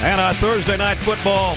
And Thursday night football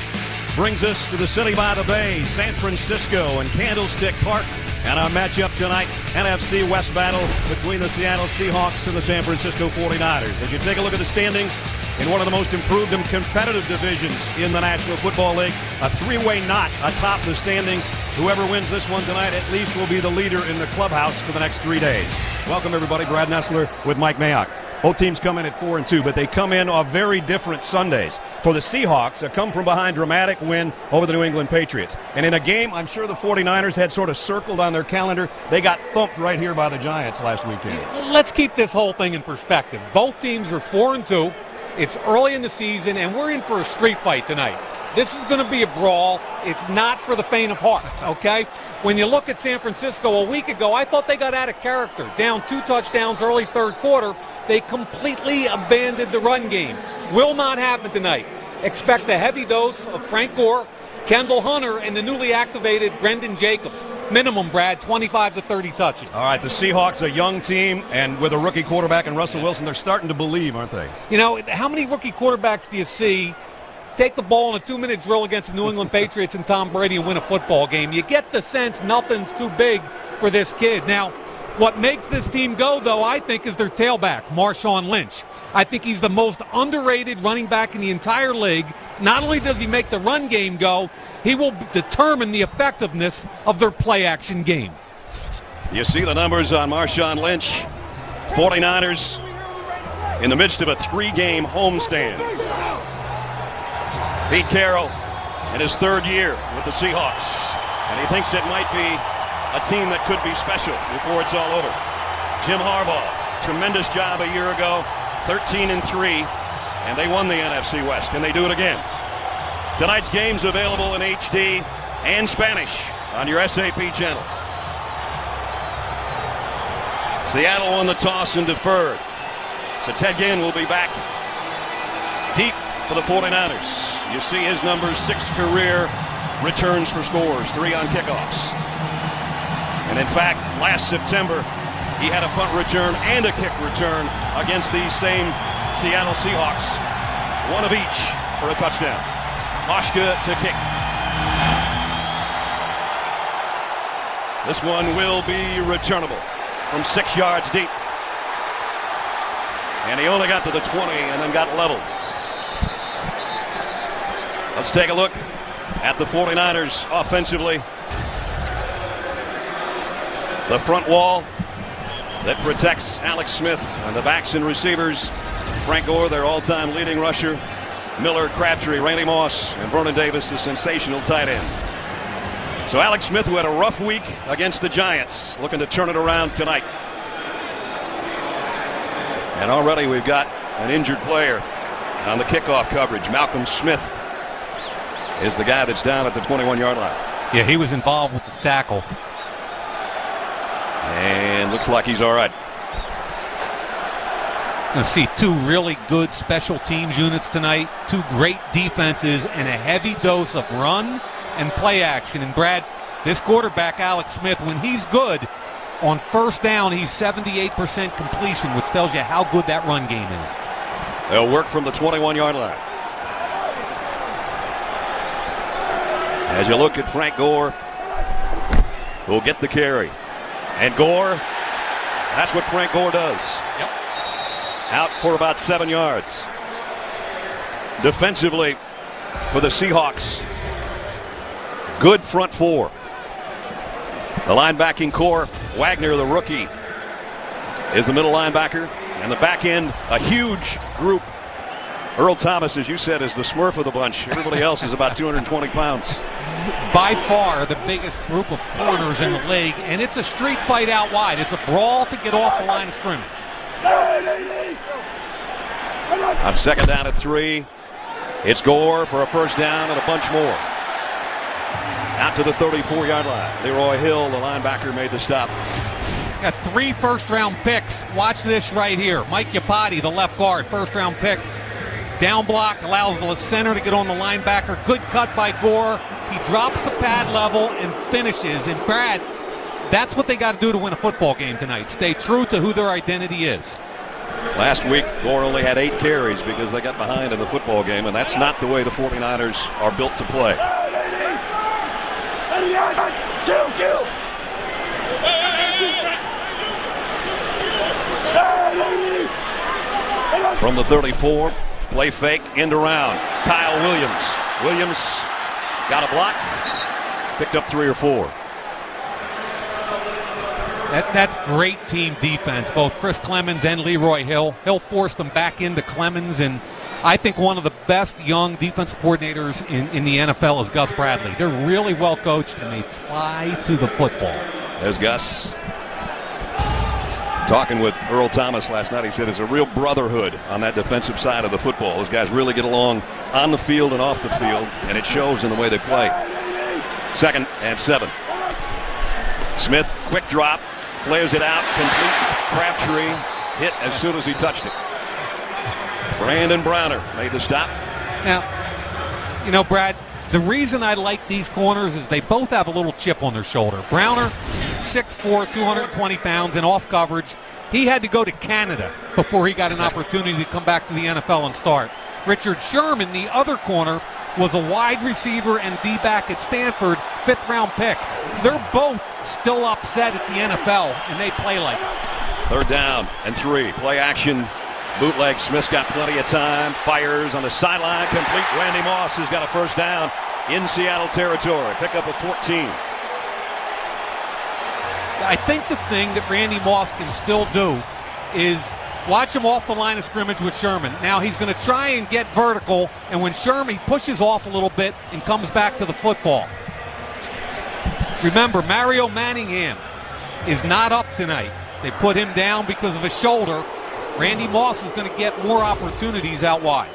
brings us to the city by the bay, San Francisco and Candlestick Park. And our matchup tonight, NFC West battle between the Seattle Seahawks and the San Francisco 49ers. As you take a look at the standings in one of the most improved and competitive divisions in the National Football League, a three-way knot atop the standings. Whoever wins this one tonight at least will be the leader in the clubhouse for the next 3 days. Welcome, everybody. Brad Nessler with Mike Mayock. Both teams come in at 4-2, but they come in on very different Sundays. For the Seahawks, a come-from-behind dramatic win over the New England Patriots. And in a game I'm sure the 49ers had sort of circled on their calendar, they got thumped right here by the Giants last weekend. Let's keep this whole thing in perspective. Both teams are 4-2. It's early in the season, and we're in for a street fight tonight. This is going to be a brawl. It's not for the faint of heart, okay? When you look at San Francisco a week ago, I thought they got out of character. Down 2 touchdowns early third quarter. They completely abandoned the run game. Will not happen tonight. Expect a heavy dose of Frank Gore, Kendall Hunter, and the newly activated Brendan Jacobs. Minimum, Brad, 25 to 30 touches. All right, the Seahawks, a young team, and with a rookie quarterback in Russell Wilson, they're starting to believe, aren't they? You know, how many rookie quarterbacks do you see take the ball in a 2-minute drill against the New England Patriots and Tom Brady and win a football game? You get the sense nothing's too big for this kid. Now, what makes this team go, though, I think, is their tailback, Marshawn Lynch. I think he's the most underrated running back in the entire league. Not only does he make the run game go, he will determine the effectiveness of their play-action game. You see the numbers on Marshawn Lynch. 49ers in the midst of a 3-game homestand. Pete Carroll in his 3rd year with the Seahawks, and he thinks it might be a team that could be special before it's all over. Jim Harbaugh, tremendous job a year ago, 13-3, and they won the NFC West. Can they do it again? Tonight's game's available in HD and Spanish on your SAP channel. Seattle won the toss and deferred. So Ted Ginn will be back deep for the 49ers. You see his numbers, 6 career returns for scores, 3 on kickoffs. And in fact, last September, he had a punt return and a kick return against these same Seattle Seahawks. 1 of each for a touchdown. Moshka to kick. This one will be returnable from 6 yards deep. And he only got to the 20 and then got leveled. Let's take a look at the 49ers offensively. The front wall that protects Alex Smith and the backs and receivers. Frank Gore, their all-time leading rusher. Miller, Crabtree, Randy Moss, and Vernon Davis, the sensational tight end. So Alex Smith, who had a rough week against the Giants, looking to turn it around tonight. And already we've got an injured player on the kickoff coverage. Malcolm Smith is the guy that's down at the 21-yard line. Yeah, he was involved with the tackle. And looks like he's all right. Going to see 2 really good special teams units tonight, 2 great defenses, and a heavy dose of run and play action. And Brad, this quarterback, Alex Smith, when he's good, on first down, he's 78% completion, which tells you how good that run game is. They'll work from the 21-yard line. As you look at Frank Gore, who'll get the carry. And Gore, that's what Frank Gore does. Yep. Out for about 7 yards. Defensively for the Seahawks, good front 4. The linebacking core, Wagner, the rookie, is the middle linebacker. And the back end, a huge group. Earl Thomas, as you said, is the Smurf of the bunch. Everybody else is about 220 pounds. By far the biggest group of corners in the league, and it's a street fight out wide. It's a brawl to get off the line of scrimmage. On 2nd down at 3, it's Gore for a first down and a bunch more. Out to the 34-yard line. Leroy Hill, the linebacker, made the stop. Got 3 first-round picks. Watch this right here. Mike Iupati, the left guard, first-round pick. Down block allows the center to get on the linebacker. Good cut by Gore. He drops the pad level and finishes. And Brad, that's what they got to do to win a football game tonight. Stay true to who their identity is. Last week, Gore only had 8 carries because they got behind in the football game, and that's not the way the 49ers are built to play. From the 34, play fake, end around. Kyle Williams. Williams got a block, picked up 3 or 4. That's great team defense, both Chris Clemens and Leroy Hill. Hill forced them back into Clemens, and I think one of the best young defensive coordinators in the NFL is Gus Bradley. They're really well coached, and they fly to the football. There's Gus. Talking with Earl Thomas last night, he said it's a real brotherhood on that defensive side of the football. Those guys really get along on the field and off the field, and it shows in the way they play. 2nd and 7. Smith, quick drop. Flares it out, complete. Crabtree hit as soon as he touched it. Brandon Browner made the stop. Now, you know, Brad, the reason I like these corners is they both have a little chip on their shoulder. Browner, 6'4", 220 pounds, and off coverage. He had to go to Canada before he got an opportunity to come back to the NFL and start. Richard Sherman, the other corner, was a wide receiver and D-back at Stanford, 5th-round pick. They're both still upset at the NFL, and they play like it. 3rd down and 3. Play action. Bootleg. Smith's got plenty of time. Fires on the sideline. Complete. Randy Moss has got a 1st down in Seattle territory. Pick up a 14. I think the thing that Randy Moss can still do is watch him off the line of scrimmage with Sherman. Now he's going to try and get vertical, and when Sherman pushes off a little bit and comes back to the football. Remember, Mario Manningham is not up tonight. They put him down because of his shoulder. Randy Moss is going to get more opportunities out wide.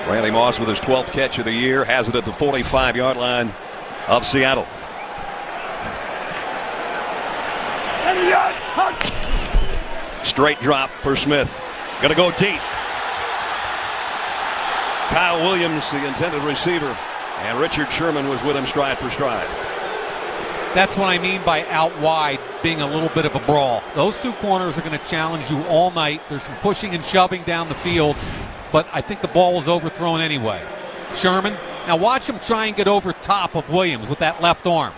Randy Moss with his 12th catch of the year has it at the 45-yard line of Seattle. Straight drop for Smith. Going to go deep. Kyle Williams, the intended receiver, and Richard Sherman was with him stride for stride. That's what I mean by out wide being a little bit of a brawl. Those two corners are going to challenge you all night. There's some pushing and shoving down the field, but I think the ball was overthrown anyway. Sherman, now watch him try and get over top of Williams with that left arm.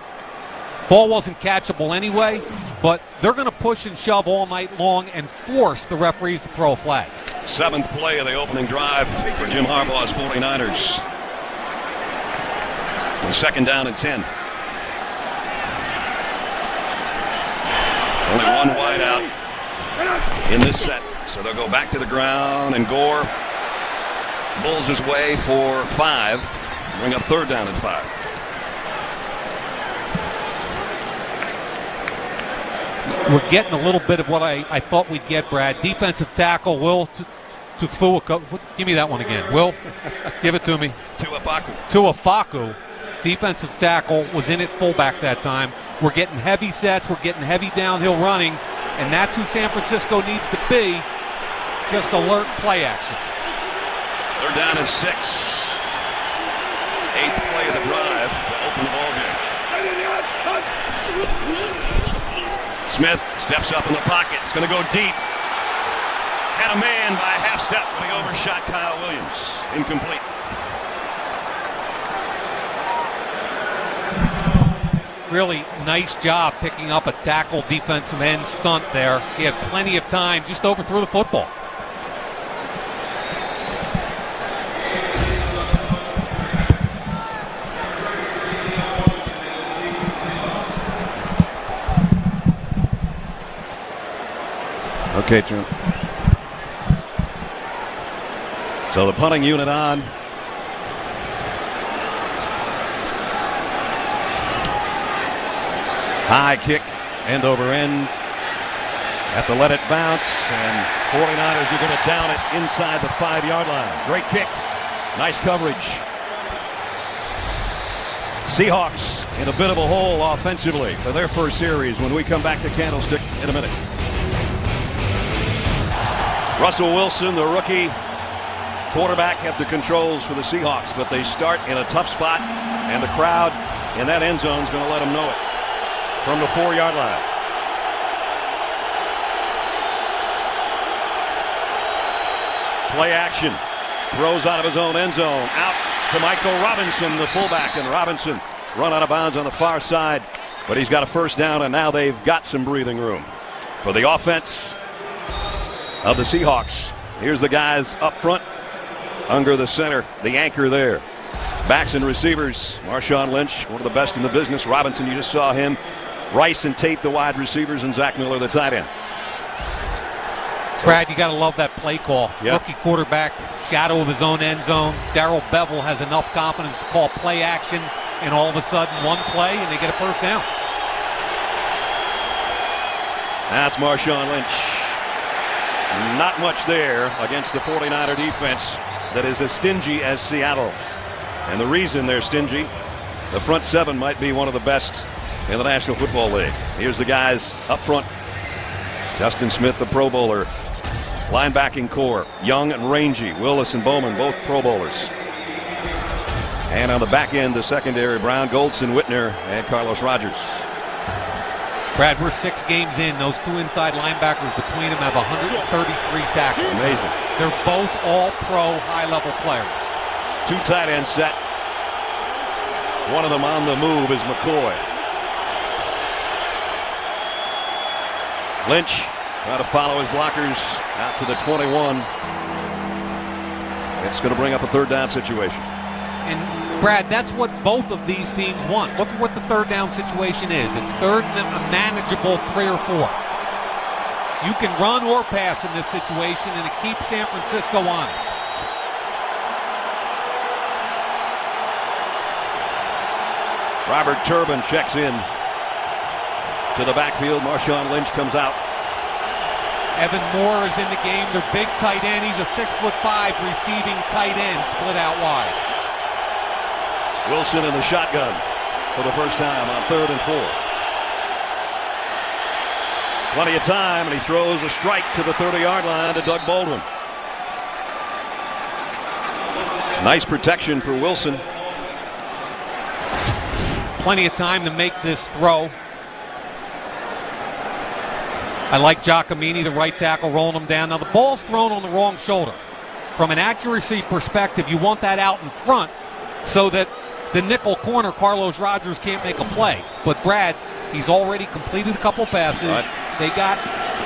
Ball wasn't catchable anyway, but they're going to push and shove all night long and force the referees to throw a flag. 7th play of the opening drive for Jim Harbaugh's 49ers. And 2nd down and 10. Only one wide out in this set. So they'll go back to the ground, and Gore bulls his way for 5. Bring up 3rd down and 5. We're getting a little bit of what I thought we'd get, Brad. Defensive tackle, Will Tufuaku. Give me that one again. Will, give it to me. Tufuaku. Defensive tackle was in at fullback that time. We're getting heavy sets. We're getting heavy downhill running, and that's who San Francisco needs to be. Just alert play action. They're down at 6. 8th play of the drive to open the ball game. Smith steps up in the pocket. It's going to go deep. Had a man by a half step when he overshot Kyle Williams. Incomplete. Really nice job picking up a tackle defensive end stunt there. He had plenty of time, just overthrew the football. Okay, Jim. So the punting unit on. High kick, end over end. Have to let it bounce, and 49ers are going to down it inside the 5-yard line. Great kick. Nice coverage. Seahawks in a bit of a hole offensively for their first series when we come back to Candlestick in a minute. Russell Wilson, the rookie quarterback, at the controls for the Seahawks, but they start in a tough spot, and the crowd in that end zone is going to let them know it from the 4-yard line. Play action. Throws out of his own end zone. Out to Michael Robinson, the fullback. And Robinson run out of bounds on the far side. But he's got a first down, and now they've got some breathing room. For the offense of the Seahawks, here's the guys up front. Unger, the center, the anchor there. Backs and receivers. Marshawn Lynch, one of the best in the business. Robinson, you just saw him. Rice and Tate, the wide receivers, and Zach Miller, the tight end. Brad, you got to love that play call. Yep. Rookie quarterback, shadow of his own end zone. Darrell Bevel has enough confidence to call play action, and all of a sudden, one play, and they get a first down. That's Marshawn Lynch. Not much there against the 49er defense that is as stingy as Seattle's. And the reason they're stingy, the front seven might be one of the best in the National Football League. Here's the guys up front. Justin Smith, the Pro Bowler. Linebacking core, young and rangy. Willis and Bowman, both Pro Bowlers. And on the back end, the secondary, Brown, Goldson, Whitner, and Carlos Rogers. Brad, we're 6 games in. Those 2 inside linebackers between them have 133 tackles. Amazing. They're both all-pro, high-level players. 2 tight ends set. One of them on the move is McCoy. Lynch trying to follow his blockers out to the 21. It's going to bring up a third down situation. And Brad, that's what both of these teams want. Look at what the third down situation is. It's third and a manageable 3 or 4. You can run or pass in this situation, and it keeps San Francisco honest. Robert Turbin checks in to the backfield. Marshawn Lynch comes out. Evan Moore is in the game. Their big tight end. He's a 6'5" receiving tight end, split out wide. Wilson in the shotgun for the first time on 3rd and 4. Plenty of time, and he throws a strike to the 30-yard line to Doug Baldwin. Nice protection for Wilson. Plenty of time to make this throw. I like Giacomini, the right tackle, rolling him down. Now the ball's thrown on the wrong shoulder. From an accuracy perspective, you want that out in front so that the nickel corner, Carlos Rogers, can't make a play. But Brad, he's already completed a couple passes. Right. They got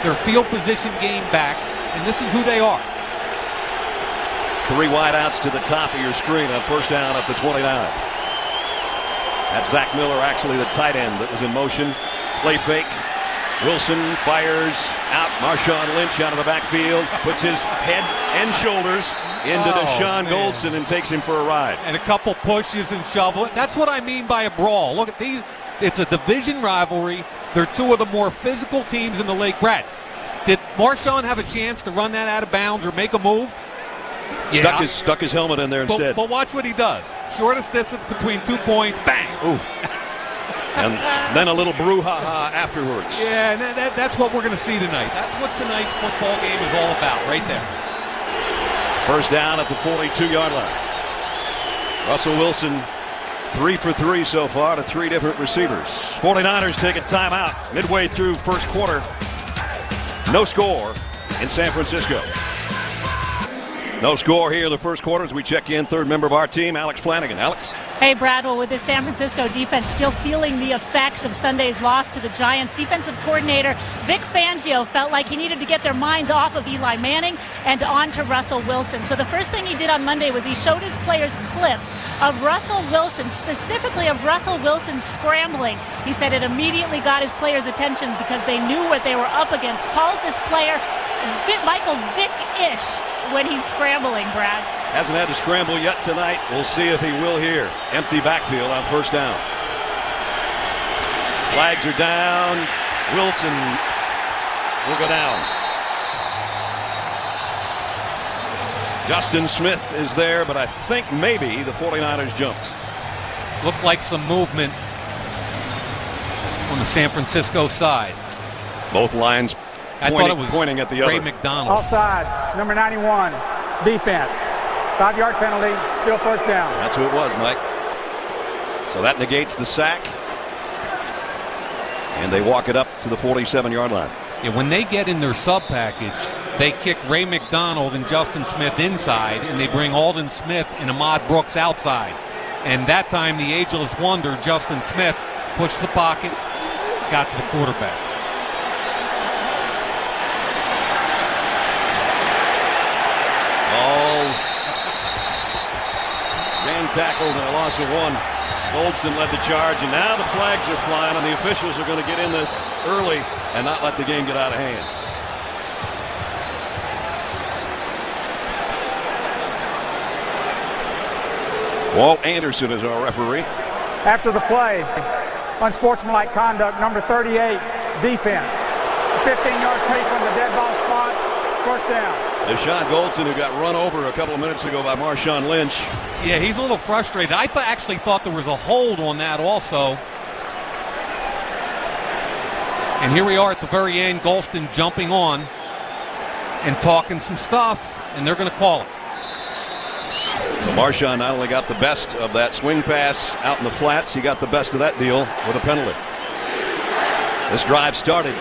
their field position game back, and this is who they are. 3 wideouts to the top of your screen on first down at the 29. That's Zach Miller, actually the tight end that was in motion. Play fake. Wilson fires out. Marshawn Lynch out of the backfield. Puts his head and shoulders into Deshaun Goldson and takes him for a ride. And a couple pushes and shovel. That's what I mean by a brawl. Look at these. It's a division rivalry. They're 2 of the more physical teams in the league. Brad, did Marshawn have a chance to run that out of bounds or make a move? Yeah. Stuck his helmet in there instead. But watch what he does. Shortest distance between 2 points. Bang. Ooh. And then a little brouhaha afterwards. Yeah, and that's what we're going to see tonight. That's what tonight's football game is all about, right there. First down at the 42-yard line. Russell Wilson, 3 for 3 so far to 3 different receivers. 49ers take a timeout midway through first quarter. No score in San Francisco. No score here in the first quarter as we check in. Third member of our team, Alex Flanagan. Alex? Hey, Brad. Well, with the San Francisco defense still feeling the effects of Sunday's loss to the Giants, defensive coordinator Vic Fangio felt like he needed to get their minds off of Eli Manning and on to Russell Wilson. So the first thing he did on Monday was he showed his players clips of Russell Wilson, specifically of Russell Wilson scrambling. He said it immediately got his players' attention because they knew what they were up against. Calls this player Michael Vick-ish when he's scrambling, Brad. Hasn't had to scramble yet tonight. We'll see if he will here. Empty backfield on first down. Flags are down. Wilson will go down. Justin Smith is there, but I think maybe the 49ers jumped. Looked like some movement on the San Francisco side. Both lines pointing at the Ray other. McDonald. Offside, number 91, defense. 5-yard penalty, still first down. That's who it was, Mike. So that negates the sack. And they walk it up to the 47-yard line. Yeah, when they get in their sub package, they kick Ray McDonald and Justin Smith inside, and they bring Alden Smith and Ahmad Brooks outside. And that time, the ageless wonder, Justin Smith, pushed the pocket, got to the quarterback. All man tackled and a loss of 1. Goldson led the charge, and now the flags are flying, and the officials are going to get in this early and not let the game get out of hand. Walt Anderson is our referee. After the play, unsportsmanlike conduct, number 38, defense. 15-yard take from the dead ball spot, first down. Deshaun Goldson, who got run over a couple of minutes ago by Marshawn Lynch. Yeah, he's a little frustrated. I actually thought there was a hold on that also. And here we are at the very end, Golston jumping on and talking some stuff, and they're going to call it. So Marshawn not only got the best of that swing pass out in the flats, he got the best of that deal with a penalty. This drive started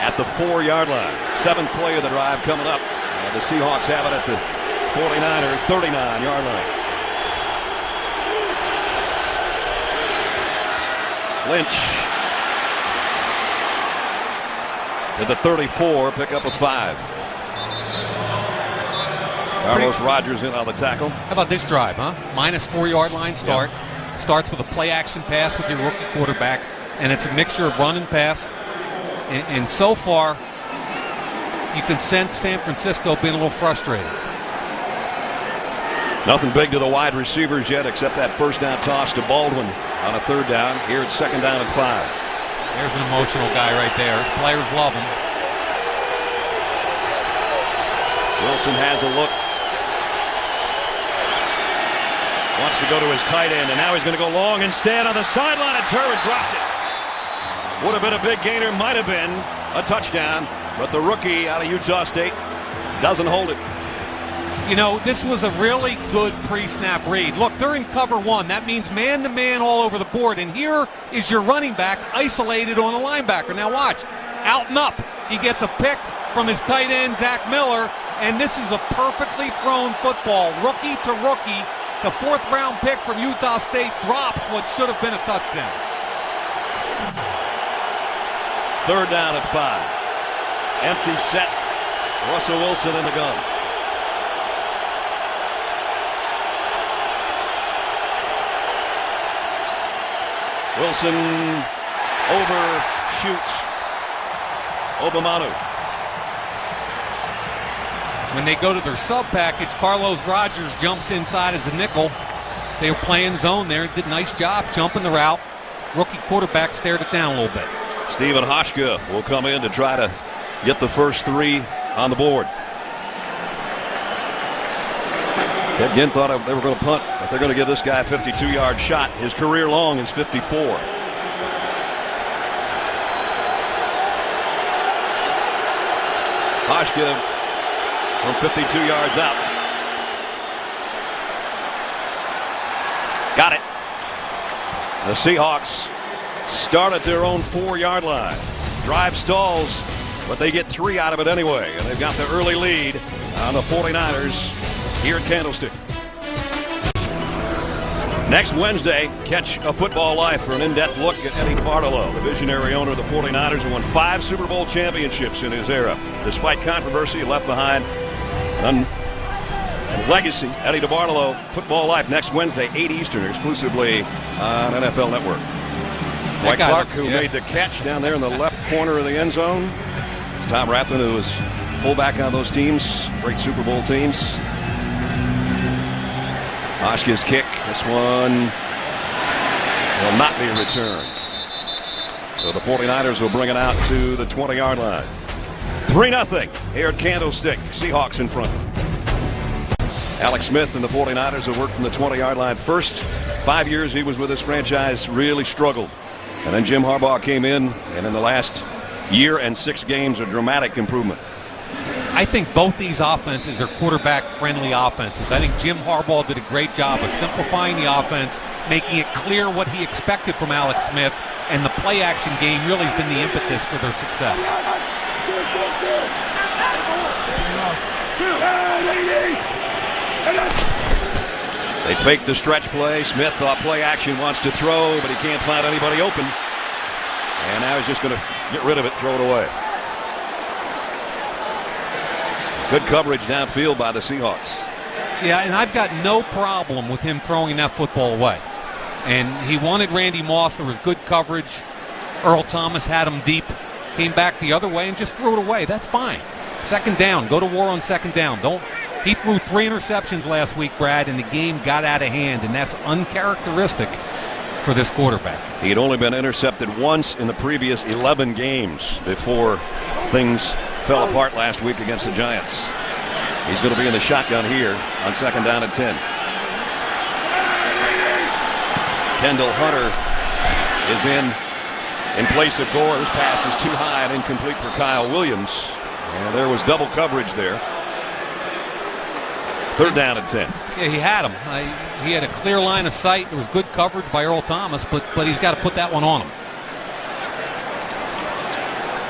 at the 4-yard line. 7th play of the drive coming up. The Seahawks have it at the 49er, 39-yard line. Lynch to the 34, pick up a 5. Carlos Rogers in on the tackle. How about this drive, huh? Minus 4-yard line start. Yep. Starts with a play-action pass with your rookie quarterback, and it's a mixture of run and pass. And so far, you can sense San Francisco being a little frustrated. Nothing big to the wide receivers yet except that first down toss to Baldwin on a 3rd down. Here it's 2nd down and 5. There's an emotional guy right there. Players love him. Wilson has a look. Wants to go to his tight end, and now he's going to go long instead on the sideline, and Turbin dropped it. Would have been a big gainer, might have been a touchdown, but the rookie out of Utah State doesn't hold it. You know, this was a really good pre-snap read. Look, they're in cover 1. That means man-to-man all over the board, and here is your running back isolated on a linebacker. Now watch, out and up. He gets a pick from his tight end, Zach Miller, and this is a perfectly thrown football, rookie to rookie. The 4th-round pick from Utah State drops what should have been a touchdown. 3rd down at 5. Empty set. Russell Wilson in the gun. Wilson overshoots Obamanu. When they go to their sub package, Carlos Rogers jumps inside as a nickel. They were playing zone there. Did a nice job jumping the route. Rookie quarterback stared it down a little bit. Stephen Hoshka will come in to try to get the first 3 on the board. Ted Ginn thought they were going to punt, but they're going to give this guy a 52-yard shot. His career long is 54. Hoshka from 52 yards out. Got it. The Seahawks start at their own 4-yard line. Drive stalls, but they get 3 out of it anyway. And they've got the early lead on the 49ers here at Candlestick. Next Wednesday, catch a football life for an in-depth look at Eddie DeBartolo, the visionary owner of the 49ers, who won 5 Super Bowl championships in his era. Despite controversy, he left behind a legacy. Eddie DeBartolo, Football Life, next Wednesday, 8 Eastern, exclusively on NFL Network. Dwight Clark, who made the catch down there in the left corner of the end zone. Tom Rathman, who was fullback on those teams, great Super Bowl teams. Hoshka's kick, this one will not be returned. So the 49ers will bring it out to the 20-yard line. 3-0 here at Candlestick. Seahawks in front. Alex Smith and the 49ers have worked from the 20-yard line. First 5 years he was with this franchise, really struggled. And then Jim Harbaugh came in, and in the last year and 6 games, a dramatic improvement. I think both these offenses are quarterback-friendly offenses. I think Jim Harbaugh did a great job of simplifying the offense, making it clear what he expected from Alex Smith, and the play-action game really has been the impetus for their success. They fake the stretch play. Smith thought play action, wants to throw, but he can't find anybody open. And now he's just going to get rid of it, throw it away. Good coverage downfield by the Seahawks. Yeah, and I've got no problem with him throwing that football away. And he wanted Randy Moss. There was good coverage. Earl Thomas had him deep. Came back the other way and just threw it away. That's fine. Second down. Go to war on second down. He threw 3 interceptions last week, Brad, and the game got out of hand, and that's uncharacteristic for this quarterback. He had only been intercepted once in the previous 11 games before things fell apart last week against the Giants. He's going to be in the shotgun here on second down and 10. Kendall Hunter is in place of Gore. His pass is too high and incomplete for Kyle Williams. And there was double coverage there. Third down and 10. Yeah, he had him. He had a clear line of sight. There was good coverage by Earl Thomas, but he's got to put that one on him.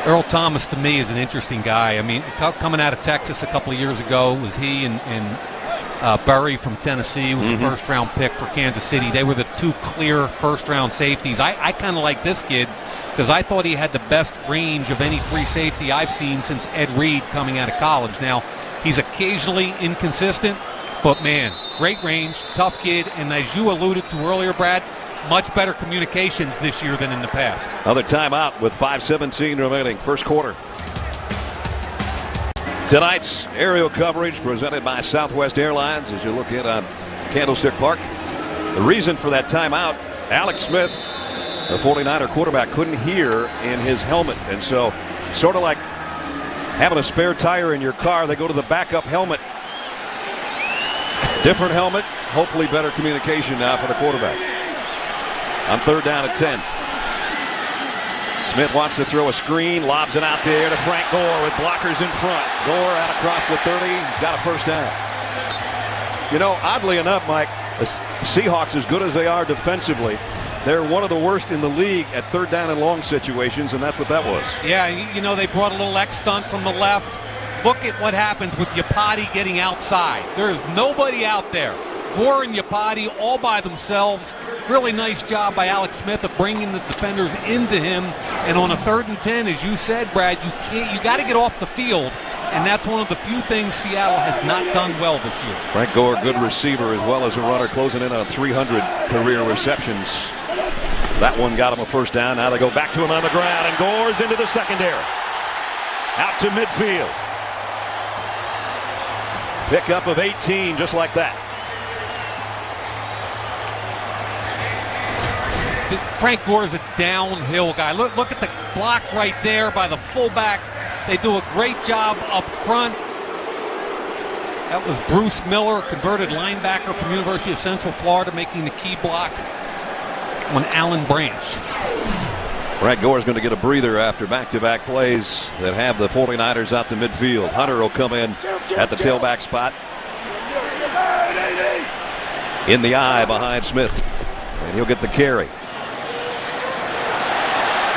Earl Thomas, to me, is an interesting guy. I mean, coming out of Texas a couple of years ago, was he and Burry from Tennessee, was a first-round pick for Kansas City. They were the 2 clear first-round safeties. I kind of like this kid because I thought he had the best range of any free safety I've seen since Ed Reed coming out of college. Now, he's occasionally inconsistent, but, man, great range, tough kid, and as you alluded to earlier, Brad, much better communications this year than in the past. Another timeout with 5:17 remaining, first quarter. Tonight's aerial coverage presented by Southwest Airlines as you look in on Candlestick Park. The reason for that timeout, Alex Smith, the 49er quarterback, couldn't hear in his helmet, and so sort of like having a spare tire in your car, they go to the backup helmet. Different helmet, hopefully better communication now for the quarterback. On third down and 10. Smith wants to throw a screen, lobs it out there to Frank Gore with blockers in front. Gore out across the 30. He's got a first down. You know, oddly enough, Mike, the Seahawks, as good as they are defensively, they're one of the worst in the league at third down and long situations, and that's what that was. Yeah, you know, they brought a little X stunt from the left. Look at what happens with Yapati getting outside. There is nobody out there. Gore and Yapati all by themselves. Really nice job by Alex Smith of bringing the defenders into him. And on a 3rd and 10, as you said, Brad, you got to get off the field. And that's one of the few things Seattle has not done well this year. Frank Gore, good receiver as well as a runner, closing in on 300 career receptions. That one got him a first down. Now they go back to him on the ground, and Gore's into the secondary. Out to midfield. Pickup of 18, just like that. Frank Gore's a downhill guy. Look at the block right there by the fullback. They do a great job up front. That was Bruce Miller, converted linebacker from University of Central Florida, making the key block on Alan Branch. Frank Gore's going to get a breather after back-to-back plays that have the 49ers out to midfield. Hunter will come in at the tailback spot. In the eye behind Smith. And he'll get the carry.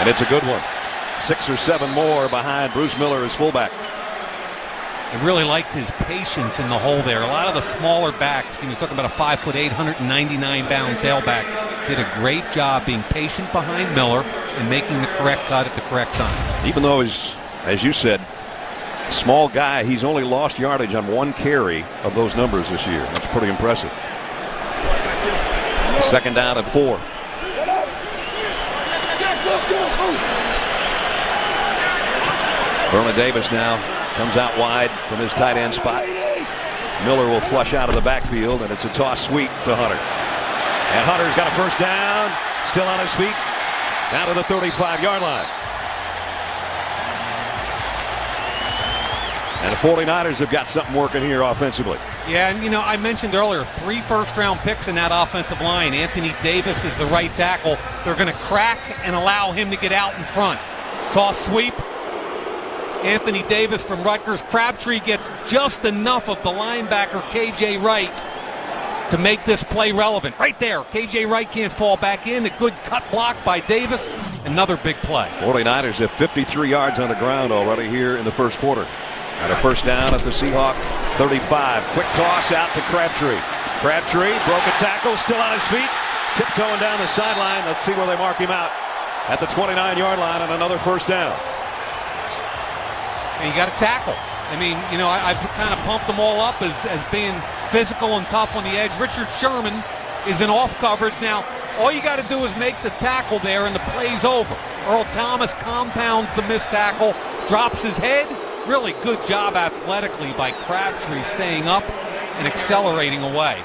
And it's a good one. 6 or 7 more behind Bruce Miller as fullback. I really liked his patience in the hole there. A lot of the smaller backs, you're talking about a 5'8", 199-pound tailback, did a great job being patient behind Miller and making the correct cut at the correct time. Even though he's, as you said, small guy, he's only lost yardage on 1 carry of those numbers this year. That's pretty impressive. Second down and 4. Vernon Davis now comes out wide from his tight end spot. Miller will flush out of the backfield, and it's a toss sweep to Hunter. And Hunter's got a first down, still on his feet, down to the 35-yard line. And the 49ers have got something working here offensively. Yeah, and you know, I mentioned earlier, 3 first-round picks in that offensive line. Anthony Davis is the right tackle. They're going to crack and allow him to get out in front. Toss sweep. Anthony Davis from Rutgers. Crabtree gets just enough of the linebacker, K.J. Wright, to make this play relevant. Right there, K.J. Wright can't fall back in. A good cut block by Davis. Another big play. 49ers have 53 yards on the ground already here in the first quarter. And a first down at the Seahawk 35. Quick toss out to Crabtree. Crabtree broke a tackle, still on his feet, tiptoeing down the sideline. Let's see where they mark him out. At the 29-yard line on another first down. And you got to tackle. I mean, you know, I've kind of pumped them all up as being physical and tough on the edge. Richard Sherman is in off coverage. Now, all you got to do is make the tackle there and the play's over. Earl Thomas compounds the missed tackle, drops his head. Really good job athletically by Crabtree staying up and accelerating away.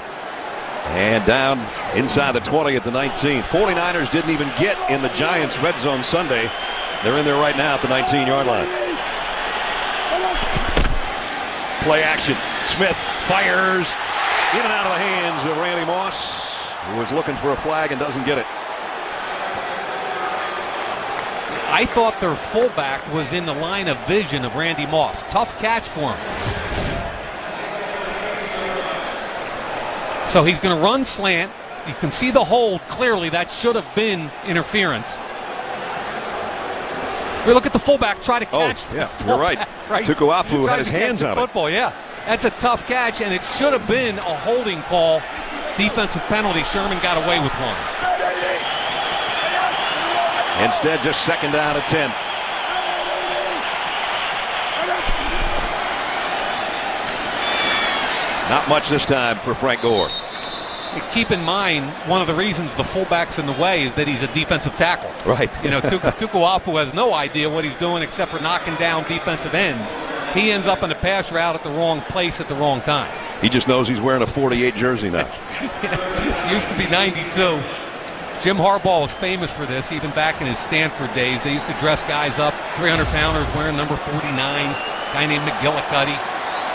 And down inside the 20 at the 19. 49ers didn't even get in the Giants' red zone Sunday. They're in there right now at the 19-yard line. Play action. Smith fires. Even out of the hands of Randy Moss, who was looking for a flag and doesn't get it. I thought their fullback was in the line of vision of Randy Moss. Tough catch for him. So he's going to run slant. You can see the hold clearly. That should have been interference. We look at the fullback try to catch. Oh, yeah, you're right. Tukuafu had his hands on it. Football, yeah. That's a tough catch, and it should have been a holding call. Defensive penalty. Sherman got away with one. Instead, just second down at 10. Not much this time for Frank Gore. Keep in mind, one of the reasons the fullback's in the way is that he's a defensive tackle. Right. You know, Tukuafu has no idea what he's doing except for knocking down defensive ends. He ends up in the pass route at the wrong place at the wrong time. He just knows he's wearing a 48 jersey now. Used to be 92. Jim Harbaugh was famous for this, even back in his Stanford days. They used to dress guys up, 300-pounders wearing number 49, a guy named McGillicuddy.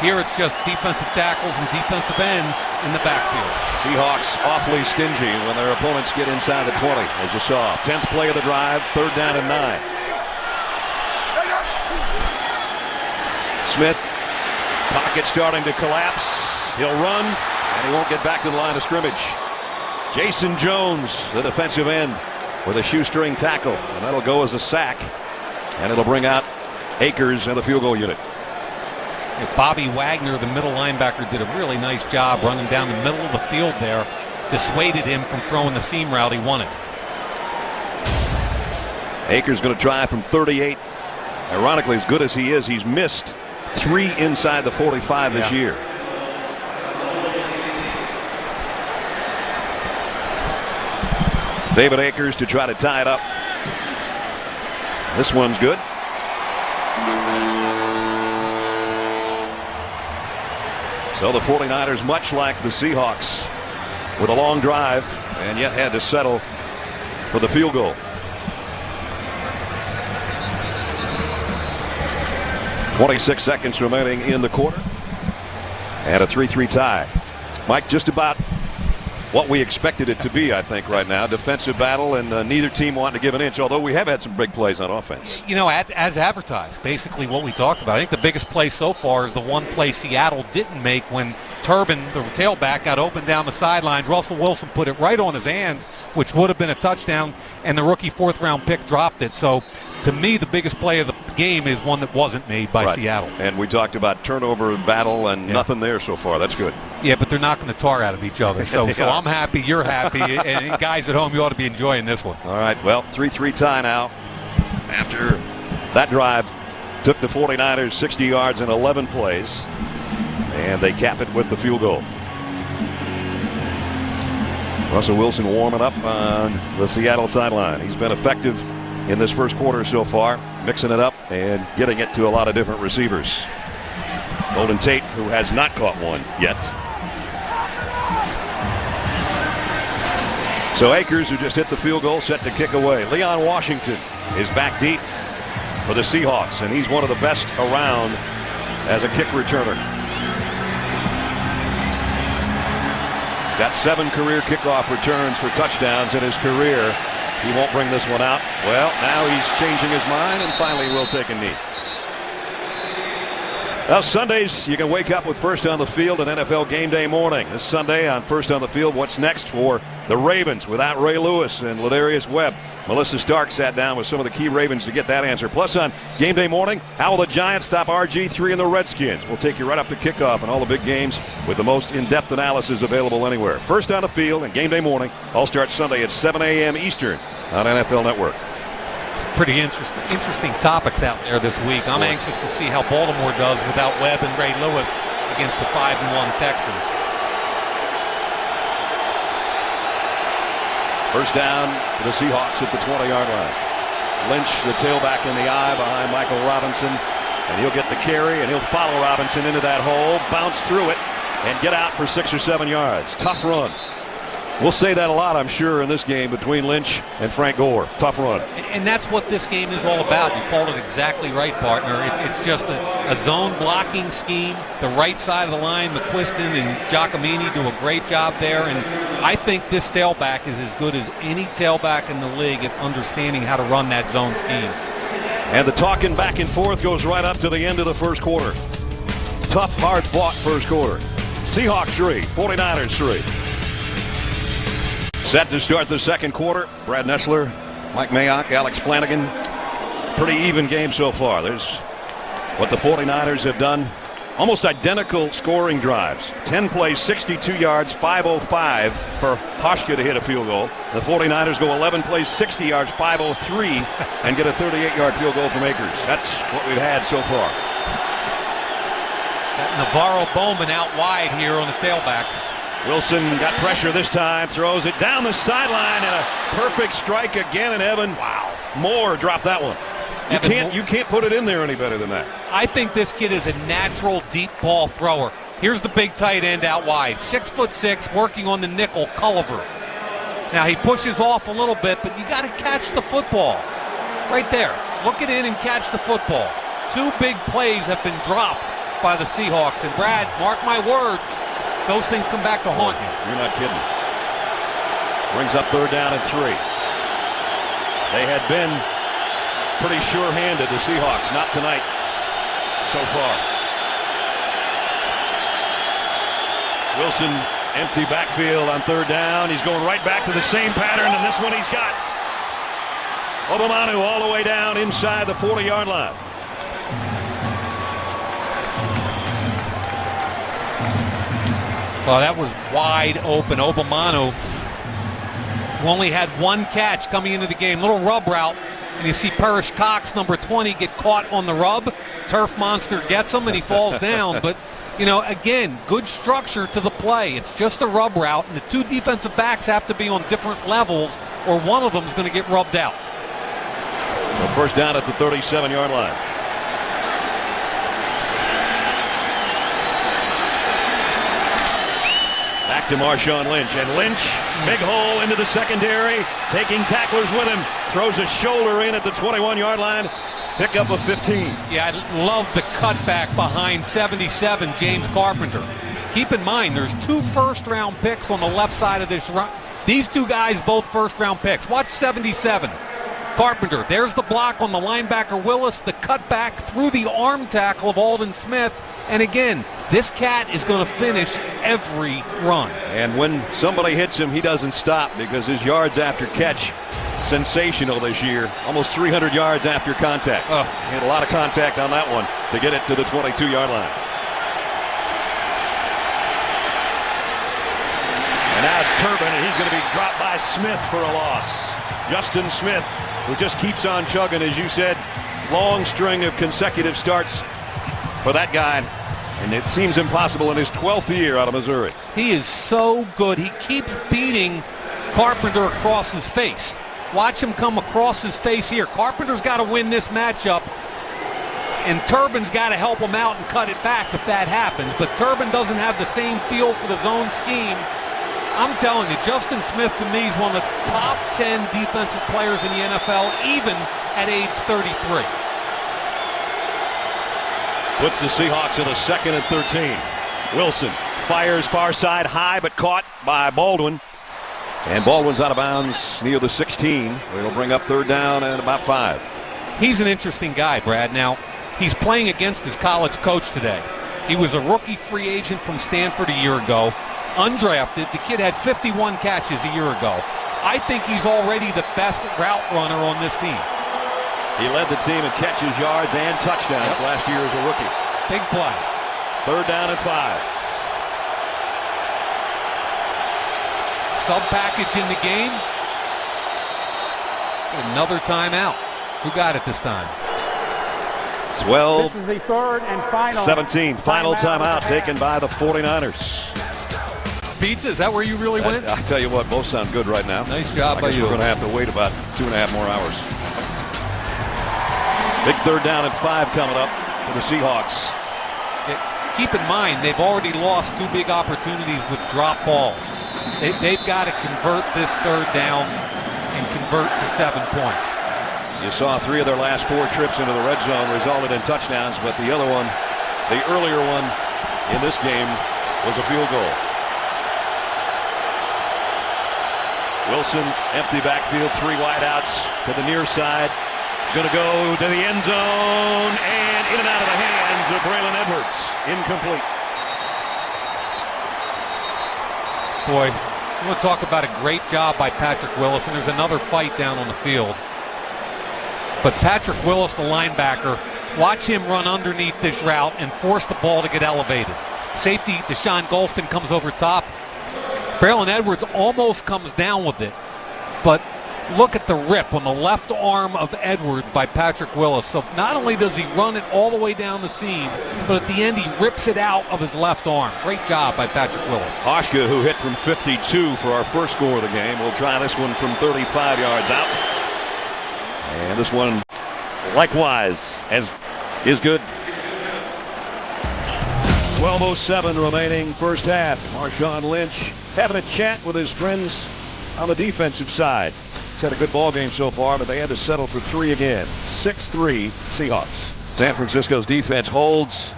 Here it's just defensive tackles and defensive ends in the backfield. Seahawks Awfully stingy when their opponents get inside the 20, as you saw. 10th play of the drive, third down and 9. Smith, pocket starting to collapse. He'll run, and he won't get back to the line of scrimmage. Jason Jones, the defensive end, with a shoestring tackle, and that'll go as a sack, and it'll bring out Akers and the field goal unit. Bobby Wagner, the middle linebacker, did a really nice job running down the middle of the field there. Dissuaded him from throwing the seam route he wanted. Akers going to try from 38. Ironically, as good as he is, he's missed 3 inside the 45 this year. David Akers to try to tie it up. This one's good. So the 49ers, much like the Seahawks, with a long drive, and yet had to settle for the field goal. 26 seconds remaining in the quarter, and a 3-3 tie. Mike, just about what we expected it to be, I think, right now. Defensive battle, and neither team wanting to give an inch, although we have had some big plays on offense. You know, as advertised, basically what we talked about. I think the biggest play so far is the one play Seattle didn't make when Turbin, the tailback, got open down the sidelines. Russell Wilson put it right on his hands, which would have been a touchdown, and the rookie fourth-round pick dropped it. So, to me, the biggest play of the game is one that wasn't made by Seattle. And we talked about turnover battle, and nothing there so far. That's good. Yeah, but they're knocking the tar out of each other. So I'm happy, you're happy, and guys at home, you ought to be enjoying this one. All right, well, 3-3 tie now. After that drive took the 49ers 60 yards in 11 plays, and they cap it with the field goal. Russell Wilson warming up on the Seattle sideline. He's been effective in this first quarter so far, mixing it up and getting it to a lot of different receivers. Golden Tate, who has not caught one yet. So Akers, who just hit the field goal, set to kick away. Leon Washington is back deep for the Seahawks, and he's one of the best around as a kick returner. He's got 7 career kickoff returns for touchdowns in his career. He won't bring this one out. Well, now he's changing his mind and finally will take a knee. Well, Sundays, you can wake up with First on the Field and NFL Game Day morning. This Sunday on First on the Field, what's next for the Ravens without Ray Lewis and Ladarius Webb? Melissa Stark sat down with some of the key Ravens to get that answer. Plus on game day morning, how will the Giants stop RG3 and the Redskins? We'll take you right up to kickoff and all the big games with the most in-depth analysis available anywhere. First on the field and game day morning all starts Sunday at 7 a.m. Eastern on NFL Network. Pretty interesting topics out there this week. I'm anxious to see how Baltimore does without Webb and Ray Lewis against the 5-1 Texans. First down for the Seahawks at the 20-yard line. Lynch, the tailback in the eye behind Michael Robinson, and he'll get the carry, and he'll follow Robinson into that hole, bounce through it, and get out for 6 or 7 yards. Tough run. We'll say that a lot, I'm sure, in this game between Lynch and Frank Gore. Tough run. And that's what this game is all about. You called it exactly right, partner. It's just a zone blocking scheme. The right side of the line, McQuiston and Giacomini do a great job there. And I think this tailback is as good as any tailback in the league at understanding how to run that zone scheme. And the talking back and forth goes right up to the end of the first quarter. Tough, hard-fought first quarter. Seahawks 3, 49ers 3. Set to start the second quarter. Brad Nessler, Mike Mayock, Alex Flanagan. Pretty even game so far. There's what the 49ers have done. Almost identical scoring drives. 10 plays, 62 yards, 5:05 for Hoshka to hit a field goal. The 49ers go 11 plays, 60 yards, 5:03, and get a 38-yard field goal from Akers. That's what we've had so far. Got Navarro Bowman out wide here on the tailback. Wilson got pressure this time, throws it down the sideline, and a perfect strike again, and Evan Moore dropped that one. You can't put it in there any better than that. I think this kid is a natural deep ball thrower. Here's the big tight end out wide, 6'6", working on the nickel, Culliver. Now he pushes off a little bit, but you got to catch the football. Right there, look it in and catch the football. 2 big plays have been dropped by the Seahawks, and Brad, mark my words, those things come back to haunt you. You're not kidding. Brings up third down and 3. They had been pretty sure-handed, the Seahawks. Not tonight so far. Wilson, empty backfield on third down. He's going right back to the same pattern, and this one he's got. Obamanu all the way down inside the 40-yard line. Well, that was wide open. Obamanu, who only had 1 catch coming into the game. Little rub route. And you see Parrish Cox, number 20, get caught on the rub. Turf Monster gets him, and he falls down. But, you know, again, good structure to the play. It's just a rub route, and the 2 defensive backs have to be on different levels, or one of them is going to get rubbed out. So first down at the 37-yard line. Back to Marshawn Lynch, and Lynch, big hole into the secondary, taking tacklers with him, throws a shoulder in at the 21-yard line, pick up a 15. Yeah, I love the cutback behind 77, James Carpenter. Keep in mind, there's 2 first-round picks on the left side of this run. These 2 guys, both first-round picks. Watch 77. Carpenter, there's the block on the linebacker Willis, the cutback through the arm tackle of Aldon Smith. And again, this cat is going to finish every run. And when somebody hits him, he doesn't stop because his yards after catch, sensational this year. Almost 300 yards after contact. He had a lot of contact on that one to get it to the 22-yard line. And now it's Turbin, and he's going to be dropped by Smith for a loss. Justin Smith, who just keeps on chugging, as you said. Long string of consecutive starts for that guy, and it seems impossible in his 12th year out of Missouri. He is so good. He keeps beating Carpenter across his face. Watch him come across his face here. Carpenter's got to win this matchup, and Turbin's got to help him out and cut it back if that happens. But Turbin doesn't have the same feel for the zone scheme. I'm telling you, Justin Smith to me is one of the top 10 defensive players in the NFL, even at age 33. Puts the Seahawks in a 2nd and 13. Wilson fires far side high, but caught by Baldwin. And Baldwin's out of bounds near the 16. It'll bring up third down and about 5. He's an interesting guy, Brad. Now, he's playing against his college coach today. He was a rookie free agent from Stanford a year ago. Undrafted. The kid had 51 catches a year ago. I think he's already the best route runner on this team. He led the team in catches, yards, and touchdowns last year as a rookie. Big play. 3rd down and 5. Sub package in the game. Another timeout. Who got it this time? 12. This is the 3rd and final. 17. Final timeout taken by the 49ers. Pizza, is that where you really went? I tell you what, both sound good right now. Nice job by you. We're going to have to wait about 2.5 more hours. Big 3rd down and 5 coming up for the Seahawks. Keep in mind, they've already lost 2 big opportunities with drop balls. They've got to convert this 3rd down and convert to 7 points. You saw 3 of their last 4 trips into the red zone resulted in touchdowns, but the other one, the earlier one in this game, was a field goal. Wilson, empty backfield, 3 wideouts to the near side. Going to go to the end zone and in and out of the hands of Braylon Edwards. Incomplete. Boy, I want to talk about a great job by Patrick Willis, and there's another fight down on the field. But Patrick Willis, the linebacker, watch him run underneath this route and force the ball to get elevated. Safety Deshaun Golston comes over top. Braylon Edwards almost comes down with it, but look at the rip on the left arm of Edwards by Patrick Willis. So not only does he run it all the way down the seam, but at the end he rips it out of his left arm. Great job by Patrick Willis. Hoshka, who hit from 52 for our first score of the game, will try this one from 35 yards out. And this one, likewise, is good. 12:07 remaining first half. Marshawn Lynch having a chat with his friends on the defensive side. He's had a good ball game so far, but they had to settle for 3 again. 6-3 Seahawks. San Francisco's defense holds.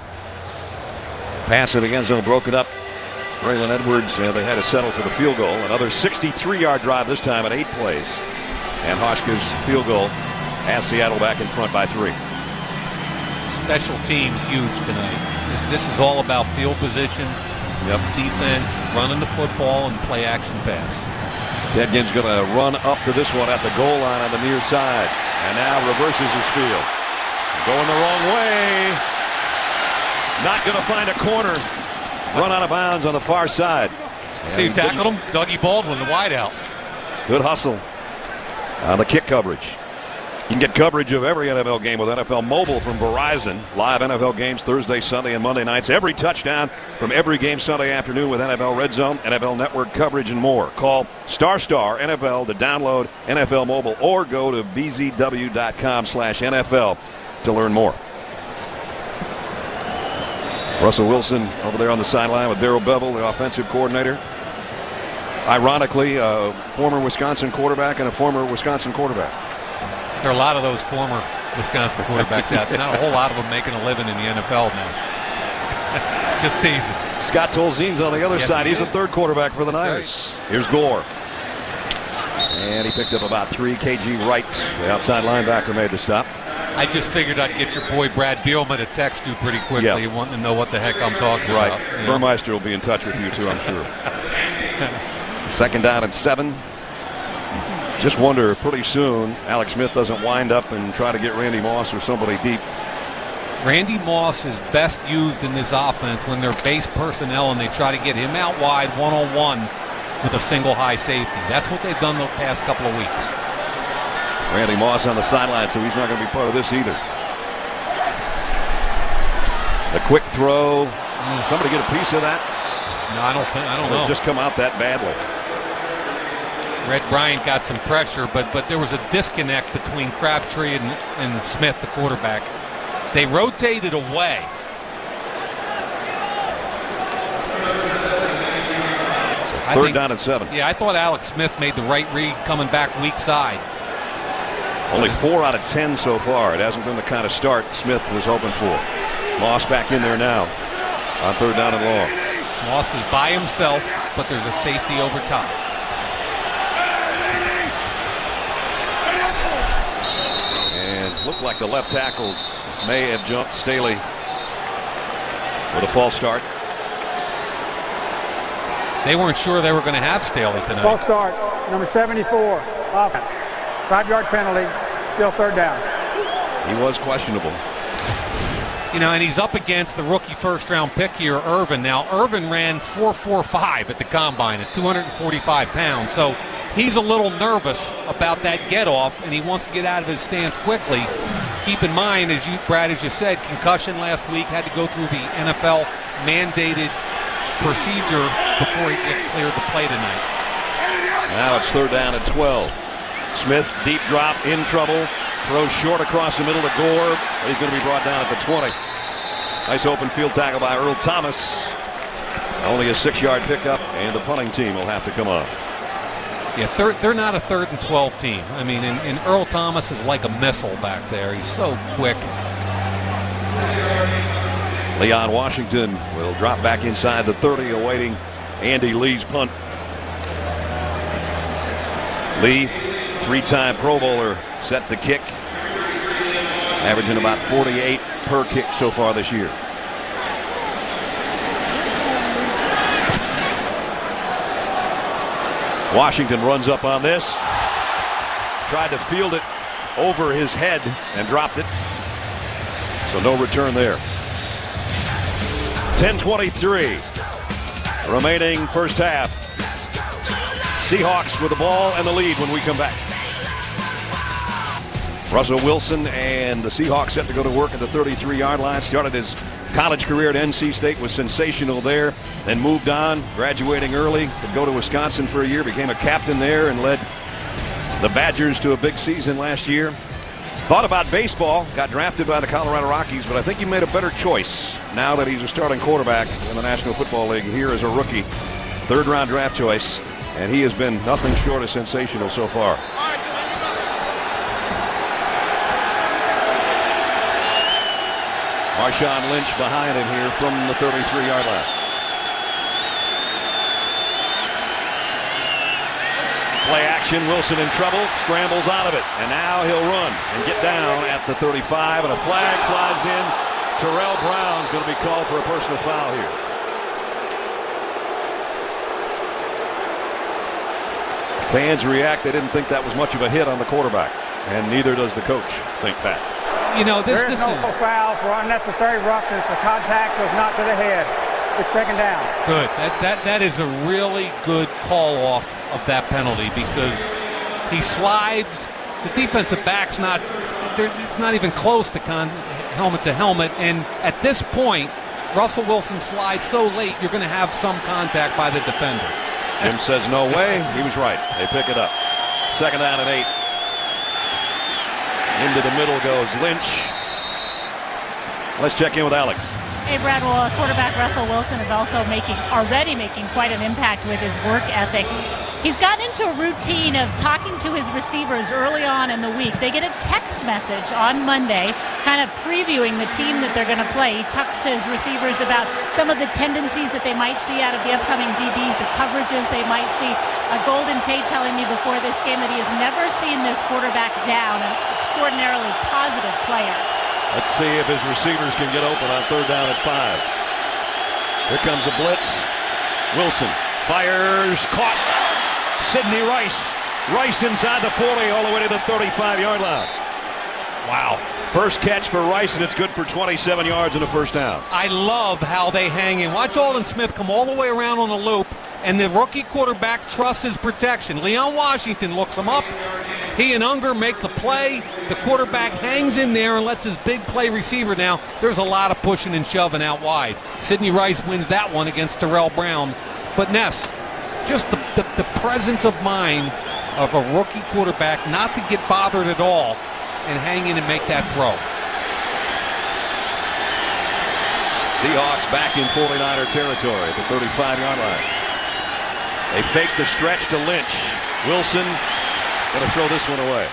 Pass in the end zone, broken up. Braylon Edwards, they had to settle for the field goal. Another 63-yard drive this time at 8 plays. And Hoshka's field goal has Seattle back in front by 3. Special teams huge tonight. This is all about field position, defense, running the football, and play action pass. Dedgin's going to run up to this one at the goal line on the near side. And now reverses his field. Going the wrong way. Not going to find a corner. Run out of bounds on the far side. See who tackled him? Dougie Baldwin, the wideout. Good hustle on the kick coverage. You can get coverage of every NFL game with NFL Mobile from Verizon. Live NFL games Thursday, Sunday, and Monday nights. Every touchdown from every game Sunday afternoon with NFL Red Zone, NFL Network coverage, and more. Call ** NFL to download NFL Mobile or go to bzw.com/NFL to learn more. Russell Wilson over there on the sideline with Darrell Bevell, the offensive coordinator. Ironically, a former Wisconsin quarterback and a former Wisconsin quarterback. There are a lot of those former Wisconsin quarterbacks out there. Not a whole lot of them making a living in the NFL now. Just teasing. Scott Tolzien's on the other side. He's the 3rd quarterback for the Niners. Right. Here's Gore. And he picked up about 3. KG Wright, the outside linebacker, made the stop. I just figured I'd get your boy Brad Bielema to text you pretty quickly, wanting to know what the heck I'm talking about. Right. Burmeister will be in touch with you, too, I'm sure. 2nd down and 7. Just wonder pretty soon Alex Smith doesn't wind up and try to get Randy Moss or somebody deep. Randy Moss is best used in this offense when they're base personnel and they try to get him out wide one-on-one with a single high safety. That's what they've done the past couple of weeks. Randy Moss on the sideline, so he's not going to be part of this either. The quick throw. Somebody get a piece of that? No, I don't know. It just come out that badly. Red Bryant got some pressure, but there was a disconnect between Crabtree and Smith, the quarterback. They rotated away. So 3rd down and 7. Yeah, I thought Alex Smith made the right read coming back weak side. Only 4 out of 10 so far. It hasn't been the kind of start Smith was hoping for. Moss back in there now on 3rd down and long. Moss is by himself, but there's a safety over top. Looked like the left tackle may have jumped Staley with a false start. They weren't sure they were going to have Staley tonight. False start. number 74, offense. 5-yard penalty, still third down. He was questionable. You know, and he's up against the rookie first-round pick here, Irvin. Now, Irvin ran 4.45 at the combine at 245 pounds, so he's a little nervous about that get-off, and he wants to get out of his stance quickly. Keep in mind, Brad, as you said, concussion last week, had to go through the NFL-mandated procedure before he gets cleared to play tonight. Now it's third down at 12. Smith, deep drop, in trouble. Throws short across the middle to Gore. He's going to be brought down at the 20. Nice open field tackle by Earl Thomas. Only a 6-yard pickup, and the punting team will have to come on. Yeah, they're not a 3rd and 12 team. I mean, and Earl Thomas is like a missile back there. He's so quick. Leon Washington will drop back inside the 30, awaiting Andy Lee's punt. Lee, 3-time Pro Bowler, set to kick, averaging about 48 per kick so far this year. Washington runs up on this, tried to field it over his head and dropped it, so no return there. 10:23 remaining first half. Seahawks with the ball and the lead when we come back. Russell Wilson and the Seahawks set to go to work at the 33-yard line. Started his college career at NC State, was sensational there, then moved on, graduating early, to go to Wisconsin for a year, became a captain there and led the Badgers to a big season last year. Thought about baseball, got drafted by the Colorado Rockies, but I think he made a better choice now that he's a starting quarterback in the National Football League here as a rookie. 3rd-round draft choice, and he has been nothing short of sensational so far. Marshawn Lynch behind him here from the 33-yard line. Play action, Wilson in trouble, scrambles out of it, and now he'll run and get down at the 35, and a flag flies in. Terrell Brown's going to be called for a personal foul here. Fans react. They didn't think that was much of a hit on the quarterback, and neither does the coach think that. You know, this is no foul for unnecessary roughness. The contact was not to the head. It's 2nd down. Good. That is a really good call off of that penalty, because he slides. The defensive back's not. It's not even close to helmet to helmet. And at this point, Russell Wilson slides so late, you're going to have some contact by the defender. Jim says no way. He was right. They pick it up. 2nd down and 8. Into the middle goes Lynch. Let's check in with Alex. Hey, Brad. Well, quarterback Russell Wilson is also already making quite an impact with his work ethic. He's gotten into a routine of talking to his receivers early on in the week. They get a text message on Monday kind of previewing the team that they're going to play. He talks to his receivers about some of the tendencies that they might see out of the upcoming DBs, the coverages they might see. Golden Tate telling me before this game that he has never seen this quarterback down, an extraordinarily positive player. Let's see if his receivers can get open on 3rd down at 5. Here comes a blitz. Wilson fires, caught. Sidney Rice. Rice inside the 40 all the way to the 35-yard line. Wow. First catch for Rice, and it's good for 27 yards and a first down. I love how they hang in. Watch Alden Smith come all the way around on the loop, and the rookie quarterback trusts his protection. Leon Washington looks him up. He and Unger make the play. The quarterback hangs in there and lets his big play receiver down. There's a lot of pushing and shoving out wide. Sidney Rice wins that one against Terrell Brown. But Ness, just the presence of mind of a rookie quarterback not to get bothered at all and hang in and make that throw. Seahawks back in 49er territory at the 35-yard line. They fake the stretch to Lynch. Wilson going to throw this one away.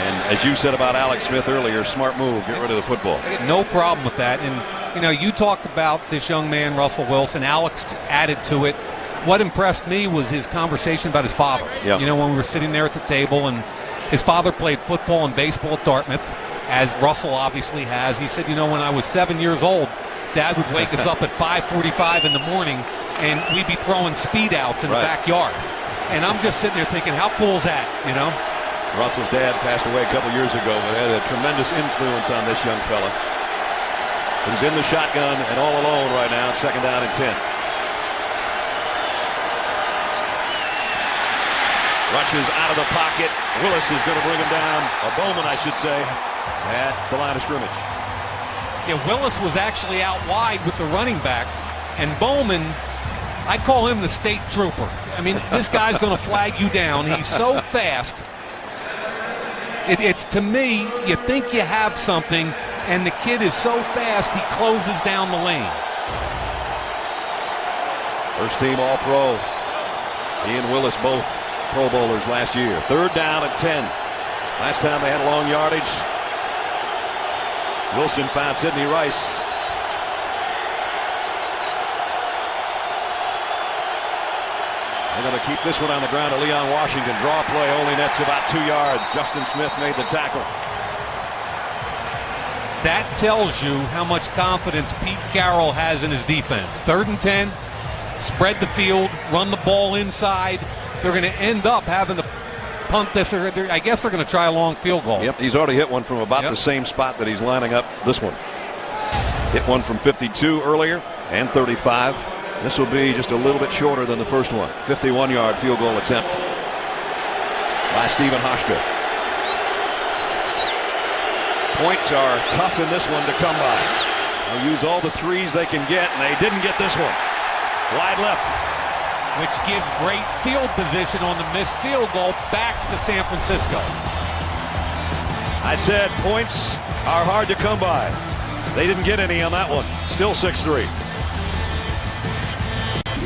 And as you said about Alex Smith earlier, smart move, get rid of the football. No problem with that. And, you know, you talked about this young man, Russell Wilson. Alex added to it. What impressed me was his conversation about his father. Yep. You know, when we were sitting there at the table, and his father played football and baseball at Dartmouth, as Russell obviously has. He said, you know, when I was 7 years old, Dad would wake us up at 5:45 in the morning and we'd be throwing speed outs in the backyard. And I'm just sitting there thinking, how cool is that, you know? Russell's dad passed away a couple years ago, but had a tremendous influence on this young fella. He's in the shotgun and all alone right now. Second down and 10. Rushes out of the pocket. Willis is going to bring him down. Bowman, I should say, at the line of scrimmage. Yeah, Willis was actually out wide with the running back, and Bowman, I call him the state trooper. I mean, this guy's going to flag you down. He's so fast. It's, to me, you think you have something, and the kid is so fast he closes down the lane. First team All-Pro. He and Willis both Pro Bowlers last year. Third down and 10. Last time they had long yardage. Wilson found Sidney Rice. They're going to keep this one on the ground to Leon Washington. Draw play, only nets about 2 yards. Justin Smith made the tackle. That tells you how much confidence Pete Carroll has in his defense. 3rd and 10, spread the field, run the ball inside. They're going to end up having to punt this. I guess they're going to try a long field goal. Yep, he's already hit one from about the same spot that he's lining up this one. Hit one from 52 earlier and 35. This will be just a little bit shorter than the first one. 51-yard field goal attempt by Stephen Hoshka. Points are tough in this one to come by. They'll use all the threes they can get, and they didn't get this one. Wide left. Which gives great field position on the missed field goal back to San Francisco. I said points are hard to come by. They didn't get any on that one. Still 6-3.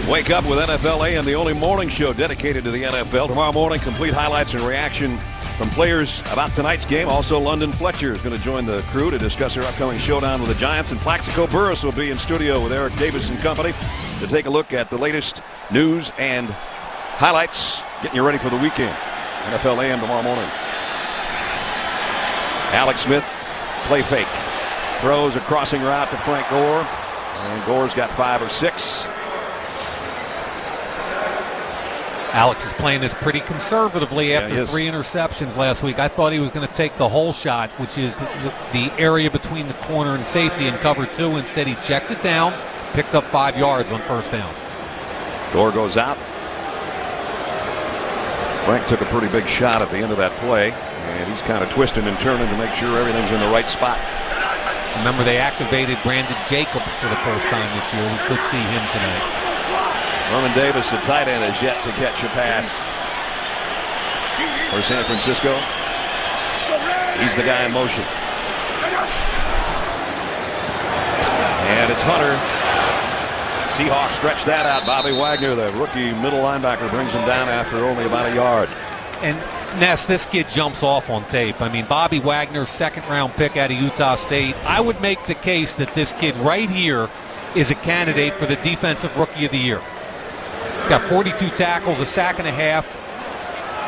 Wake up with NFL AM, the only morning show dedicated to the NFL. Tomorrow morning, complete highlights and reaction from players about tonight's game. Also, London Fletcher is going to join the crew to discuss their upcoming showdown with the Giants. And Plaxico Burress will be in studio with Eric Davis and company to take a look at the latest news and highlights, getting you ready for the weekend. NFL AM tomorrow morning. Alex Smith, play fake. Throws a crossing route to Frank Gore. And Gore's got 5 or 6. Alex is playing this pretty conservatively after 3 interceptions last week. I thought he was going to take the whole shot, which is the area between the corner and safety in cover 2. Instead, he checked it down, picked up 5 yards on first down. Gore goes out. Frank took a pretty big shot at the end of that play, and he's kind of twisting and turning to make sure everything's in the right spot. Remember, they activated Brandon Jacobs for the first time this year. We could see him tonight. Vernon Davis, the tight end, has yet to catch a pass for San Francisco. He's the guy in motion. And it's Hunter. Seahawks stretch that out. Bobby Wagner, the rookie middle linebacker, brings him down after only about a yard. And Ness, this kid jumps off on tape. I mean, Bobby Wagner, 2nd-round pick out of Utah State. I would make the case that this kid right here is a candidate for the Defensive Rookie of the Year. Got 42 tackles, a sack and a half,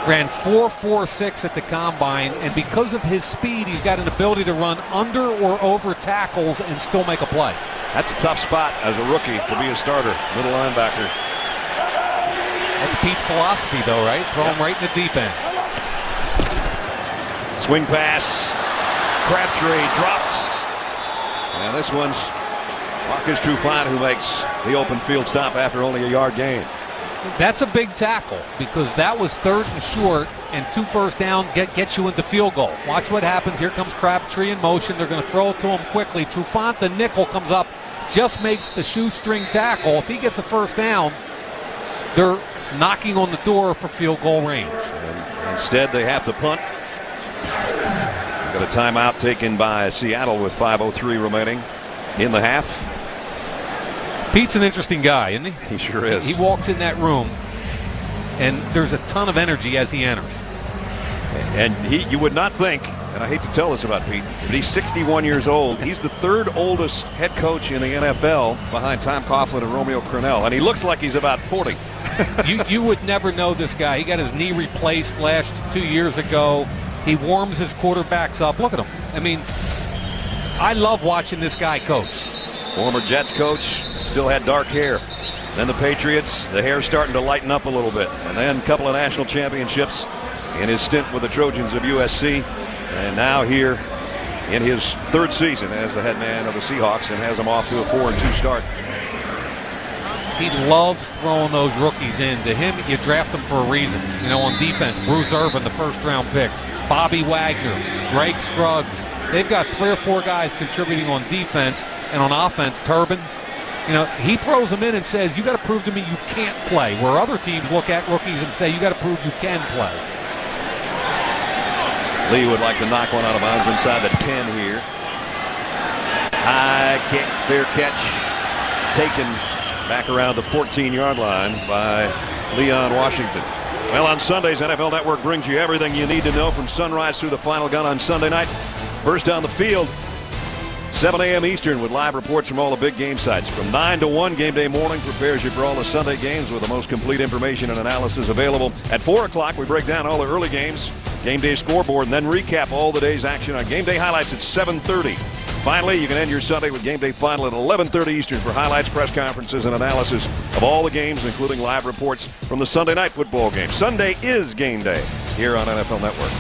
ran 4.46 at the combine, and because of his speed, he's got an ability to run under or over tackles and still make a play. That's a tough spot as a rookie to be a starter, middle linebacker. That's Pete's philosophy, though, right? Throw him right in the deep end. Swing pass, Crabtree dropped, and this one's Marcus Trufant who makes the open field stop after only a yard gain. That's a big tackle because that was 3rd and short, and 2 first down gets you into field goal. Watch what happens. Here comes Crabtree in motion. They're going to throw it to him quickly. Trufant, the nickel, comes up, just makes the shoestring tackle. If he gets a first down, they're knocking on the door for field goal range. And instead, they have to punt. Got a timeout taken by Seattle with 5:03 remaining in the half. Pete's an interesting guy, isn't he? He sure is. He walks in that room, and there's a ton of energy as he enters. And you would not think, and I hate to tell this about Pete, but he's 61 years old. He's the 3rd oldest head coach in the NFL behind Tom Coughlin and Romeo Crennel, and he looks like he's about 40. you would never know this guy. He got his knee replaced last 2 years ago. He warms his quarterbacks up. Look at him. I mean, I love watching this guy coach. Former Jets coach, still had dark hair. then the Patriots. The hair's starting to lighten up a little bit. And then a couple of national championships in his stint with the Trojans of USC. And now here in his third season as the head man of the Seahawks, and has them off to a 4-2 start. He loves throwing those rookies in. To him, you draft them for a reason. You know, on defense, Bruce Irvin, the first-round pick, Bobby Wagner, Greg Scruggs. They've got 3 or 4 guys contributing on defense, and on offense, Turbin. You know, he throws them in and says, you got to prove to me you can't play, where other teams look at rookies and say, you got to prove you can play. Lee would like to knock one out of bounds inside the 10 here. High kick, fair catch, taken back around the 14-yard line by Leon Washington. Well, on Sundays, NFL Network brings you everything you need to know from sunrise through the final gun on Sunday night. First on the field, 7 a.m. Eastern, with live reports from all the big game sites. From 9 to 1, Game Day Morning prepares you for all the Sunday games with the most complete information and analysis available. At 4 o'clock, we break down all the early games, Game Day scoreboard, and then recap all the day's action on Game Day Highlights at 7:30. Finally, you can end your Sunday with Game Day Final at 11:30 Eastern for highlights, press conferences, and analysis of all the games, including live reports from the Sunday night football game. Sunday is Game Day here on NFL Network.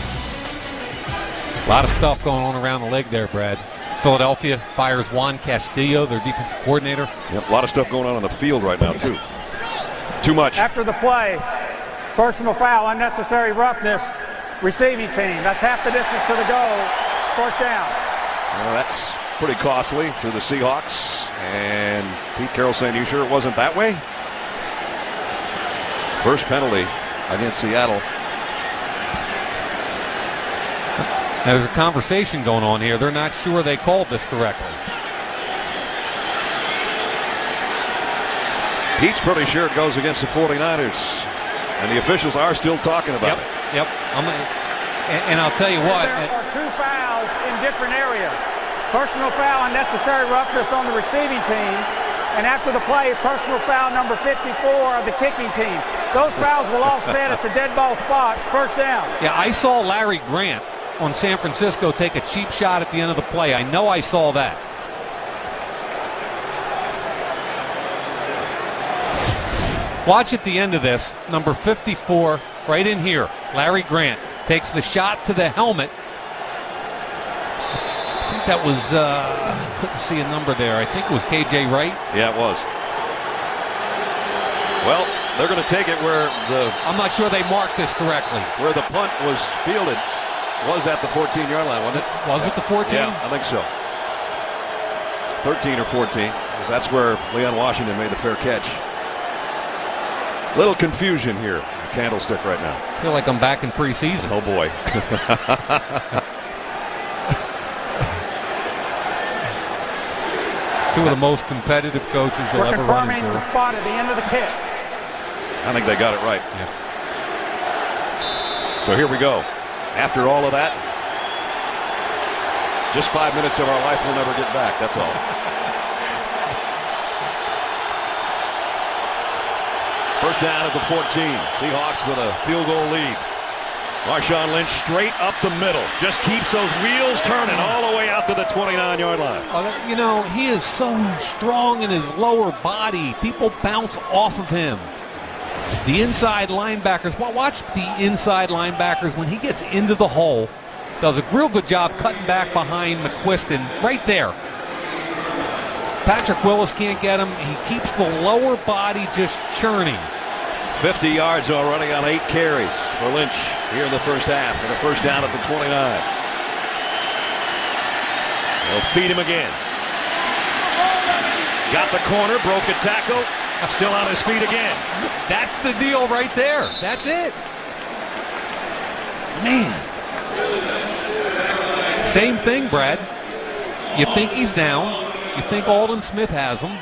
A lot of stuff going on around the league there, Brad. Philadelphia fires Juan Castillo, their defensive coordinator. Yep, a lot of stuff going on the field right now, too. Too much. After the play, personal foul, unnecessary roughness, receiving team. That's half the distance to the goal. First down. Well, that's pretty costly to the Seahawks. And Pete Carroll saying, you sure it wasn't that way? First penalty against Seattle. Now, there's a conversation going on here. They're not sure they called this correctly. Pete's pretty sure it goes against the 49ers. And the officials are still talking about it. Yep. And I'll tell you what. There are 2 fouls in different areas. Personal foul, unnecessary roughness on the receiving team. And after the play, personal foul number 54 of the kicking team. Those fouls will offset at the dead ball spot. First down. Yeah, I saw Larry Grant on San Francisco take a cheap shot at the end of the play. I know I saw that. Watch at the end of this, number 54, right in here. Larry Grant takes the shot to the helmet. I think that was, I couldn't see a number there. I think it was KJ Wright. Yeah, it was. Well, they're going to take it where I'm not sure they marked this correctly. Where the punt was fielded was at the 14-yard line, wasn't it? Was it the 14? Yeah, I think so. 13 or 14, because that's where Leon Washington made the fair catch. Little confusion here, Candlestick right now. I feel like I'm back in preseason. Oh boy. Two of the most competitive coaches you'll ever run into. We're confirming the spot at the end of the pitch. I think they got it right. Yeah. So here we go. After all of that, just 5 minutes of our life we'll never get back. That's all. First down at the 14. Seahawks with a field goal lead. Marshawn Lynch straight up the middle. Just keeps those wheels turning all the way out to the 29-yard line. You know, he is so strong in his lower body. People bounce off of him. The inside linebackers, watch the inside linebackers when he gets into the hole. Does a real good job cutting back behind McQuiston right there. Patrick Willis can't get him. He keeps the lower body just churning. 50 yards already on 8 carries for Lynch here in the first half, and a first down at the 29. They'll feed him again. Got the corner, broke a tackle, still on his feet again. That's the deal right there. That's it. Man. Same thing, Brad. You think he's down. You think Aldon Smith has him.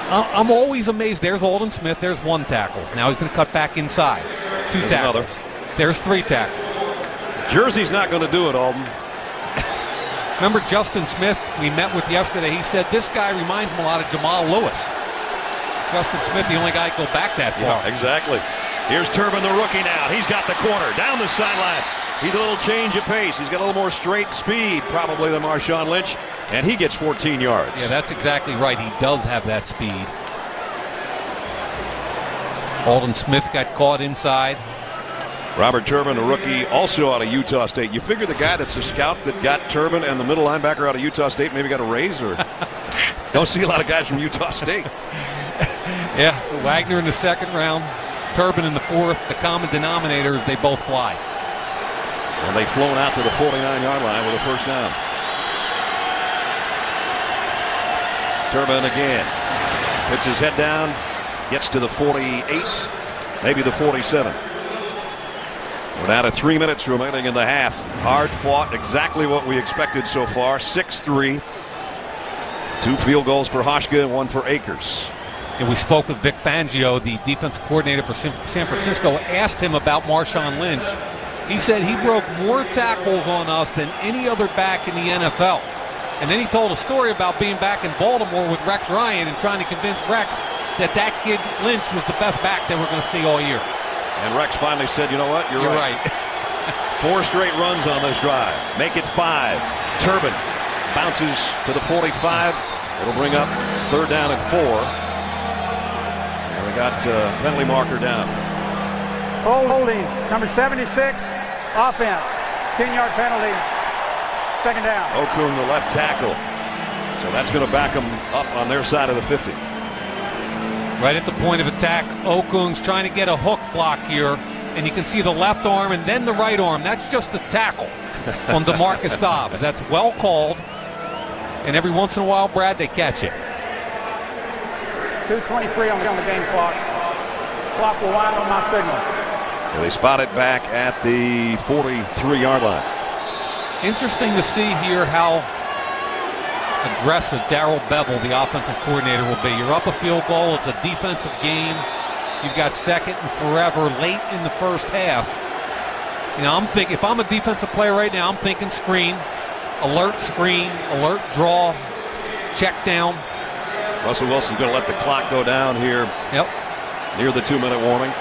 I'm always amazed. There's Aldon Smith. There's 1 tackle. Now he's going to cut back inside. 2 There's tackles. Another. There's 3 tackles. Jersey's not going to do it, Aldon. Remember Justin Smith we met with yesterday? He said this guy reminds him a lot of Jamal Lewis. Justin Smith, the only guy to go back that far. Yeah, exactly. Here's Turbin, the rookie now. He's got the corner down the sideline. He's a little change of pace. He's got a little more straight speed probably than Marshawn Lynch. And he gets 14 yards. Yeah, that's exactly right. He does have that speed. Alden Smith got caught inside. Robert Turbin, a rookie, also out of Utah State. You figure the guy that's a scout that got Turbin and the middle linebacker out of Utah State maybe got a raise, or don't see a lot of guys from Utah State. Yeah, Wagner in the second round, Turbin in the fourth. The common denominator is they both fly. And they've flown out to the 49-yard line with a first down. Turbin again. Puts his head down, gets to the 48, maybe the 47. We're down to 3 minutes remaining in the half. Hard fought, exactly what we expected so far. 6-3. 2 field goals for Hauschka and 1 for Akers. And we spoke with Vic Fangio, the defensive coordinator for San Francisco, asked him about Marshawn Lynch. He said he broke more tackles on us than any other back in the NFL. And then he told a story about being back in Baltimore with Rex Ryan and trying to convince Rex that kid Lynch was the best back they were going to see all year. And Rex finally said, you know what, you're right. 4 straight runs on this drive. Make it 5. Turbin bounces to the 45. It'll bring up 3rd down and 4. And we got penalty marker down. Holding, number 76, offense. 10-yard penalty, 2nd down. Okung, the left tackle. So that's going to back them up on their side of the 50. Right at the point of attack, Okung's trying to get a hook block here, and you can see the left arm and then the right arm. That's just a tackle on DeMarcus Dobbs. That's well called, and every once in a while, Brad, they catch it. 2:23 on the game clock. Clock will wind on my signal. And they spot it back at the 43-yard line. Interesting to see here how aggressive Darrell Bevel, the offensive coordinator, will be. You're up a field goal. It's a defensive game. You've got 2nd and forever late in the first half. You know, I'm thinking, if I'm a defensive player right now, I'm thinking screen, alert draw, check down. Russell Wilson's going to let the clock go down here. Yep. Near the 2-minute warning.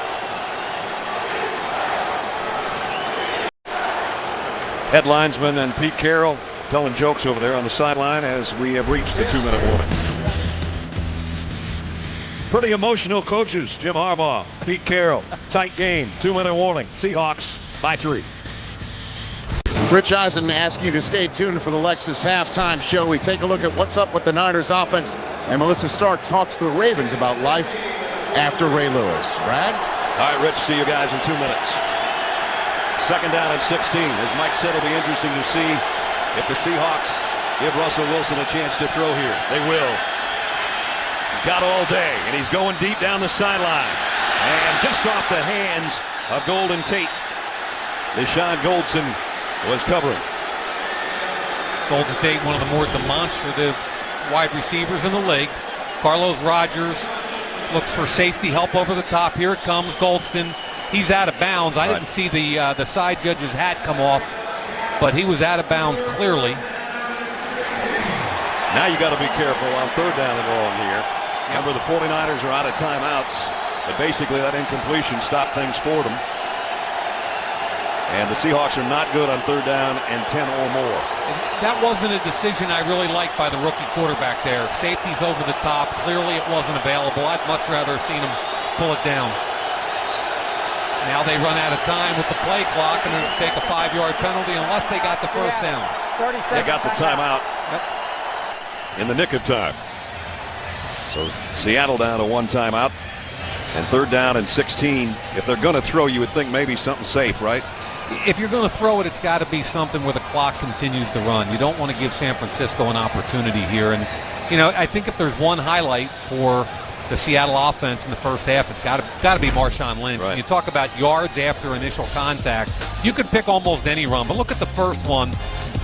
Head linesman and Pete Carroll telling jokes over there on the sideline as we have reached the 2-minute warning. Pretty emotional coaches, Jim Harbaugh, Pete Carroll. Tight game, 2-minute warning. Seahawks by 3. Rich Eisen asking you to stay tuned for the Lexus halftime show. We take a look at what's up with the Niners offense, and Melissa Stark talks to the Ravens about life after Ray Lewis. Brad? All right, Rich, see you guys in 2 minutes. 2nd down and 16. As Mike said, it'll be interesting to see if the Seahawks give Russell Wilson a chance to throw here. They will. He's got all day, and he's going deep down the sideline. And just off the hands of Golden Tate, Deshaun Goldson was covering. Golden Tate, one of the more demonstrative wide receivers in the league. Carlos Rogers looks for safety help over the top. Here it comes, Goldston. He's out of bounds. I didn't see the side judge's hat come off, but he was out of bounds clearly. Now you got to be careful on 3rd down and long here. Remember, the 49ers are out of timeouts, but basically that incompletion stopped things for them. And the Seahawks are not good on 3rd down and 10 or more. That wasn't a decision I really liked by the rookie quarterback there. Safety's over the top. Clearly it wasn't available. I'd much rather have seen him pull it down. Now they run out of time with the play clock and it'll take a 5-yard penalty unless they got the first down. They got the timeout in the nick of time. So Seattle down to 1 timeout and 3rd down and 16. If they're going to throw, you would think maybe something safe, right? If you're going to throw it, it's got to be something where the clock continues to run. You don't want to give San Francisco an opportunity here. And, you know, I think if there's one highlight for the Seattle offense in the first half, it's got to be Marshawn Lynch. Right. And you talk about yards after initial contact. You could pick almost any run, but look at the first one.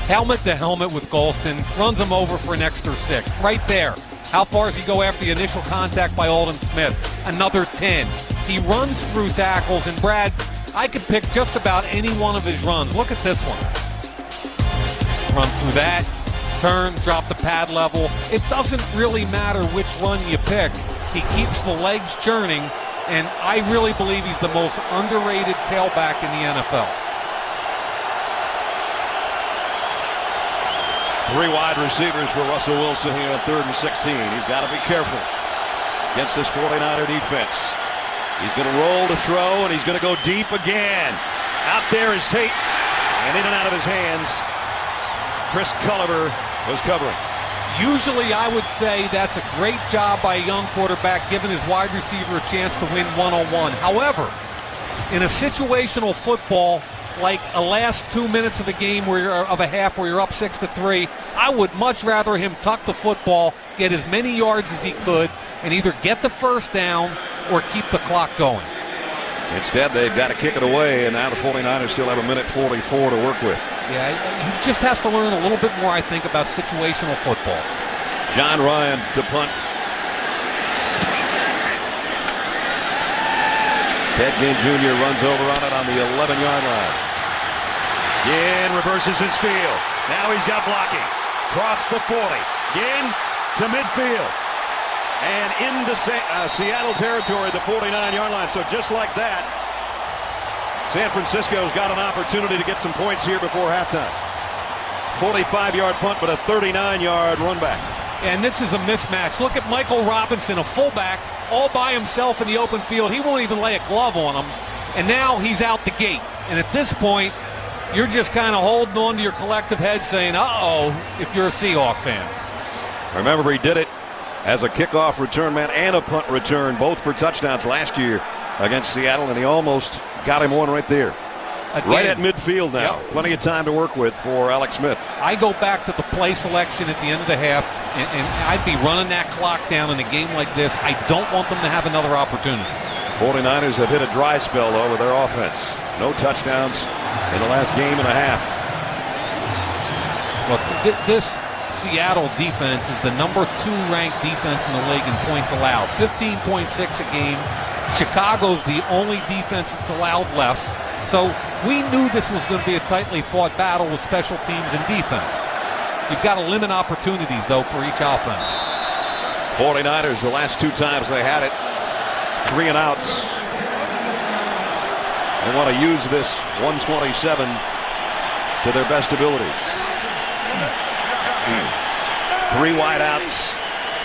Helmet to helmet with Golston, runs him over for an extra 6. Right there. How far does he go after the initial contact by Alden Smith? Another 10. He runs through tackles, and Brad, I could pick just about any one of his runs. Look at this one. Run through that, turn, drop the pad level. It doesn't really matter which run you pick. He keeps the legs churning, and I really believe he's the most underrated tailback in the NFL. Three wide receivers for Russell Wilson here on 3rd and 16. He's got to be careful against this 49er defense. He's going to roll to throw, and he's going to go deep again. Out there is Tate, and in and out of his hands. Chris Culliver was covering. Usually I would say that's a great job by a young quarterback, giving his wide receiver a chance to win one-on-one. However, in a situational football, like a last 2 minutes of a game of a half where you're up 6-3, I would much rather him tuck the football, get as many yards as he could, and either get the first down or keep the clock going. Instead, they've got to kick it away, and now the 49ers still have a minute 44 to work with. Yeah, he just has to learn a little bit more, I think, about situational football. John Ryan to punt. Ted Ginn Jr. runs over on it on the 11-yard line. Ginn reverses his field. Now he's got blocking. Cross the 40. Ginn to midfield. And into Seattle territory, the 49-yard line. So just like that, San Francisco's got an opportunity to get some points here before halftime. 45-yard punt, but a 39-yard run back. And this is a mismatch. Look at Michael Robinson, a fullback, all by himself in the open field. He won't even lay a glove on him. And now he's out the gate. And at this point, you're just kind of holding on to your collective head saying, uh-oh, if you're a Seahawk fan. Remember, he did it as a kickoff return man and a punt return, both for touchdowns last year against Seattle, and he almost got him one right there. Again, right at midfield now. Yep. Plenty of time to work with for Alex Smith. I go back to the play selection at the end of the half, and I'd be running that clock down in a game like this. I don't want them to have another opportunity. 49ers have hit a dry spell, though, with their offense. No touchdowns in the last game and a half. Look, this Seattle defense is the number 2 ranked defense in the league in points allowed. 15.6 a game. Chicago's the only defense that's allowed less. So we knew this was going to be a tightly fought battle with special teams and defense. You've got to limit opportunities, though, for each offense. 49ers, the last 2 times they had it, 3 and outs. They want to use this 127 to their best abilities. 3 wideouts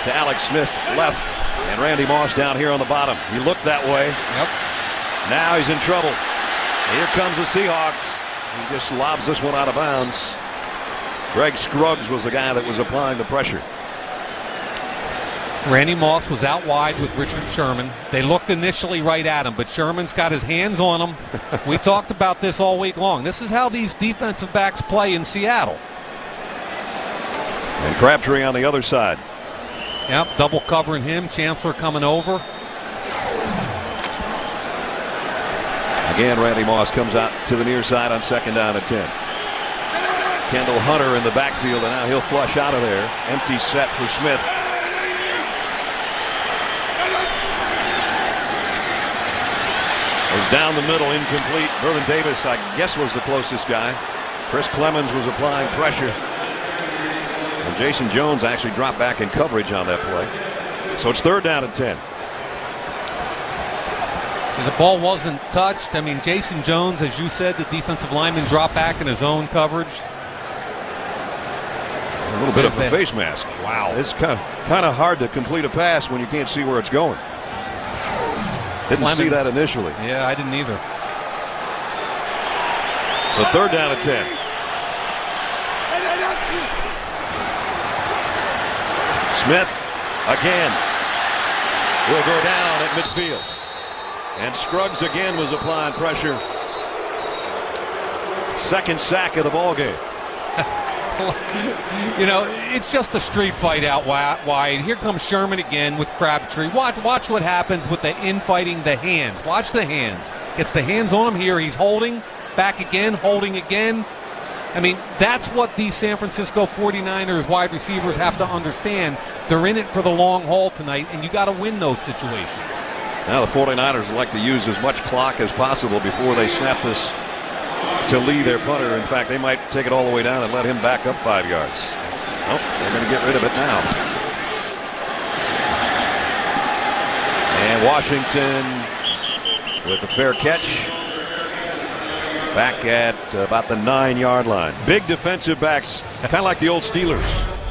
to Alex Smith left, and Randy Moss down here on the bottom. He looked that way. Yep. Now he's in trouble. Here comes the Seahawks. He just lobs this one out of bounds. Greg Scruggs was the guy that was applying the pressure. Randy Moss was out wide with Richard Sherman. They looked initially right at him, but Sherman's got his hands on him. We talked about this all week long. This is how these defensive backs play in Seattle. And Crabtree on the other side. Yep, double covering him. Chancellor coming over. Again, Randy Moss comes out to the near side on 2nd down and 10. Kendall Hunter in the backfield, and now he'll flush out of there. Empty set for Smith. Was down the middle, incomplete. Vernon Davis, I guess, was the closest guy. Chris Clemens was applying pressure. And Jason Jones actually dropped back in coverage on that play. So it's 3rd down and 10. The ball wasn't touched. I mean, Jason Jones, as you said, the defensive lineman dropped back in his own coverage. A little bit of a face mask. Wow. It's kind of hard to complete a pass when you can't see where it's going. Didn't see that initially. Yeah, I didn't either. So 3rd down and 10. Smith again will go down at midfield. And Scruggs again was applying pressure. 2nd sack of the ball game. You know, it's just a street fight out wide. Here comes Sherman again with Crabtree. Watch what happens with the infighting, the hands. Watch the hands. Gets the hands on him here. He's holding. Back again. Holding again. I mean, that's what these San Francisco 49ers wide receivers have to understand. They're in it for the long haul tonight, and you got to win those situations. Now the 49ers would like to use as much clock as possible before they snap this to Lee, their punter. In fact, they might take it all the way down and let him back up 5 yards. Nope, they're going to get rid of it now. And Washington with a fair catch. back at about the 9-yard line. Big defensive backs, kind of like the old Steelers.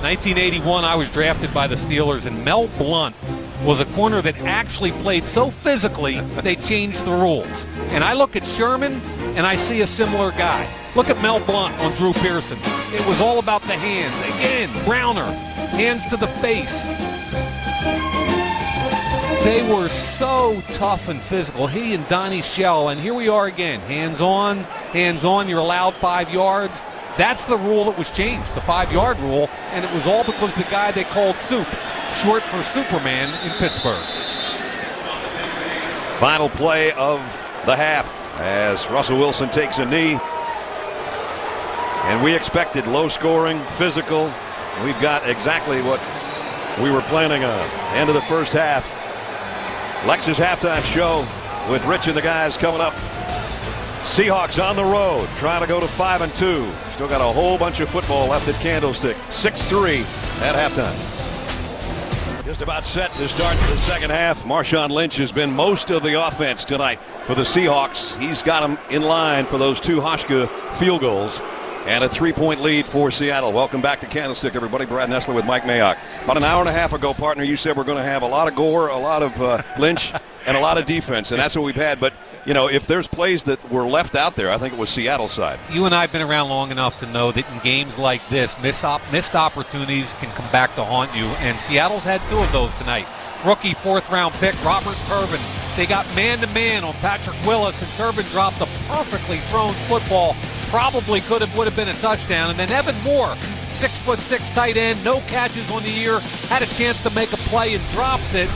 1981, I was drafted by the Steelers, and Mel Blount was a corner that actually played so physically they changed the rules. And I look at Sherman, and I see a similar guy. Look at Mel Blount on Drew Pearson. It was all about the hands. Again, Browner, hands to the face. They were so tough and physical, he and Donnie Shell, and here we are again. Hands on, you're allowed 5 yards. That's the rule that was changed, the 5-yard rule, and it was all because the guy they called Soup, short for Superman, in Pittsburgh. Final play of the half as Russell Wilson takes a knee. And we expected low scoring, physical. We've got exactly what we were planning on. End of the first half. Lex's halftime show with Rich and the guys coming up. Seahawks on the road, trying to go to 5-2. Still got a whole bunch of football left at Candlestick. 6-3 at halftime. Just about set to start the second half. Marshawn Lynch has been most of the offense tonight for the Seahawks. He's got them in line for those 2 Hauschka field goals and a 3-point lead for Seattle. Welcome back to Candlestick, everybody. Brad Nessler with Mike Mayock. About an hour and a half ago, partner, you said we're going to have a lot of Gore, a lot of Lynch, and a lot of defense, and that's what we've had. But, you know, if there's plays that were left out there, I think it was Seattle's side. You and I have been around long enough to know that in games like this, missed opportunities can come back to haunt you, and Seattle's had 2 of those tonight. Rookie 4th-round pick Robert Turbin. They got man-to-man on Patrick Willis, and Turbin dropped a perfectly thrown football. Probably would have been a touchdown. And then Evan Moore, 6'6" tight end, no catches on the year, had a chance to make a play and drops it.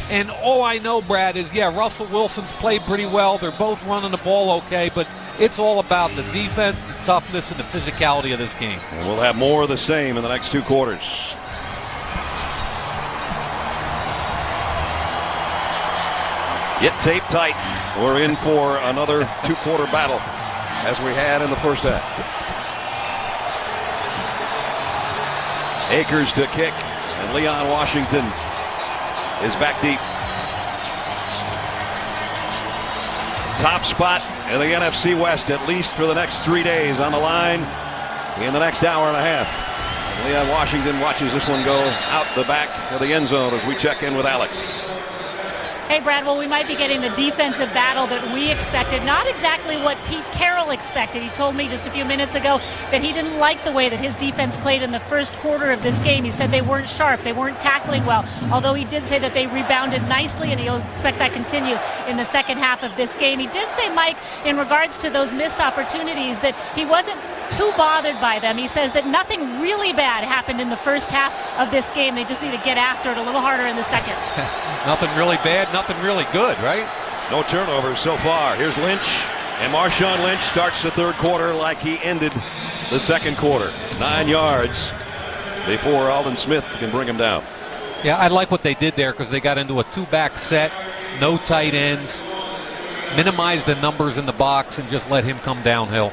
And all I know, Brad, is, yeah, Russell Wilson's played pretty well. They're both running the ball okay, but it's all about the defense, the toughness, and the physicality of this game. And we'll have more of the same in the next 2 quarters. Get taped tight. We're in for another 2-quarter battle as we had in the first half. Akers to kick, and Leon Washington is back deep. Top spot in the NFC West, at least for the next 3 days, on the line in the next hour and a half. And Leon Washington watches this one go out the back of the end zone as we check in with Alex. Hey, Brad, well, we might be getting the defensive battle that we expected. Not exactly what Pete Carroll expected. He told me just a few minutes ago that he didn't like the way that his defense played in the first quarter of this game. He said they weren't sharp. They weren't tackling well. Although he did say that they rebounded nicely, and he'll expect that continue in the second half of this game. He did say, Mike, in regards to those missed opportunities, that he wasn't too bothered by them. He says that nothing really bad happened in the first half of this game. They just need to get after it a little harder in the second. Nothing really bad, nothing really good, right? No turnovers so far. Here's Lynch, and Marshawn Lynch starts the third quarter like he ended the second quarter. 9 yards before Aldon Smith can bring him down. Yeah, I like what they did there because they got into a 2-back set, no tight ends, minimized the numbers in the box, and just let him come downhill.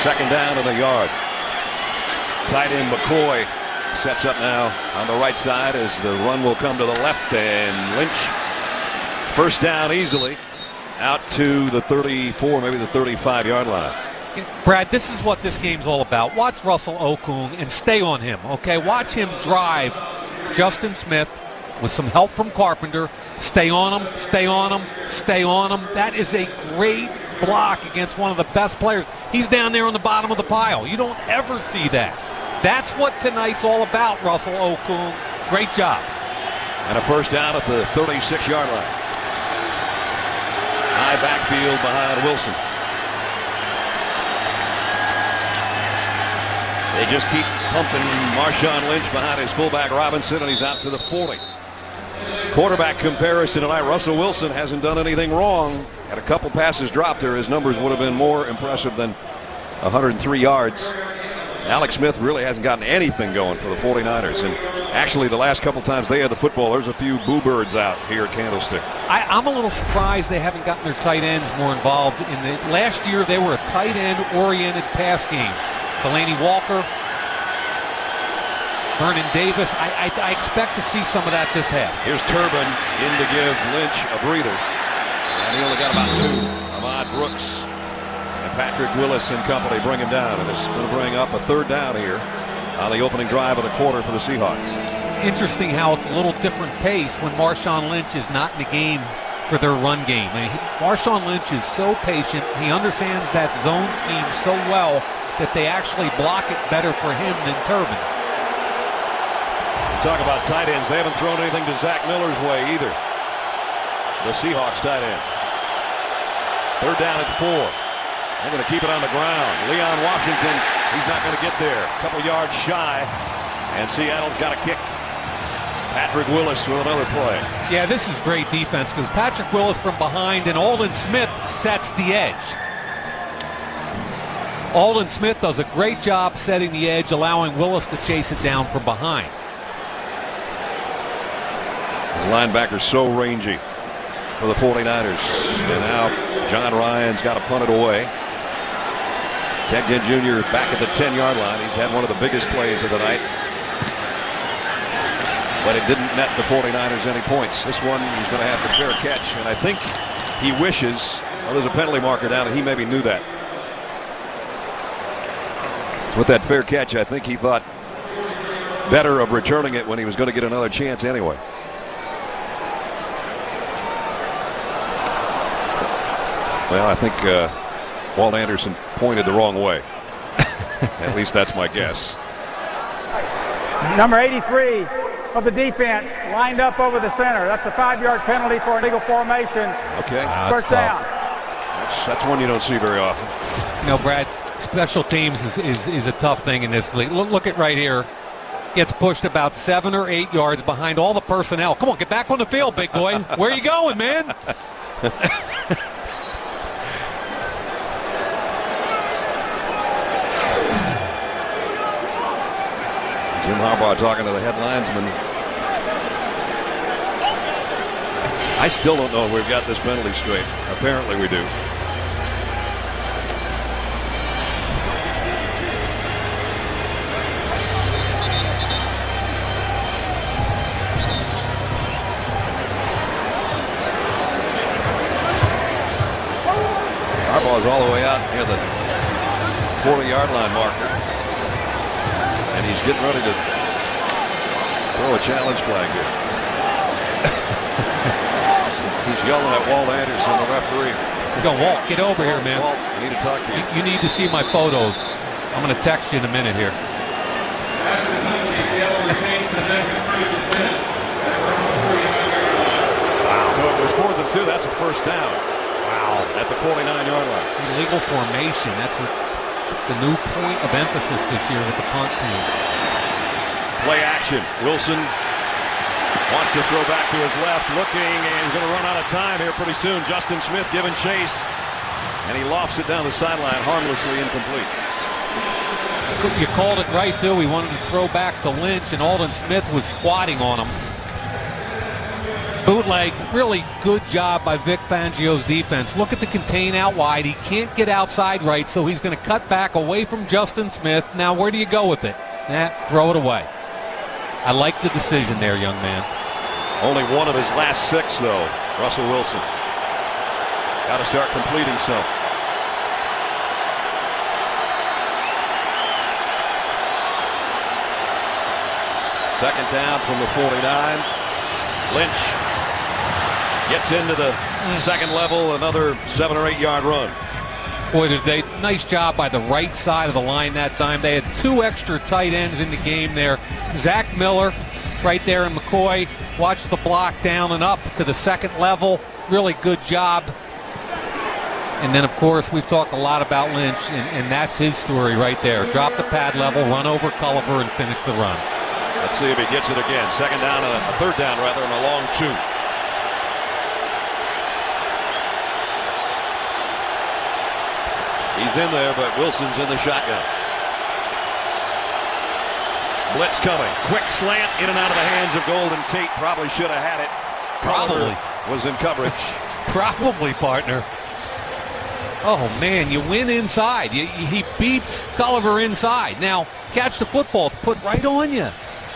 Second down to the yard. Tight end McCoy sets up now on the right side as the run will come to the left, and Lynch first down easily out to the 34, maybe the 35-yard line. Brad, this is what this game's all about. Watch Russell Okung and stay on him, okay? Watch him drive Justin Smith with some help from Carpenter. Stay on him, stay on him, stay on him. That is a great block against one of the best players. He's down there on the bottom of the pile. You don't ever see that. That's what tonight's all about, Russell Okung. Great job. And a first down at the 36-yard line. High backfield behind Wilson. They just keep pumping Marshawn Lynch behind his fullback Robinson, and he's out to the 40. Quarterback comparison tonight. Russell Wilson hasn't done anything wrong. Had a couple passes dropped there. His numbers would have been more impressive than 103 yards. Alex Smith really hasn't gotten anything going for the 49ers. And actually, the last couple times they had the football, there's a few boo birds out here at Candlestick. I'm a little surprised they haven't gotten their tight ends more involved. In the last year, they were a tight end-oriented pass game. Delaney Walker, Vernon Davis. I expect to see some of that this half. Here's Turbin in to give Lynch a breather. And he only got about 2. Ahmad Brooks and Patrick Willis and company bring him down. And it's going to bring up a 3rd down here on the opening drive of the quarter for the Seahawks. Interesting how it's a little different pace when Marshawn Lynch is not in the game for their run game. I mean, Marshawn Lynch is so patient. He understands that zone scheme so well that they actually block it better for him than Turbin. Talk about tight ends. They haven't thrown anything to Zach Miller's way either. The Seahawks tight end. 3rd down at 4. They're going to keep it on the ground. Leon Washington, he's not going to get there. A couple yards shy. And Seattle's got a kick. Patrick Willis with another play. Yeah, this is great defense because Patrick Willis from behind and Aldon Smith sets the edge. Aldon Smith does a great job setting the edge, allowing Willis to chase it down from behind. His linebacker's so rangy for the 49ers. And now John Ryan's got to punt it away. Kenyon Jr. back at the 10-yard line. He's had one of the biggest plays of the night. But it didn't net the 49ers any points. This one, he's going to have the fair catch. And I think he wishes, well, there's a penalty marker down, and he maybe knew that. So with that fair catch, I think he thought better of returning it when he was going to get another chance anyway. Well, I think Walt Anderson pointed the wrong way. At least that's my guess. Number 83 of the defense lined up over the center. That's a 5-yard penalty for an eagle formation. Okay. First down. That's one you don't see very often. You know, Brad, special teams is a tough thing in this league. Look at right here. Gets pushed about 7 or 8 yards behind all the personnel. Come on, get back on the field, big boy. Where are you going, man? Jim Harbaugh talking to the head linesman. I still don't know if we've got this penalty straight. Apparently we do. Harbaugh's all the way out near the 40-yard line marker. And he's getting ready to throw a challenge flag here. He's yelling at Walt Anderson, the referee. Go, Walt, get over here, man. Walt, I need to talk to you. You need to see my photos. I'm going to text you in a minute here. Wow. So it was 4th and 2. That's a first down. Wow. At the 49-yard line. Illegal formation. That's the new point of emphasis this year with the punt team. Play action. Wilson wants to throw back to his left, looking, and he's going to run out of time here pretty soon. Justin Smith giving chase, and he lofts it down the sideline, harmlessly incomplete. You called it right, too. He wanted to throw back to Lynch, and Aldon Smith was squatting on him. Bootleg, really good job by Vic Fangio's defense. Look at the contain out wide. He can't get outside right, so he's going to cut back away from Justin Smith. Now, where do you go with it? Throw it away. I like the decision there, young man. Only one of his last 6, though, Russell Wilson. Got to start completing some. Second down from the 49. Lynch gets into the second level, another 7 or 8 yard run. Boy, did they, nice job by the right side of the line that time. They had 2 extra tight ends in the game there. Zach Miller right there, and McCoy watched the block down and up to the second level. Really good job. And then, of course, we've talked a lot about Lynch, and that's his story right there. Drop the pad level, run over Culliver, and finish the run. Let's see if he gets it again. Second down, a third down rather, and a long 2. He's in there, but Wilson's in the shotgun. Blitz coming. Quick slant in and out of the hands of Golden Tate. Probably should have had it. Probably. Was in coverage. Probably, partner. Oh, man, you win inside. He beats Culliver inside. Now, catch the football. It's put right on you.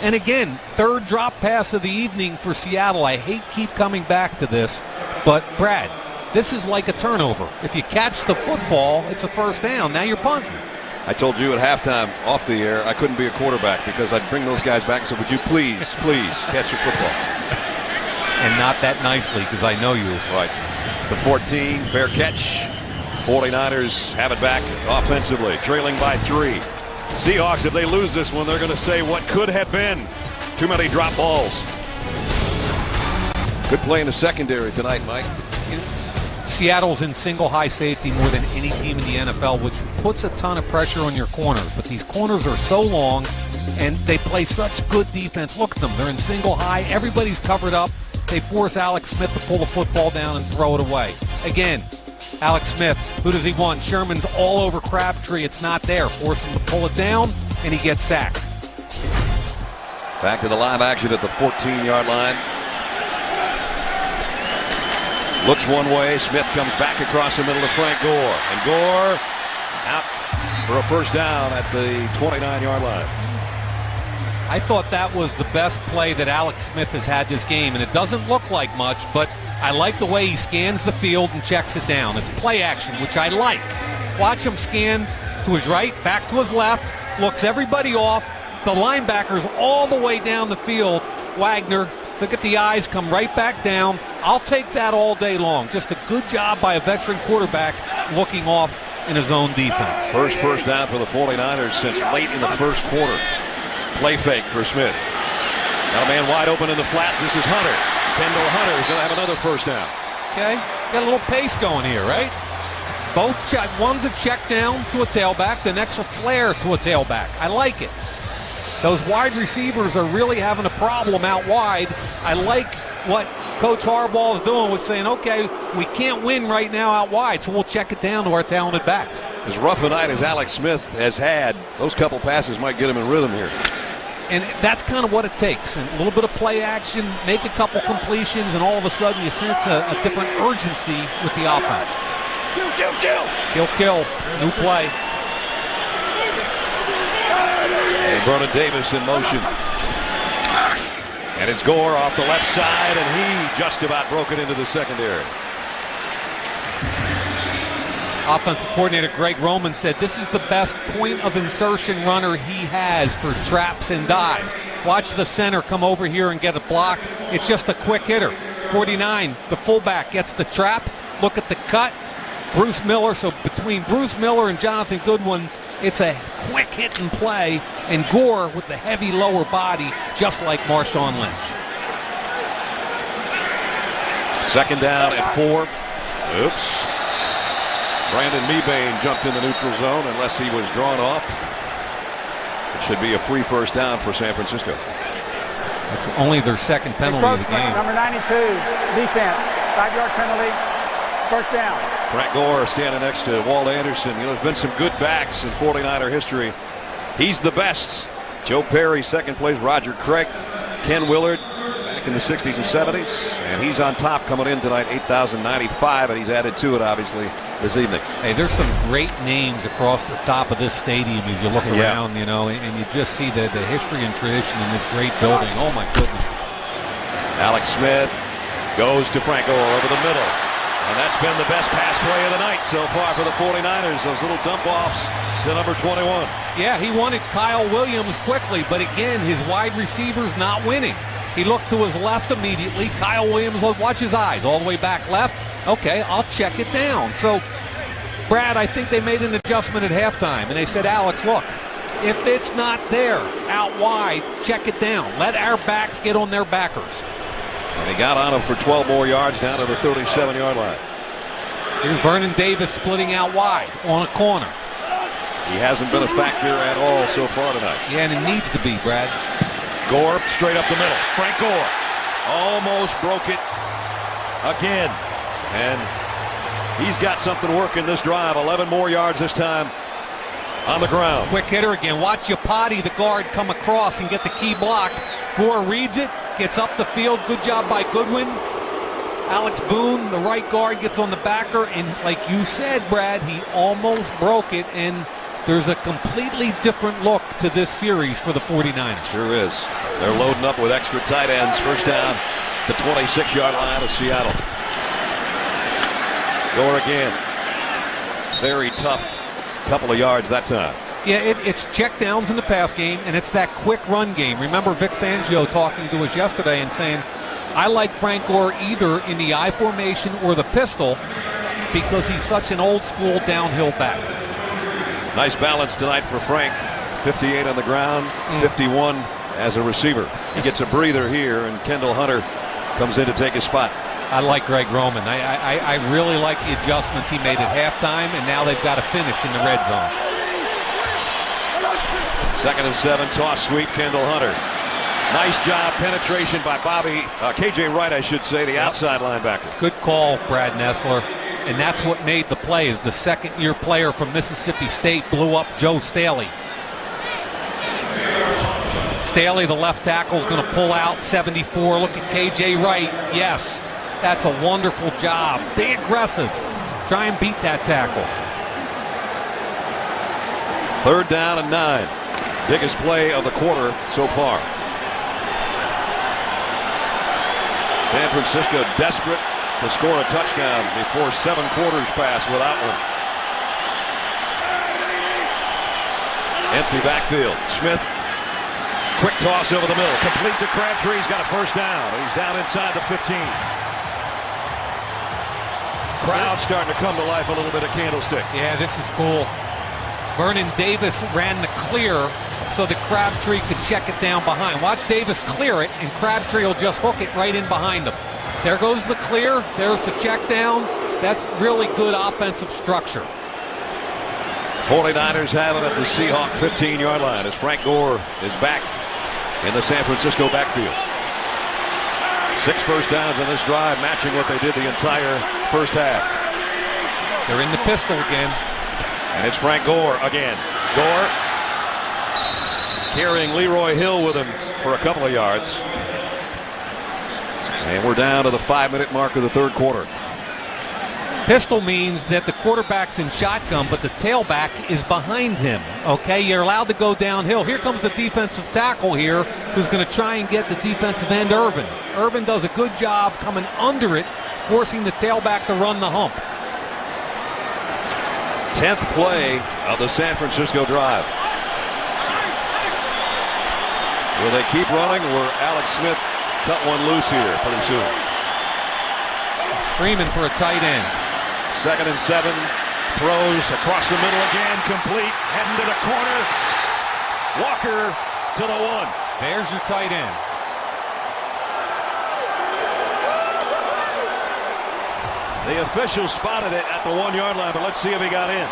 And again, third drop pass of the evening for Seattle. I hate keep coming back to this, but Brad, this is like a turnover. If you catch the football, it's a first down. Now you're punting. I told you at halftime off the air I couldn't be a quarterback because I'd bring those guys back and say, would you please catch your football? And not that nicely, because I know you. Right. The 14, fair catch. 49ers have it back offensively, trailing by 3. Seahawks, if they lose this one, they're going to say what could have been. Too many drop balls. Good play in the secondary tonight, Mike. Seattle's in single high safety more than any team in the NFL, which puts a ton of pressure on your corners. But these corners are so long, and they play such good defense. Look at them. They're in single high. Everybody's covered up. They force Alex Smith to pull the football down and throw it away. Again, Alex Smith, who does he want? Sherman's all over Crabtree. It's not there. Force him to pull it down, and he gets sacked. Back to the live action at the 14-yard line. Looks one way. Smith comes back across the middle to Frank Gore. And Gore out for a first down at the 29-yard line. I thought that was the best play that Alex Smith has had this game, and it doesn't look like much, but I like the way he scans the field and checks it down. It's play action, which I like. Watch him scan to his right, back to his left, looks everybody off. The linebackers all the way down the field. Wagner, look at the eyes, come right back down. I'll take that all day long. Just a good job by a veteran quarterback looking off in his own defense. First down for the 49ers since late in the first quarter. Play fake for Smith. Got a man wide open in the flat. This is Hunter. Kendall Hunter is going to have another first down. Okay, got a little pace going here, right? Both one's a check down to a tailback, the next a flare to a tailback. I like it. Those wide receivers are really having a problem out wide. I like what Coach Harbaugh is doing with saying, okay, we can't win right now out wide, so we'll check it down to our talented backs. As rough a night as Alex Smith has had, those couple passes might get him in rhythm here. And that's kind of what it takes. And a little bit of play action, make a couple completions, and all of a sudden you sense a different urgency with the offense. Kill. New play. And Vernon Davis in motion. And it's Gore off the left side, and he just about broke it into the secondary. Offensive coordinator Greg Roman said this is the best point of insertion runner he has for traps and dives. Watch the center come over here and get a block. It's just a quick hitter. 49, the fullback gets the trap. Look at the cut. Bruce Miller, so between Bruce Miller and Jonathan Goodwin, it's a quick hit and play, and Gore with the heavy lower body, just like Marshawn Lynch. Second down at 4. Oops. Brandon Mebane jumped in the neutral zone unless he was drawn off. It should be a free first down for San Francisco. That's only their second penalty of the game. Number 92, defense, 5-yard penalty, first down. Frank Gore standing next to Walt Anderson. You know, there's been some good backs in 49er history. He's the best. Joe Perry, second place. Roger Craig, Ken Willard, back in the 60s and 70s. And he's on top coming in tonight, 8,095, and he's added to it, obviously, this evening. Hey, there's some great names across the top of this stadium as you look around, you know, and you just see the history and tradition in this great building. Oh, my goodness. Alex Smith goes to Frank Gore over the middle. And that's been the best pass play of the night so far for the 49ers, those little dump-offs to number 21. Yeah, he wanted Kyle Williams quickly, but again, his wide receiver's not winning. He looked to his left immediately. Kyle Williams, watch his eyes, all the way back left. Okay, I'll check it down. So, Brad, I think they made an adjustment at halftime, and they said, Alex, look, if it's not there out wide, check it down. Let our backs get on their backers. And he got on him for 12 more yards down to the 37-yard line. Here's Vernon Davis splitting out wide on a corner. He hasn't been a factor at all so far tonight. Yeah, and it needs to be, Brad. Gore straight up the middle. Frank Gore almost broke it again. And he's got something working this drive. 11 more yards this time on the ground. Quick hitter again. Watch Yapati, the guard, come across and get the key block. Gore reads it, gets up the field. Good job by Goodwin. Alex Boone, the right guard, gets on the backer. And like you said, Brad, he almost broke it. And there's a completely different look to this series for the 49ers. Sure is. They're loading up with extra tight ends. First down, the 26-yard line of Seattle. Gore again. Very tough couple of yards that time. Yeah, it's check downs in the pass game, and it's that quick run game. Remember Vic Fangio talking to us yesterday and saying, I like Frank Gore either in the I formation or the pistol because he's such an old school downhill back. Nice balance tonight for Frank. 58 on the ground, 51 as a receiver. He gets a breather here, and Kendall Hunter comes in to take his spot. I like Greg Roman. I really like the adjustments he made at halftime, and now they've got to finish in the red zone. 2nd and 7, toss sweep, Kendall Hunter. Nice job, penetration by KJ Wright, I should say, the outside linebacker. Good call, Brad Nessler. And that's what made the play, is the second-year player from Mississippi State blew up Joe Staley. Staley, the left tackle, is going to pull out 74. Look at KJ Wright. Yes, that's a wonderful job. Be aggressive. Try and beat that tackle. 3rd down and 9. Biggest play of the quarter so far. San Francisco desperate to score a touchdown before 7 quarters pass without one. Empty backfield. Smith, quick toss over the middle. Complete to Crabtree. He's got a first down. He's down inside the 15. Crowd starting to come to life a little bit at Candlestick. Yeah, this is cool. Vernon Davis ran the clear so that Crabtree could check it down behind. Watch Davis clear it, and Crabtree will just hook it right in behind him. There goes the clear. There's the check down. That's really good offensive structure. 49ers have it at the Seahawk 15-yard line as Frank Gore is back in the San Francisco backfield. 6 first downs on this drive, matching what they did the entire first half. They're in the pistol again. And it's Frank Gore again. Gore carrying Leroy Hill with him for a couple of yards. And we're down to the 5-minute mark of the 3rd quarter. Pistol means that the quarterback's in shotgun, but the tailback is behind him. Okay, you're allowed to go downhill. Here comes the defensive tackle here, who's going to try and get the defensive end, Irvin. Irvin does a good job coming under it, forcing the tailback to run the hump. 10th play of the San Francisco drive. Will they keep running, or will Alex Smith cut one loose here pretty soon? Screaming for a tight end. 2nd and 7. Throws across the middle again. Complete. Heading to the corner. Walker to the 1. There's your tight end. The official spotted it at the 1-yard line, but let's see if he got in.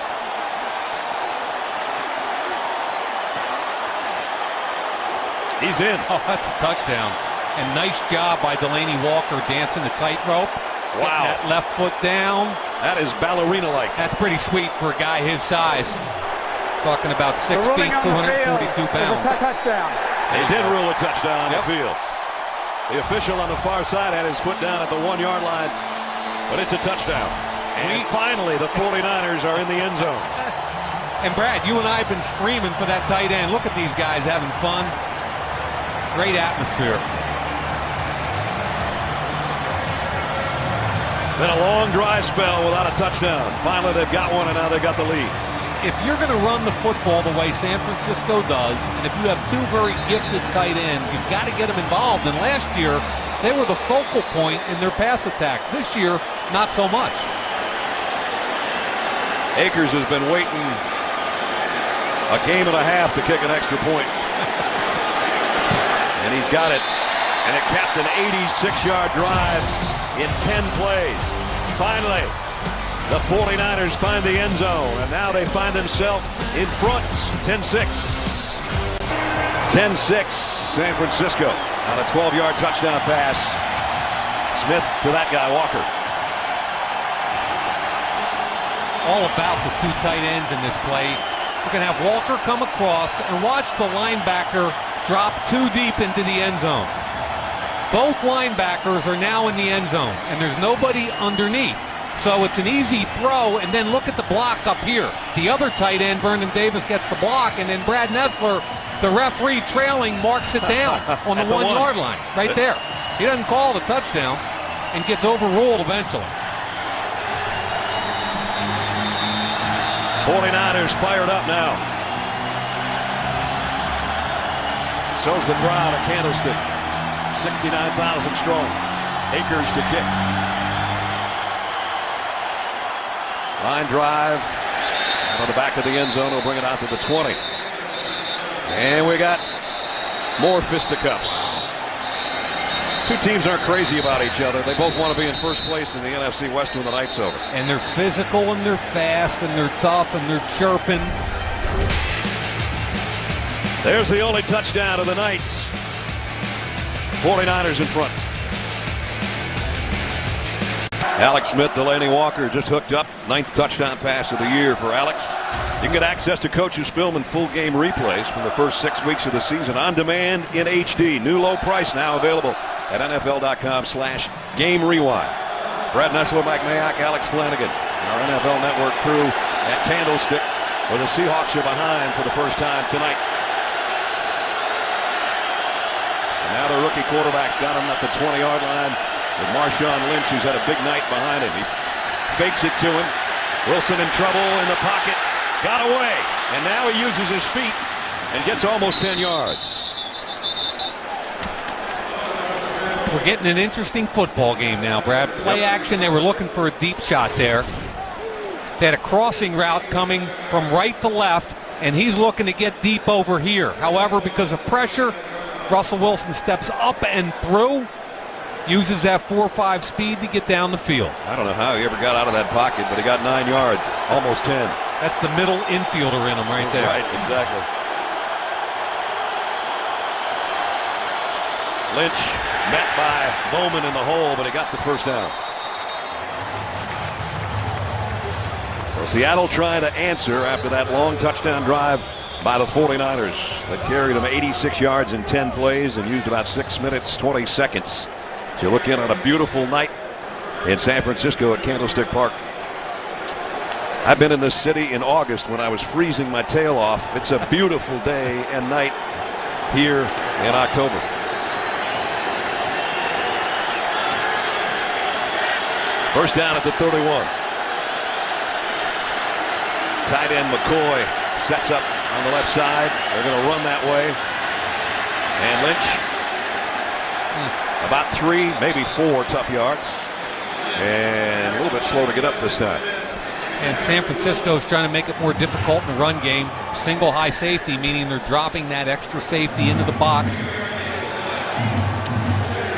He's in. Oh, that's a touchdown. And nice job by Delaney Walker dancing the tightrope. Wow. That left foot down. That is ballerina-like. That's pretty sweet for a guy his size. Talking about 6 feet, 242 pounds. It's a touchdown. They did rule a touchdown on the field. The official on the far side had his foot down at the 1-yard line, but it's a touchdown. And finally, the 49ers are in the end zone. And Brad, you and I have been screaming for that tight end. Look at these guys having fun. Great atmosphere. Been a long dry spell without a touchdown. Finally, they've got one, and now they've got the lead. If you're going to run the football the way San Francisco does, and if you have 2 very gifted tight ends, you've got to get them involved. And last year, they were the focal point in their pass attack. This year, not so much. Akers has been waiting a game and a half to kick an extra point. And he's got it. And it capped an 86-yard drive in 10 plays. Finally, the 49ers find the end zone, and now they find themselves in front, 10-6. 10-6, San Francisco on a 12-yard touchdown pass. Smith to that guy, Walker. All about the 2 tight ends in this play. We're going to have Walker come across and watch the linebacker drop too deep into the end zone. Both linebackers are now in the end zone, and there's nobody underneath. So it's an easy throw, and then look at the block up here. The other tight end, Vernon Davis, gets the block, and then Brad Nessler, the referee trailing, marks it down on the 1 yard line right there. He doesn't call the touchdown and gets overruled eventually. 49ers fired up now. So's the crowd at Candlestick. 69,000 strong. Akers to kick. Line drive. On the back of the end zone. Will bring it out to the 20. And we got more fisticuffs. Two teams aren't crazy about each other. They both want to be in first place in the NFC West when the night's over. And they're physical, and they're fast, and they're tough, and they're chirping. There's the only touchdown of the night. 49ers in front. Alex Smith, Delaney Walker just hooked up. 9th touchdown pass of the year for Alex. You can get access to coaches' film and full game replays from the first 6 weeks of the season on demand in HD. New low price now available at NFL.com/game rewind. Brad Nessler, Mike Mayock, Alex Flanagan, our NFL Network crew at Candlestick, where the Seahawks are behind for the first time tonight. And now the rookie quarterback's got him at the 20-yard line with Marshawn Lynch, who's had a big night behind him. He fakes it to him. Wilson in trouble in the pocket. Got away. And now he uses his feet and gets almost 10 yards. We're getting an interesting football game now, Brad. Play action. They were looking for a deep shot there. They had a crossing route coming from right to left, and he's looking to get deep over here. However, because of pressure, Russell Wilson steps up and through, uses that 4.5 speed to get down the field. I don't know how he ever got out of that pocket, but he got 9 yards, almost 10. That's the middle infielder in him right there. Right, exactly. Lynch met by Bowman in the hole, but he got the first down. So Seattle trying to answer after that long touchdown drive by the 49ers that carried them 86 yards in 10 plays and used about 6 minutes, 20 seconds. So you look in on a beautiful night in San Francisco at Candlestick Park. I've been in this city in August when I was freezing my tail off. It's a beautiful day and night here in October. First down at the 31. Tight end McCoy sets up on the left side. They're going to run that way. And Lynch, about 3, maybe 4 tough yards. And a little bit slow to get up this time. And San Francisco's trying to make it more difficult in the run game. Single high safety, meaning they're dropping that extra safety into the box.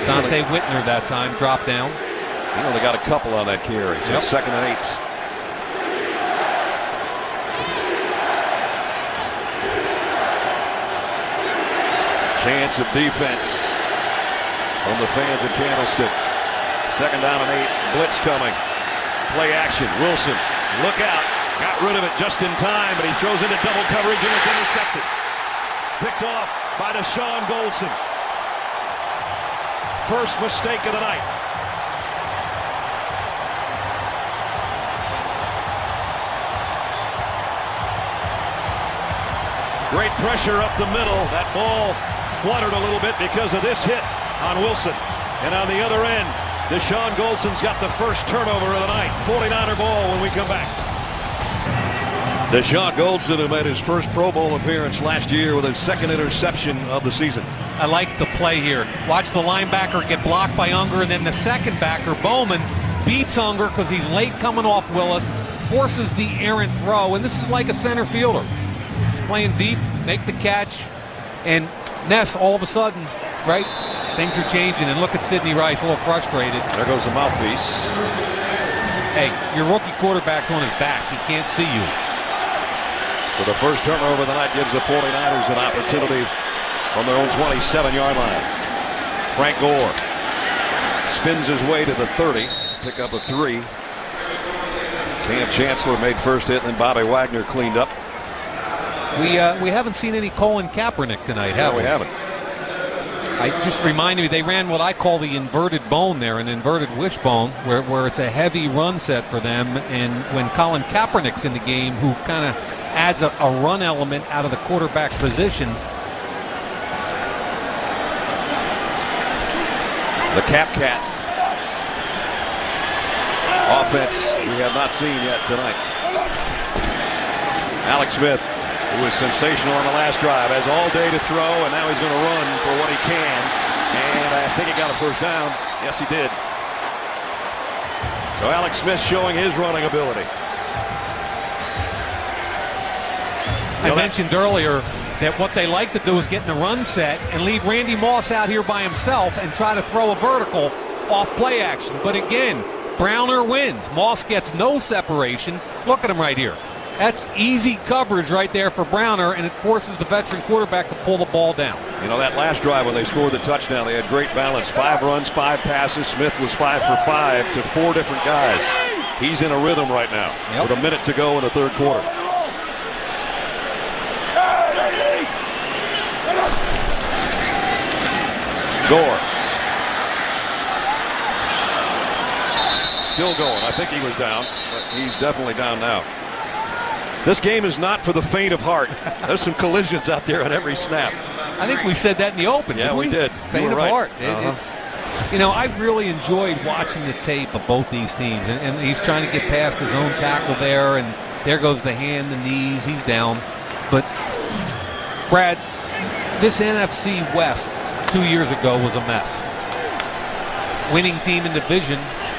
Dante Whitner that time dropped down. He only got a couple on that carry. So it's 2nd and 8. Chance of defense from the fans at Candlestick. 2nd down and 8. Blitz coming. Play action. Wilson, look out. Got rid of it just in time, but he throws into double coverage and it's intercepted. Picked off by Deshaun Goldson. First mistake of the night. Great pressure up the middle. That ball fluttered a little bit because of this hit on Wilson. And on the other end, Deshaun Goldson's got the first turnover of the night. 49er ball when we come back. Deshaun Goldson, who made his first Pro Bowl appearance last year with his 2nd interception of the season. I like the play here. Watch the linebacker get blocked by Unger, and then the second backer, Bowman, beats Unger because he's late coming off Willis, forces the errant throw, and this is like a center fielder. Playing deep, make the catch, and Ness all of a sudden, right, things are changing. And look at Sidney Rice, a little frustrated. There goes the mouthpiece. Hey, your rookie quarterback's on his back. He can't see you. So the first turnover of the night gives the 49ers an opportunity from their own 27-yard line. Frank Gore spins his way to the 30, pick up a 3. Cam Chancellor made first hit, and then Bobby Wagner cleaned up. We haven't seen any Colin Kaepernick tonight, have we? No, we haven't. I just reminded me, they ran what I call the inverted bone there, an inverted wishbone, where it's a heavy run set for them. And when Colin Kaepernick's in the game, who kind of adds a run element out of the quarterback position. The Cat offense we have not seen yet tonight. Alex Smith, who was sensational on the last drive, has all day to throw, and now he's going to run for what he can. And I think he got a first down. Yes, he did. So Alex Smith showing his running ability. I mentioned earlier that what they like to do is get in the run set and leave Randy Moss out here by himself and try to throw a vertical off play action. But again, Browner wins. Moss gets no separation. Look at him right here. That's easy coverage right there for Browner, and it forces the veteran quarterback to pull the ball down. You know, that last drive when they scored the touchdown, they had great balance. 5 runs, 5 passes. Smith was 5 for 5 to 4 different guys. He's in a rhythm right now with a minute to go in the third quarter. Gore. Still going. I think he was down, but he's definitely down now. This game is not for the faint of heart. There's some collisions out there on every snap. I think we said that in the open. Yeah, we did. Faint of right. heart. You know, I really enjoyed watching the tape of both these teams. And he's trying to get past his own tackle there, and there goes the hand, the knees. He's down. But, Brad, this NFC West 2 years ago was a mess. Winning team in division,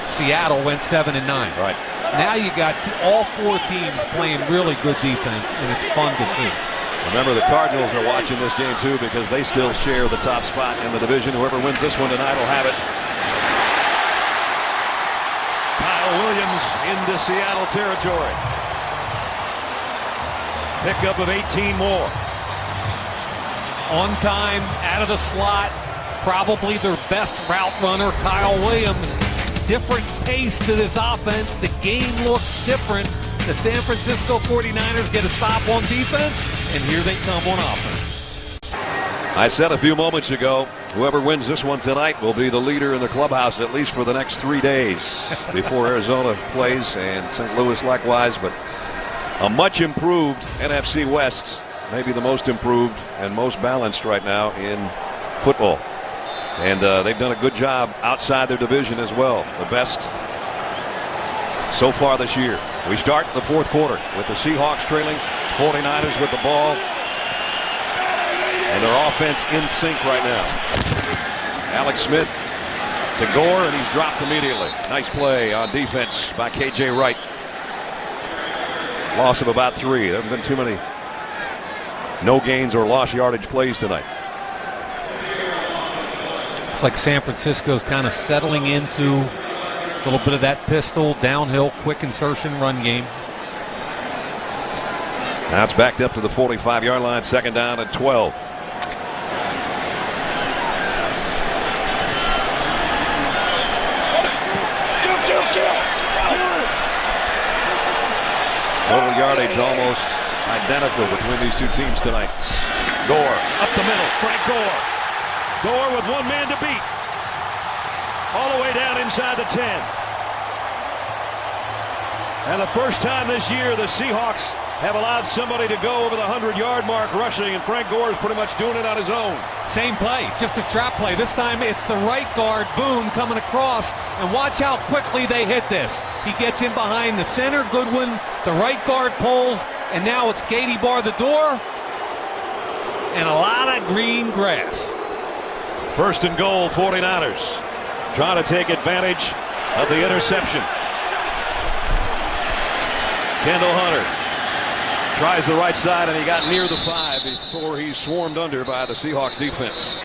Seattle, went 7-9. Right. Now you got all 4 teams playing really good defense, and it's fun to see. Remember, the Cardinals are watching this game, too, because they still share the top spot in the division. Whoever wins this one tonight will have it. Kyle Williams into Seattle territory. Pickup of 18 more. On time, out of the slot, probably their best route runner, Kyle Williams. Different pace to this offense. The game looks different. The San Francisco 49ers get a stop on defense, and here they come on offense. I said a few moments ago, whoever wins this one tonight will be the leader in the clubhouse, at least for the next 3 days before Arizona plays, and St. Louis likewise. But a much improved NFC West, maybe the most improved and most balanced right now in football. And they've done a good job outside their division as well. The best so far this year. We start the fourth quarter with the Seahawks trailing, 49ers with the ball. And their offense in sync right now. Alex Smith to Gore, and he's dropped immediately. Nice play on defense by K.J. Wright. Loss of about 3. There haven't been too many no gains or lost yardage plays tonight. Looks like San Francisco's kind of settling into a little bit of that pistol, downhill, quick insertion run game. Now it's backed up to the 45-yard line, 2nd down and 12. Total yardage almost identical between these two teams tonight. Gore up the middle, Frank Gore. Gore with 1 man to beat. All the way down inside the 10. And the first time this year the Seahawks have allowed somebody to go over the 100-yard mark rushing, and Frank Gore is pretty much doing it on his own. Same play, just a trap play. This time it's the right guard, Boone, coming across, and watch how quickly they hit this. He gets in behind the center, Goodwin, the right guard pulls, and now it's Gady bar the door, and a lot of green grass. 1st and goal, 49ers. Trying to take advantage of the interception. Kendall Hunter tries the right side, and he got near the 5 before he's swarmed under by the Seahawks defense.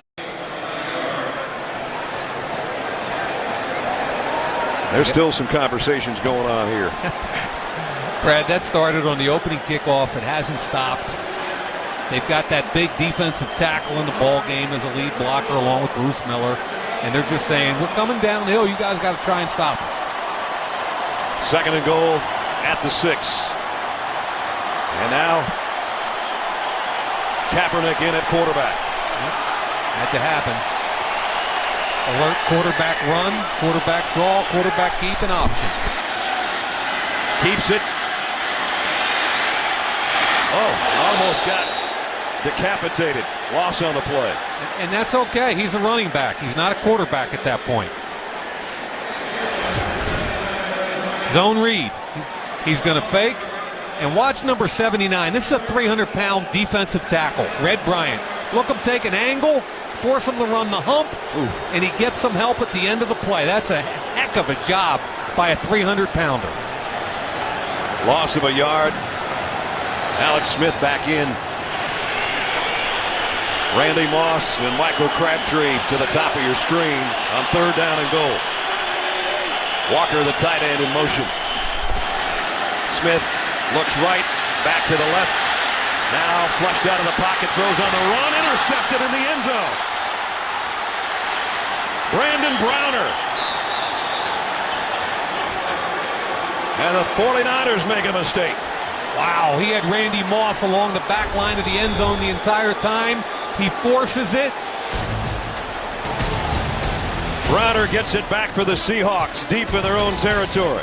There's still some conversations going on here. Brad, that started on the opening kickoff. It hasn't stopped. They've got that big defensive tackle in the ball game as a lead blocker along with Bruce Miller. And they're just saying, we're coming downhill. You guys got to try and stop us. 2nd and goal at the 6. And now Kaepernick in at quarterback. Yep. Had to happen. Alert quarterback run, quarterback draw, quarterback keep, and option. Keeps it. Oh, almost got decapitated. Loss on the play. And that's okay. He's a running back. He's not a quarterback at that point. Zone read. He's going to fake. And watch number 79. This is a 300-pound defensive tackle. Red Bryant. Look him take an angle, force him to run the hump, and he gets some help at the end of the play. That's a heck of a job by a 300-pounder. Loss of a yard. Alex Smith back in. Randy Moss and Michael Crabtree to the top of your screen on 3rd down and goal. Walker, the tight end, in motion. Smith looks right, back to the left. Now flushed out of the pocket, throws on the run, intercepted in the end zone. Brandon Browner. And the 49ers make a mistake. Wow, he had Randy Moss along the back line of the end zone the entire time. He forces it. Browner gets it back for the Seahawks, deep in their own territory.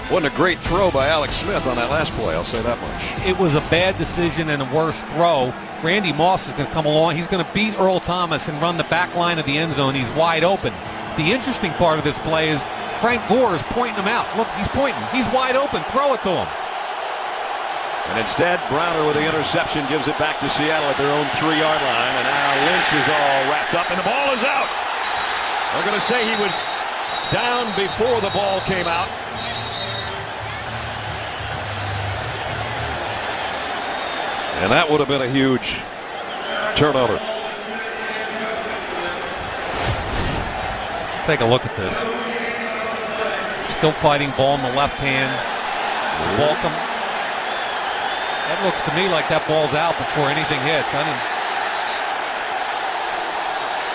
Wasn't a great throw by Alex Smith on that last play, I'll say that much. It was a bad decision and a worse throw. Randy Moss is going to come along. He's going to beat Earl Thomas and run the back line of the end zone. He's wide open. The interesting part of this play is Frank Gore is pointing him out. Look, he's pointing. He's wide open. Throw it to him. And instead, Browner with the interception gives it back to Seattle at their own 3-yard line. And now Lynch is all wrapped up, and the ball is out. They're going to say he was down before the ball came out. And that would have been a huge turnover. Let's take a look at this. Still fighting ball in the left hand. Welcome. That looks to me like that ball's out before anything hits.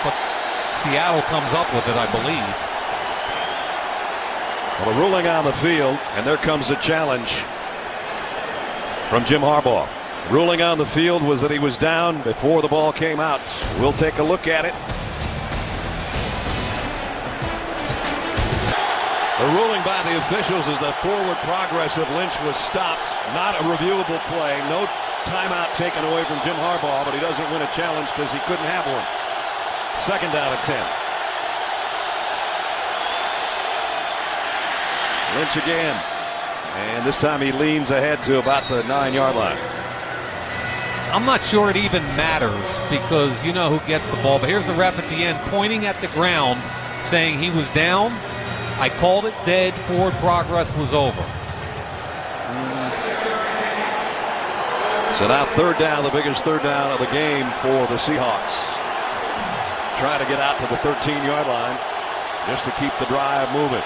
But Seattle comes up with it, I believe. Well, a ruling on the field, and there comes a challenge from Jim Harbaugh. Ruling on the field was that he was down before the ball came out. We'll take a look at it. The ruling by the officials is that forward progress of Lynch was stopped. Not a reviewable play. No timeout taken away from Jim Harbaugh, but he doesn't win a challenge because he couldn't have one. 2nd down and 10. Lynch again. And this time he leans ahead to about the 9-yard line. I'm not sure it even matters because you know who gets the ball. But here's the ref at the end pointing at the ground saying he was down. I called it dead. Forward progress was over. So now 3rd down, the biggest 3rd down of the game for the Seahawks. Trying to get out to the 13-yard line just to keep the drive moving.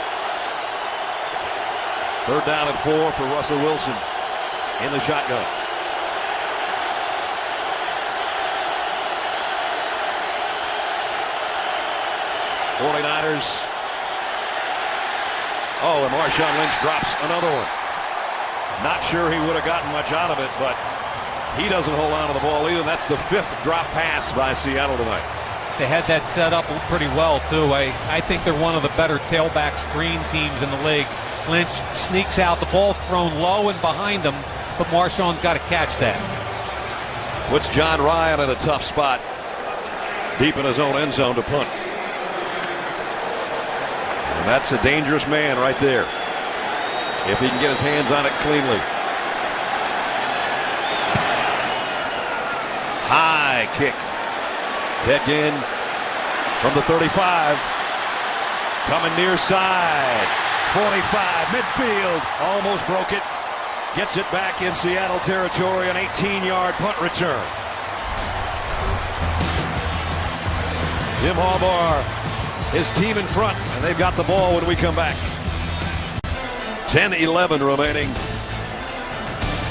3rd down and 4 for Russell Wilson in the shotgun. '49ers. Oh, and Marshawn Lynch drops another one. Not sure he would have gotten much out of it, but he doesn't hold on to the ball either. That's the 5th drop pass by Seattle tonight. They had that set up pretty well, too. I think they're one of the better tailback screen teams in the league. Lynch sneaks out. The ball's thrown low and behind him, but Marshawn's got to catch that. Puts John Ryan in a tough spot deep in his own end zone to punt. And that's a dangerous man right there if he can get his hands on it cleanly. High kick. Ted Ginn from the 35. Coming near side. 45 midfield. Almost broke it. Gets it back in Seattle territory. An 18-yard punt return. Jim Harbaugh, his team in front, and they've got the ball when we come back. 10-11 remaining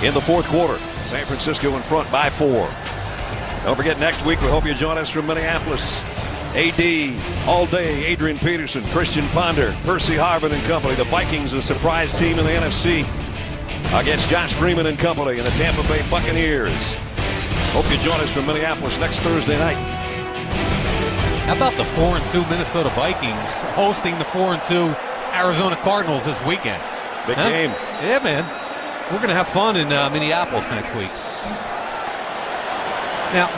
in the 4th quarter. San Francisco in front by 4. Don't forget, next week we hope you join us from Minneapolis. AD all day, Adrian Peterson, Christian Ponder, Percy Harvin and company. The Vikings, a surprise team in the NFC against Josh Freeman and company and the Tampa Bay Buccaneers. Hope you join us from Minneapolis next Thursday night. How about the 4-2 Minnesota Vikings hosting the 4-2 Arizona Cardinals this weekend? Big game. Yeah, man. We're going to have fun in Minneapolis next week. Now,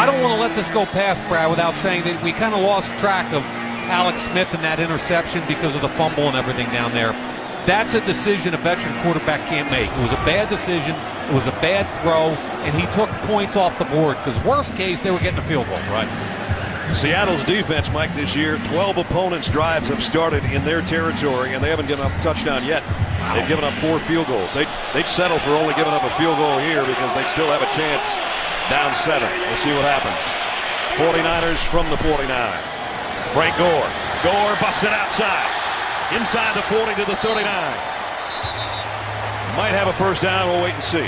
I don't want to let this go past, Brad, without saying that we kind of lost track of Alex Smith and that interception because of the fumble and everything down there. That's a decision a veteran quarterback can't make. It was a bad decision. It was a bad throw, and he took points off the board because worst case, they were getting a field goal. Right. Seattle's defense, Mike, this year, 12 opponents' drives have started in their territory, and they haven't given up a touchdown yet. Wow. They've given up 4 field goals. They'd settle for only giving up a field goal here because they'd still have a chance down 7. We'll see what happens. 49ers from the 49. Frank Gore. Gore busts it outside. Inside the 40 to the 39. Might have a first down. We'll wait and see.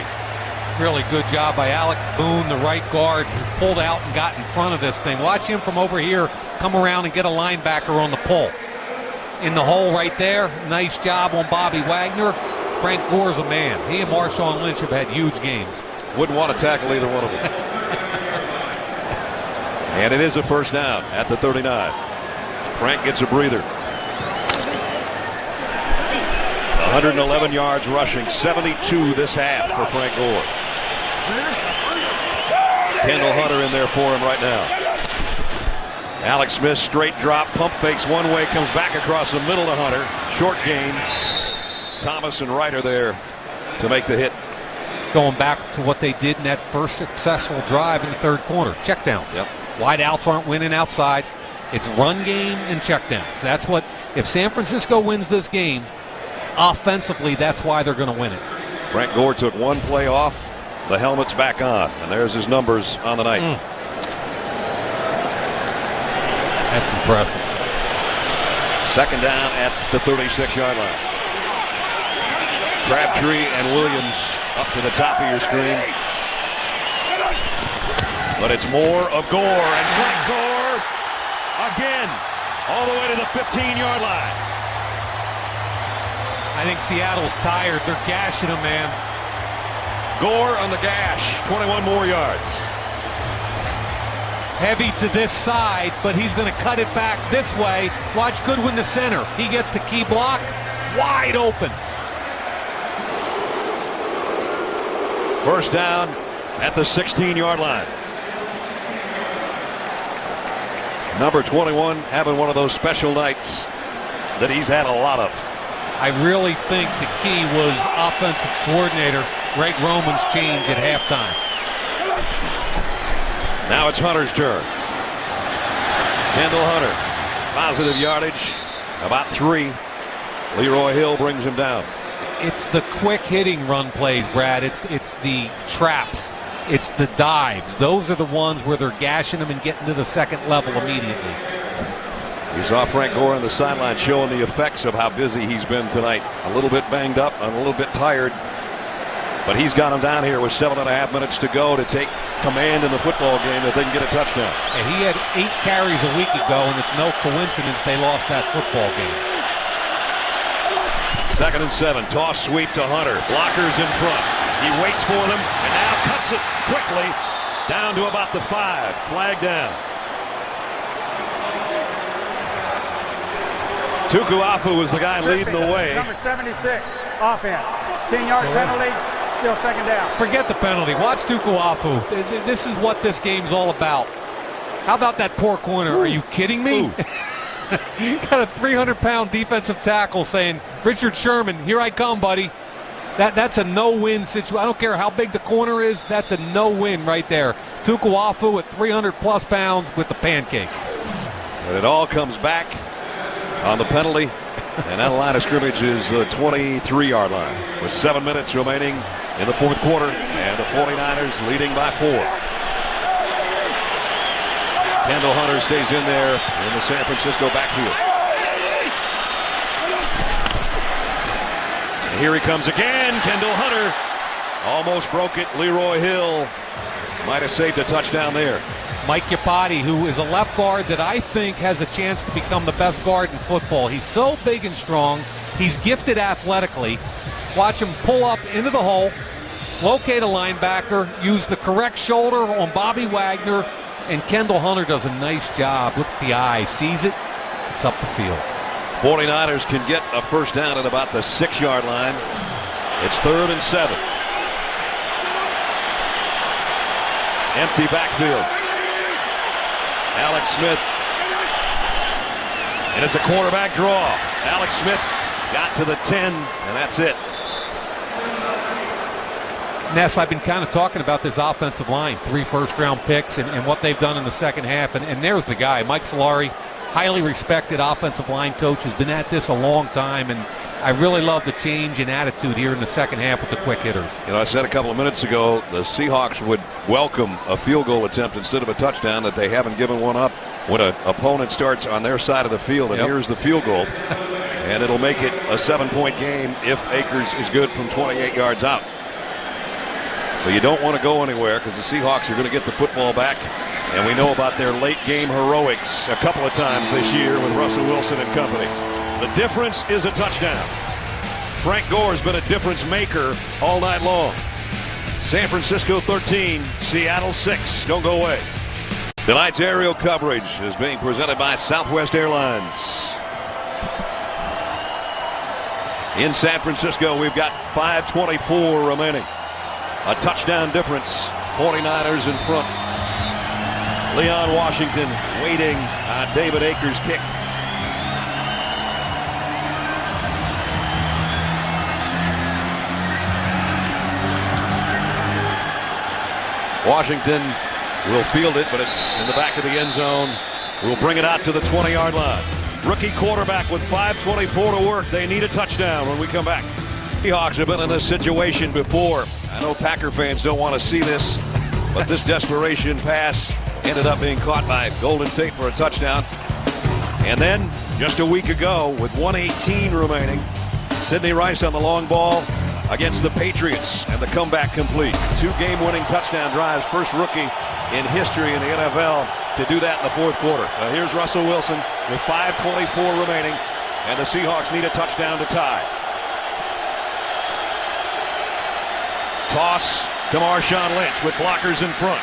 Really good job by Alex Boone, the right guard, who pulled out and got in front of this thing. Watch him from over here come around and get a linebacker on the pull. In the hole right there. Nice job on Bobby Wagner. Frank Gore's a man. He and Marshawn Lynch have had huge games. Wouldn't want to tackle either one of them. And it is a first down at the 39. Frank gets a breather. 111 yards rushing, 72 this half for Frank Gore. Kendall Hunter in there for him right now. Alex Smith straight drop, pump fakes one way, comes back across the middle to Hunter. Short gain. Thomas and Ryder there to make the hit. Going back to what they did in that first successful drive in the third quarter. Checkdowns. Yep. Wide outs aren't winning outside. It's run game and checkdowns. That's what, if San Francisco wins this game, offensively, that's why they're going to win it. Frank Gore took one play off. The helmet's back on. And there's his numbers on the night. That's impressive. Second down at the 36-yard line. Crabtree and Williams up to the top of your screen. But it's more of Gore, and Frank Gore again all the way to the 15-yard line. I think Seattle's tired. They're gashing him, man. Gore on the gash, 21 more yards. Heavy to this side, but he's going to cut it back this way. Watch Goodwin the center. He gets the key block. Wide open. First down at the 16-yard line. Number 21 having one of those special nights that he's had a lot of. I really think the key was offensive coordinator Greg Roman's change at halftime. Now it's Hunter's turn. Kendall Hunter, positive yardage, about 3. Leroy Hill brings him down. It's the quick hitting run plays, Brad. It's the traps. It's the dives. Those are the ones where they're gashing him and getting to the second level immediately. You saw Frank Gore on the sideline showing the effects of how busy he's been tonight. A little bit banged up and a little bit tired. But he's got him down here with 7.5 minutes to go to take command in the football game if they can get a touchdown. And he had 8 carries a week ago, and it's no coincidence they lost that football game. 2nd and 7. Toss sweep to Hunter. Blockers in front. He waits for them and now cuts it quickly down to about the 5. Flag down. Tukuafu was the guy leading the way. Number 76, offense. 10-yard penalty, still second down. Forget the penalty. Watch Tukuafu. This is what this game's all about. How about that poor corner? Are you kidding me? Got a 300-pound defensive tackle saying, Richard Sherman, here I come, buddy. That's a no-win situation. I don't care how big the corner is. That's a no-win right there. Tukuafu at 300-plus pounds with the pancake. But it all comes back on the penalty. And that line of scrimmage is the 23-yard line with 7 minutes remaining in the fourth quarter. And the 49ers leading by 4. Kendall Hunter stays in there in the San Francisco backfield. And here he comes again. Kendall Hunter almost broke it. Leroy Hill might have saved a touchdown there. Mike Yapati, who is a left guard that I think has a chance to become the best guard in football. He's so big and strong. He's gifted athletically. Watch him pull up into the hole, locate a linebacker, use the correct shoulder on Bobby Wagner, And Kendall Hunter does a nice job. Look at the eye. Sees it. It's up the field. 49ers can get a first down at about the 6-yard line. It's 3rd and 7. Empty backfield. Alex Smith. And it's a quarterback draw. Alex Smith got to the 10, and that's it. Ness, I've been kind of talking about this offensive line, 3 first-round picks and what they've done in the second half. And there's the guy, Mike Solari, highly respected offensive line coach, has been at this a long time. And I really love the change in attitude here in the second half with the quick hitters. You know, I said a couple of minutes ago the Seahawks would welcome a field goal attempt instead of a touchdown, that they haven't given one up when an opponent starts on their side of the field. And here's the field goal. And it'll make it a 7-point game if Akers is good from 28 yards out. So you don't want to go anywhere because the Seahawks are going to get the football back. And we know about their late game heroics a couple of times this year with Russell Wilson and company. The difference is a touchdown. Frank Gore's been a difference maker all night long. San Francisco 13, Seattle 6. Don't go away. Tonight's aerial coverage is being presented by Southwest Airlines. In San Francisco, we've got 5:24 remaining. A touchdown difference. 49ers in front. Leon Washington waiting on David Akers' kick. Washington will field it, but it's in the back of the end zone. We'll bring it out to the 20-yard line. Rookie quarterback with 5:24 to work. They need a touchdown when we come back. Seahawks have been in this situation before. I know Packer fans don't want to see this, but this desperation pass ended up being caught by Golden Tate for a touchdown. And then just a week ago with 1:18 remaining, Sidney Rice on the long ball against the Patriots, and the comeback complete. 2 game-winning touchdown drives. First rookie in history in the NFL to do that in the fourth quarter. Here's Russell Wilson with 5:24 remaining, and the Seahawks need a touchdown to tie. Toss to Marshawn Lynch with blockers in front.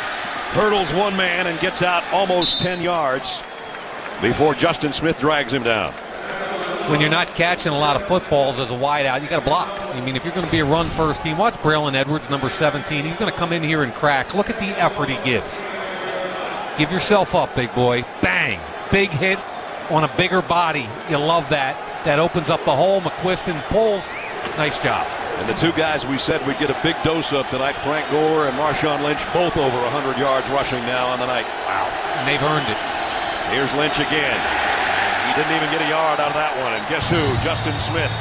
Hurdles one man and gets out almost 10 yards before Justin Smith drags him down. When you're not catching a lot of footballs as a wideout, you got to block. I mean, if you're going to be a run-first team, watch Braylon Edwards, number 17. He's going to come in here and crack. Look at the effort he gives. Give yourself up, big boy. Bang. Big hit on a bigger body. You love that. That opens up the hole. McQuiston pulls. Nice job. And the 2 guys we said we'd get a big dose of tonight, Frank Gore and Marshawn Lynch, both over 100 yards rushing now on the night. Wow. And they've earned it. Here's Lynch again. He didn't even get a yard out of that one. And guess who? Justin Smith.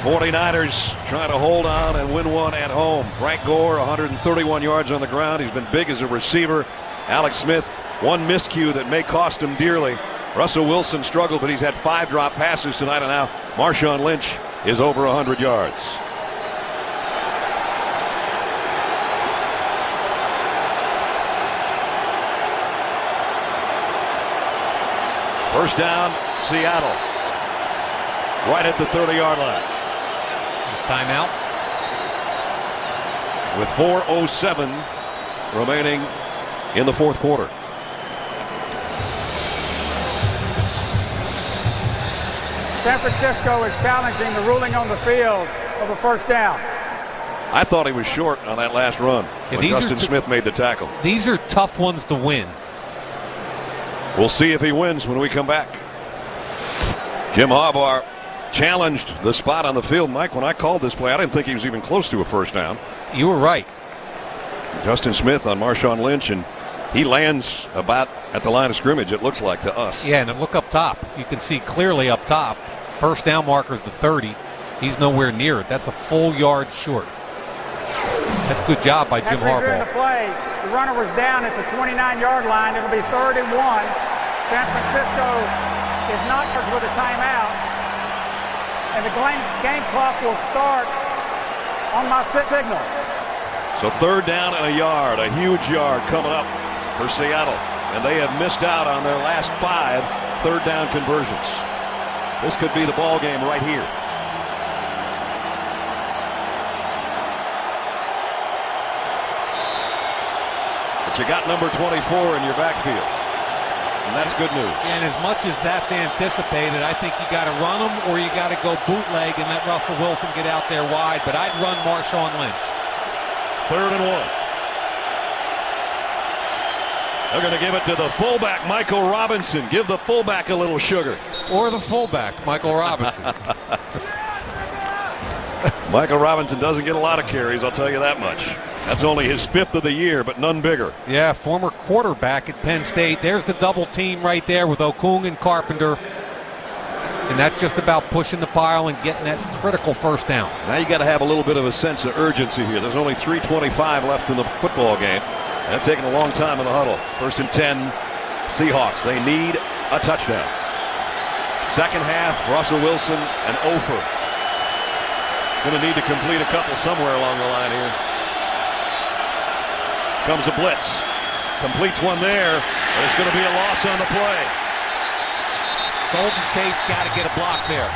49ers trying to hold on and win one at home. Frank Gore, 131 yards on the ground. He's been big as a receiver. Alex Smith, 1 miscue that may cost him dearly. Russell Wilson struggled, but he's had 5 drop passes tonight, and now Marshawn Lynch is over 100 yards. First down, Seattle. Right at the 30-yard line. Timeout. With 4:07 remaining in the fourth quarter. San Francisco is challenging the ruling on the field of a first down. I thought he was short on that last run when Justin Smith made the tackle. These are tough ones to win. We'll see if he wins when we come back. Jim Harbaugh challenged the spot on the field. Mike, when I called this play, I didn't think he was even close to a first down. You were right. Justin Smith on Marshawn Lynch, and he lands about at the line of scrimmage, it looks like to us. Yeah, and look up top. You can see clearly up top. First down marker is the 30. He's nowhere near it. That's a full yard short. That's good job by Jim Harbaugh. During the play, the runner was down at the 29-yard line. It'll be 3rd and 1. San Francisco is not charged with a timeout. And the game clock will start on my signal. So 3rd down and a yard, a huge yard coming up for Seattle. And they have missed out on their last 5 third down conversions. This could be the ball game right here. But you got number 24 in your backfield. And that's good news. And as much as that's anticipated, I think you got to run them or you got to go bootleg and let Russell Wilson get out there wide. But I'd run Marshawn Lynch. 3rd and 1. They're going to give it to the fullback, Michael Robinson. Give the fullback a little sugar. Or the fullback, Michael Robinson. Michael Robinson doesn't get a lot of carries, I'll tell you that much. That's only his 5th of the year, but none bigger. Yeah, former quarterback at Penn State. There's the double team right there with Okung and Carpenter. And that's just about pushing the pile and getting that critical first down. Now you got to have a little bit of a sense of urgency here. There's only 3:25 left in the football game. They're taking a long time in the huddle. 1st and 10, Seahawks. They need a touchdown. Second half, Russell Wilson and Ofer. Going to need to complete a couple somewhere along the line here. Comes a blitz. Completes one there, but it's going to be a loss on the play. Golden Tate's got to get a block there.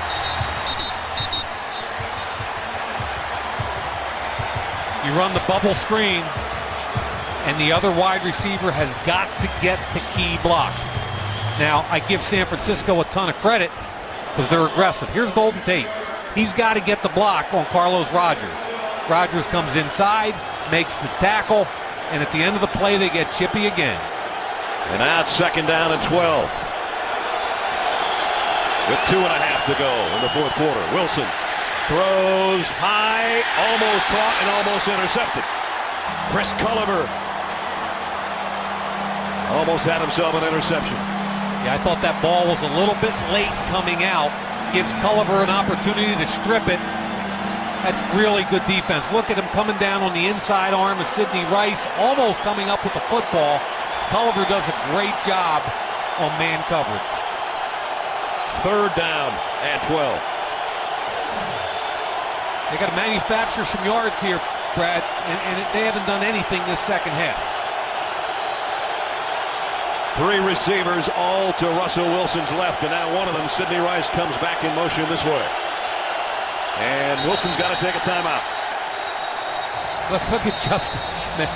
You run the bubble screen, and the other wide receiver has got to get the key block. Now, I give San Francisco a ton of credit because they're aggressive. Here's Golden Tate. He's got to get the block on Carlos Rogers. Rogers comes inside, makes the tackle, and at the end of the play, they get chippy again. And now it's 2nd down and 12. With 2.5 to go in the 4th quarter. Wilson throws high, almost caught and almost intercepted. Chris Culliver almost had himself an interception. Yeah, I thought that ball was a little bit late coming out. Gives Culliver an opportunity to strip it. That's really good defense. Look at him coming down on the inside arm of Sidney Rice, almost coming up with the football. Culliver does a great job on man coverage. 3rd down and 12. They got to manufacture some yards here, Brad, and they haven't done anything this second half. 3 receivers all to Russell Wilson's left, and now one of them, Sidney Rice, comes back in motion this way. And Wilson's got to take a timeout. Look at Justin Smith.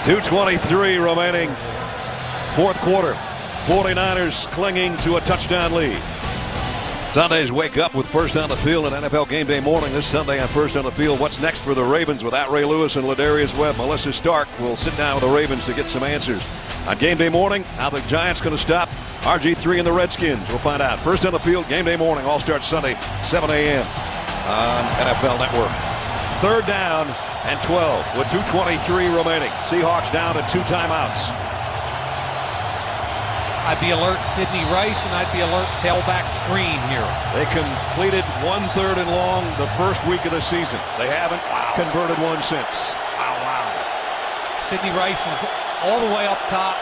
2:23 remaining. 4th quarter. 49ers clinging to a touchdown lead. Sundays wake up with First on the Field and NFL Game Day morning this Sunday on First on the Field. What's next for the Ravens without Ray Lewis and Ladarius Webb? Melissa Stark will sit down with the Ravens to get some answers. On Game Day morning, how the Giants going to stop RG3 and the Redskins. We'll find out. First on the Field, Game Day morning, all starts Sunday, 7 a.m. on NFL Network. 3rd down and 12 with 2:23 remaining. Seahawks down to 2 timeouts. I'd be alert Sidney Rice, and I'd be alert tailback screen here. They completed 1/3 and long the first week of the season. They haven't converted one since. Wow. Sidney Rice is all the way up top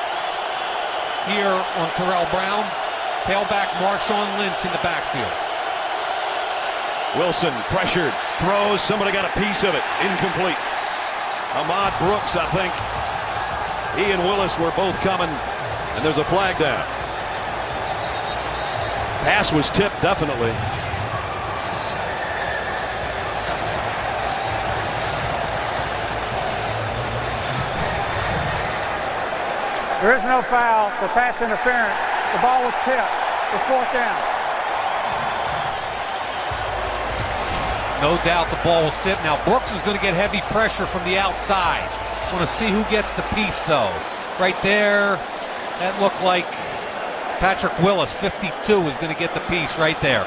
here on Terrell Brown. Tailback Marshawn Lynch in the backfield. Wilson pressured, throws, somebody got a piece of it, incomplete. Ahmad Brooks, I think. He and Willis were both coming, and there's a flag down. Pass was tipped, definitely. There is no foul for pass interference. The ball was tipped. It's 4th down. No doubt the ball was tipped. Now Brooks is going to get heavy pressure from the outside. Want to see who gets the piece, though. Right there, that looked like Patrick Willis, 52, is going to get the piece right there.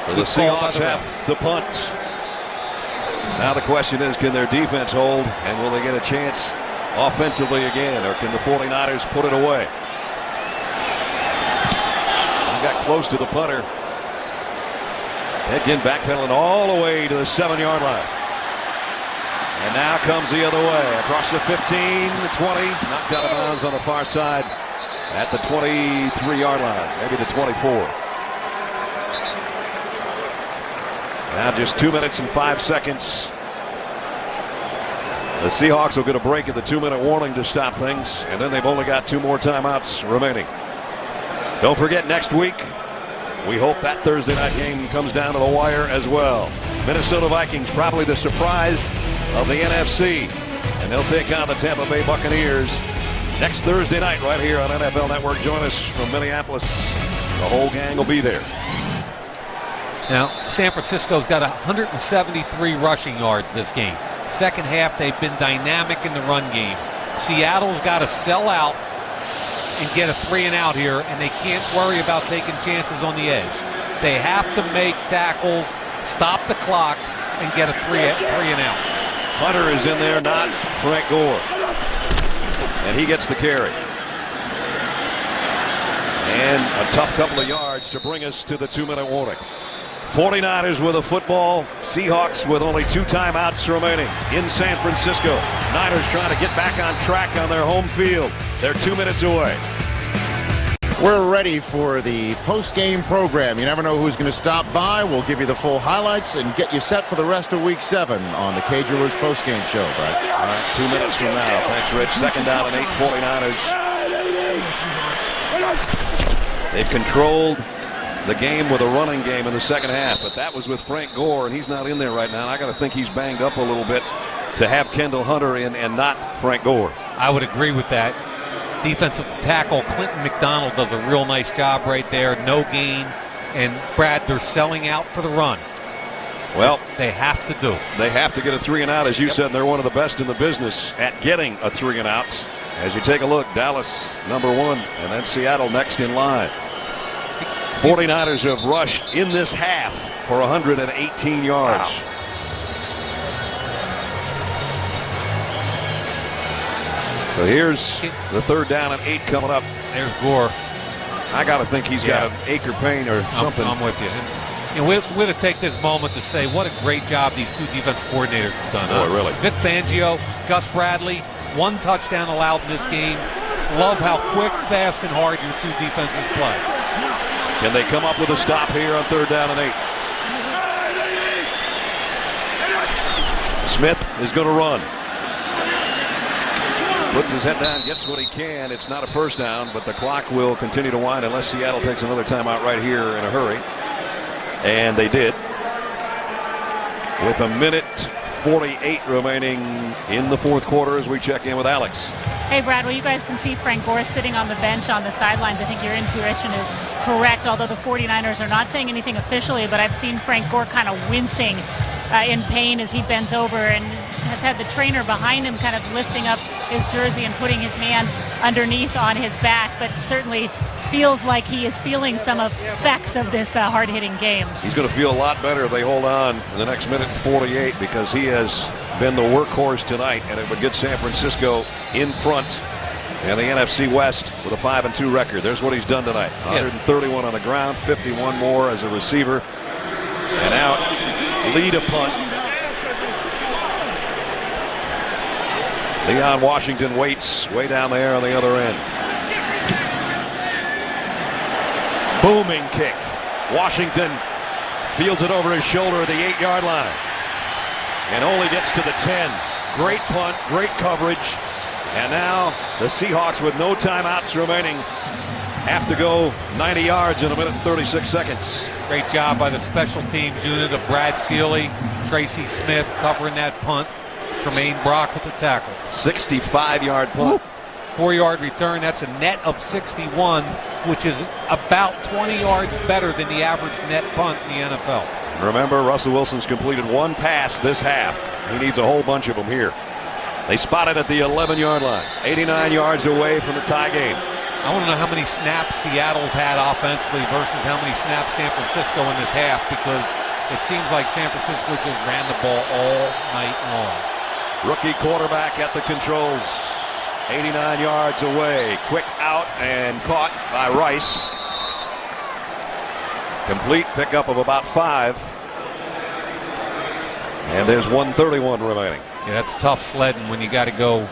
So the Seahawks have to punt. Now the question is, can their defense hold, and will they get a chance offensively again, or can the 49ers put it away? He got close to the punter. Again, backpedaling all the way to the 7-yard line. And now comes the other way. Across the 15, the 20. Knocked out of bounds on the far side at the 23-yard line. Maybe the 24. Now just 2 minutes and 5 seconds. The Seahawks will get a break at the 2-minute warning to stop things. And then they've only got 2 more timeouts remaining. Don't forget, next week, we hope that Thursday night game comes down to the wire as well. Minnesota Vikings, probably the surprise of the NFC. And they'll take on the Tampa Bay Buccaneers next Thursday night right here on NFL Network. Join us from Minneapolis. The whole gang will be there. Now, San Francisco's got 173 rushing yards this game. Second half, they've been dynamic in the run game. Seattle's got to sell out and get a 3-and-out here, and they can't worry about taking chances on the edge. They have to make tackles, stop the clock, and get a 3-and-out. Hunter is in there, not Frank Gore. And he gets the carry. And a tough couple of yards to bring us to the 2-minute warning. 49ers with a football. Seahawks with only 2 timeouts remaining in San Francisco. Niners trying to get back on track on their home field. They're 2 minutes away. We're ready for the post-game program. You never know who's going to stop by. We'll give you the full highlights and get you set for the rest of Week 7 on the Cajun post-game show, Brad. All right, 2 minutes from now. Thanks, Rich. Second down and 8, 49ers. They've controlled the game with a running game in the second half, but that was with Frank Gore, and he's not in there right now. I got to think he's banged up a little bit to have Kendall Hunter in and not Frank Gore. I would agree with that. Defensive tackle Clinton McDonald does a real nice job right there. No gain, and Brad, they're selling out for the run. Well, they have to do. They have to get a 3-and-out, as you said, and they're one of the best in the business at getting a 3-and-outs. As you take a look, Dallas number 1, and then Seattle next in line. 49ers have rushed in this half for 118 yards. Wow. So here's the 3rd down and 8 coming up. There's Gore. I got to think he's got an ache or pain or something. I'm with you. And we're to take this moment to say what a great job these 2 defensive coordinators have done. Boy, really. Vic Fangio, Gus Bradley, 1 touchdown allowed in this game. Love how quick, fast, and hard your 2 defenses play. Can they come up with a stop here on 3rd down and 8? Smith is going to run. Puts his head down, gets what he can. It's not a first down, but the clock will continue to wind unless Seattle takes another timeout right here in a hurry. And they did. With 1:48 remaining in the 4th quarter as we check in with Alex. Hey, Brad, well, you guys can see Frank Gore sitting on the bench on the sidelines. I think your intuition is correct, although the 49ers are not saying anything officially, but I've seen Frank Gore kind of wincing in pain as he bends over and has had the trainer behind him kind of lifting up his jersey and putting his hand underneath on his back, but certainly feels like he is feeling some effects of this hard-hitting game. He's going to feel a lot better if they hold on in the next 1:48 because he has been the workhorse tonight, and it would get San Francisco in front and the NFC West with a 5-2 record. There's what he's done tonight. 131 on the ground, 51 more as a receiver, and now lead a punt. Leon Washington waits way down there on the other end. Booming kick. Washington fields it over his shoulder at the 8-yard line and only gets to the 10. Great punt, great coverage. And now the Seahawks, with no timeouts remaining, have to go 90 yards in 1:36 seconds. Great job by the special teams unit of Brad Seeley, Tracy Smith covering that punt. Tremaine Brock with the tackle. 65-yard punt. 4-yard return. That's a net of 61, which is about 20 yards better than the average net punt in the NFL. Remember, Russell Wilson's completed 1 pass this half. He needs a whole bunch of them here. They spot it at the 11-yard line, 89 yards away from the tie game. I want to know how many snaps Seattle's had offensively versus how many snaps San Francisco in this half, because it seems like San Francisco just ran the ball all night long. Rookie quarterback at the controls, 89 yards away. Quick out and caught by Rice. Complete pickup of about 5. And there's 1:31 remaining. Yeah, that's tough sledding when you got to go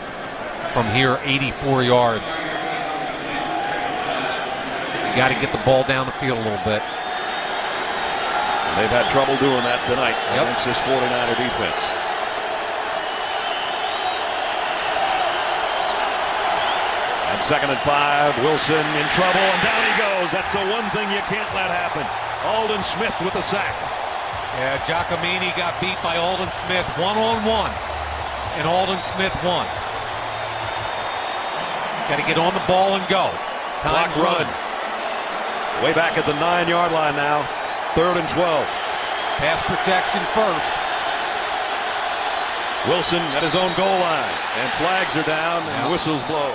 from here 84 yards. You got to get the ball down the field a little bit. And they've had trouble doing that tonight against this 49er defense. And 2nd and 5, Wilson in trouble, and down he goes. That's the one thing you can't let happen. Aldon Smith with the sack. Yeah, Giacomini got beat by Aldon Smith one-on-one, and Aldon Smith won. Got to get on the ball and go. Clock run. Way back at the 9-yard line now. 3rd and 12. Pass protection first. Wilson at his own goal line, and flags are down and whistles blow.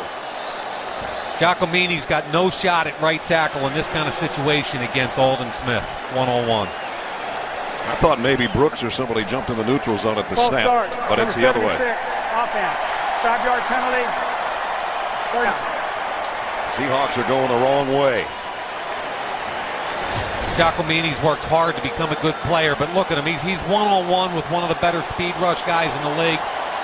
Giacomini's got no shot at right tackle in this kind of situation against Aldon Smith, one-on-one. I thought maybe Brooks or somebody jumped in the neutral zone at the False snap, start. but it's the other way. Offense. 5-yard penalty. 30. Seahawks are going the wrong way. Giacomini's worked hard to become a good player, but look at him. He's one-on-one with one of the better speed rush guys in the league.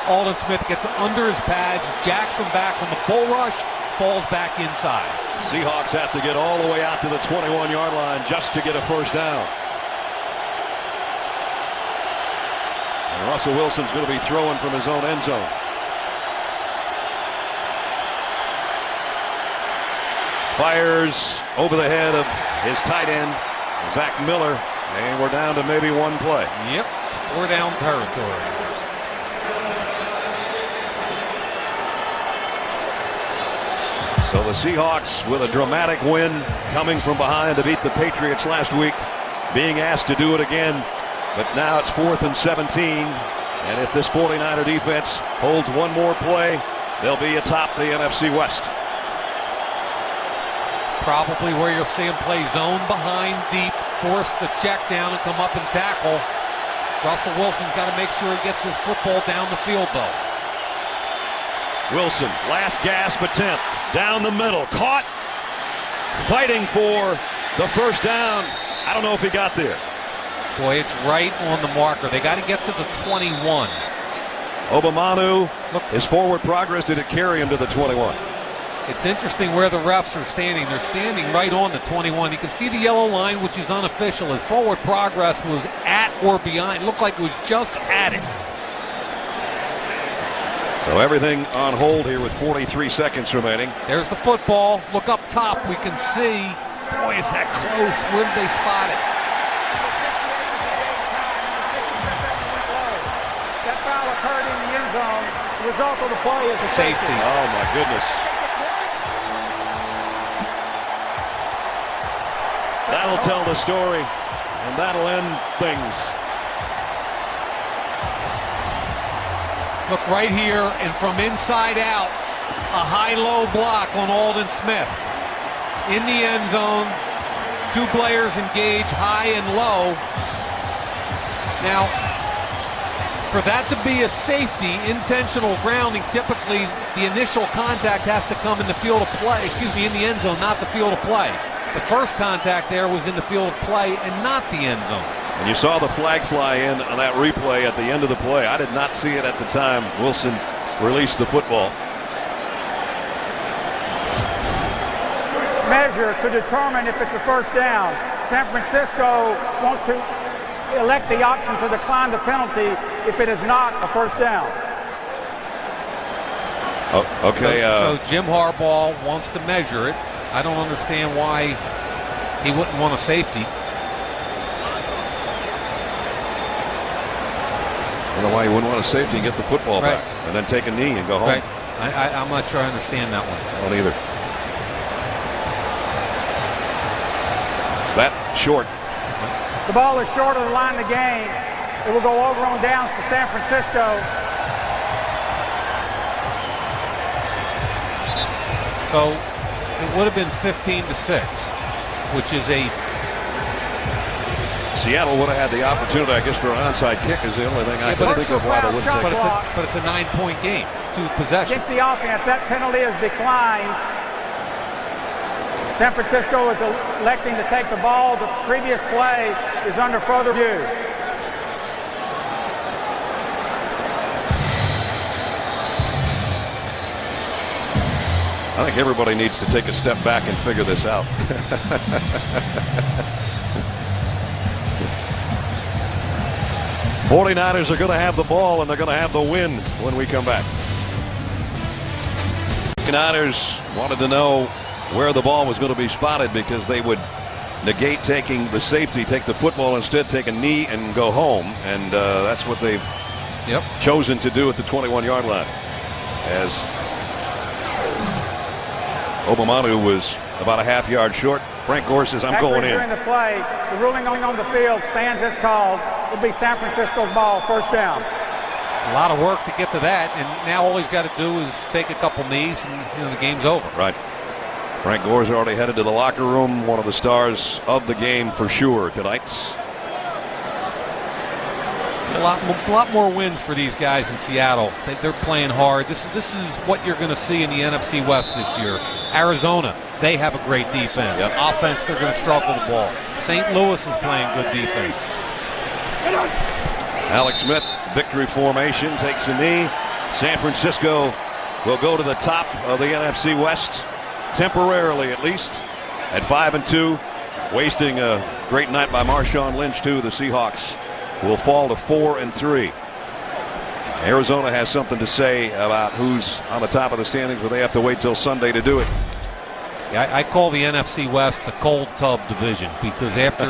Aldon Smith gets under his pads, jacks him back on the bull rush, falls back inside. Seahawks have to get all the way out to the 21-yard line just to get a first down. And Russell Wilson's going to be throwing from his own end zone. Fires over the head of his tight end, Zach Miller, and we're down to maybe one play. Yep, we're down territory. So the Seahawks with a dramatic win, coming from behind to beat the Patriots last week, being asked to do it again. But now it's 4th and 17, and if this 49er defense holds one more play, they'll be atop the NFC West. Probably where you'll see him play zone behind deep, force the check down and come up and tackle. Russell Wilson's got to make sure he gets his football down the field, though. Wilson, last gasp attempt, down the middle, caught, fighting for the first down. I don't know if he got there. Boy, it's right on the marker. They got to get to the 21. Obamanu, his forward progress, did it carry him to the 21? It's interesting where the refs are standing. They're standing right on the 21. You can see the yellow line, which is unofficial. His forward progress was at or behind. It looked like it was just at it. So everything on hold here with 43 seconds remaining. There's the football. Look up top. We can see. Boy, is that close. Where did they spot it? That foul occurred in the end zone. The result of the play is a Safety. Oh, my goodness. That'll tell the story, and that'll end things. Look right here, and from inside out, a high-low block on Aldon Smith. In the end zone, two players engage high and low. Now, for that to be a safety, intentional grounding, typically the initial contact has to come in the field of play, in the end zone, not the field of play. The first contact there was in the field of play and not the end zone. And you saw the flag fly in on that replay at the end of the play. I did not see it at the time Wilson released the football. Measure to determine if it's a first down. San Francisco wants to elect the option to decline the penalty if it is not a first down. Oh, okay. So Jim Harbaugh wants to measure it. I don't understand why he wouldn't want a safety. I don't know why he wouldn't want a safety and get the football back and then take a knee and go home. Right. I'm not sure I understand that one. I don't either. It's that short. The ball is short of the line of the game. It will go over on downs to San Francisco. So it would have been 15-6, which is a... Seattle would have had the opportunity, I guess, for an onside kick is the only thing I can think of why they wouldn't take it. But it's a 9-point game. It's 2 possessions. Against the offense, that penalty is declined. San Francisco is electing to take the ball. The previous play is under further review. I think everybody needs to take a step back and figure this out. 49ers are going to have the ball, and they're going to have the win when we come back. 49ers wanted to know where the ball was going to be spotted because they would negate taking the safety, take the football instead, take a knee and go home. And that's what they've chosen to do at the 21-yard line. As Obamanu was about a half-yard short. Frank Gore says, I'm going in. During the play, the ruling on the field stands as called. It'll be San Francisco's ball, first down. A lot of work to get to that, and now all he's got to do is take a couple knees, and the game's over. Right. Frank Gore's already headed to the locker room, one of the stars of the game for sure tonight. A lot more wins for these guys in Seattle. They're playing hard. This is what you're going to see in the NFC West this year. Arizona, they have a great defense. Offense, they're going to struggle the ball. St. Louis is playing good defense. Alex Smith, victory formation, takes a knee. San Francisco will go to the top of the NFC West, temporarily at least, at 5-2. Wasting a great night by Marshawn Lynch, too. The Seahawks will fall to 4-3. Arizona has something to say about who's on the top of the standings, but they have to wait till Sunday to do it. Yeah, I call the NFC West the cold tub division, because after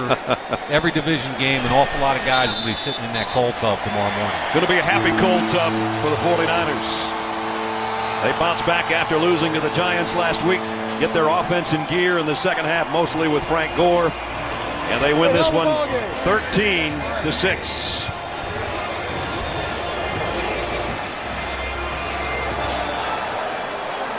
every division game, an awful lot of guys will be sitting in that cold tub tomorrow morning. Going to be a happy cold tub for the 49ers. They bounce back after losing to the Giants last week, get their offense in gear in the second half, mostly with Frank Gore, and they win this one 13-6.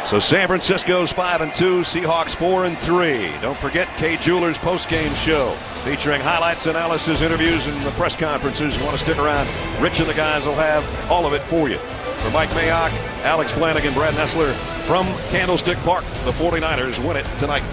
So San Francisco's 5-2, Seahawks 4-3. Don't forget Kay Jewelers post-game show featuring highlights, analysis, interviews, and the press conferences. You want to stick around? Rich and the guys will have all of it for you. For Mike Mayock, Alex Flanagan, Brad Nessler from Candlestick Park, the 49ers win it tonight.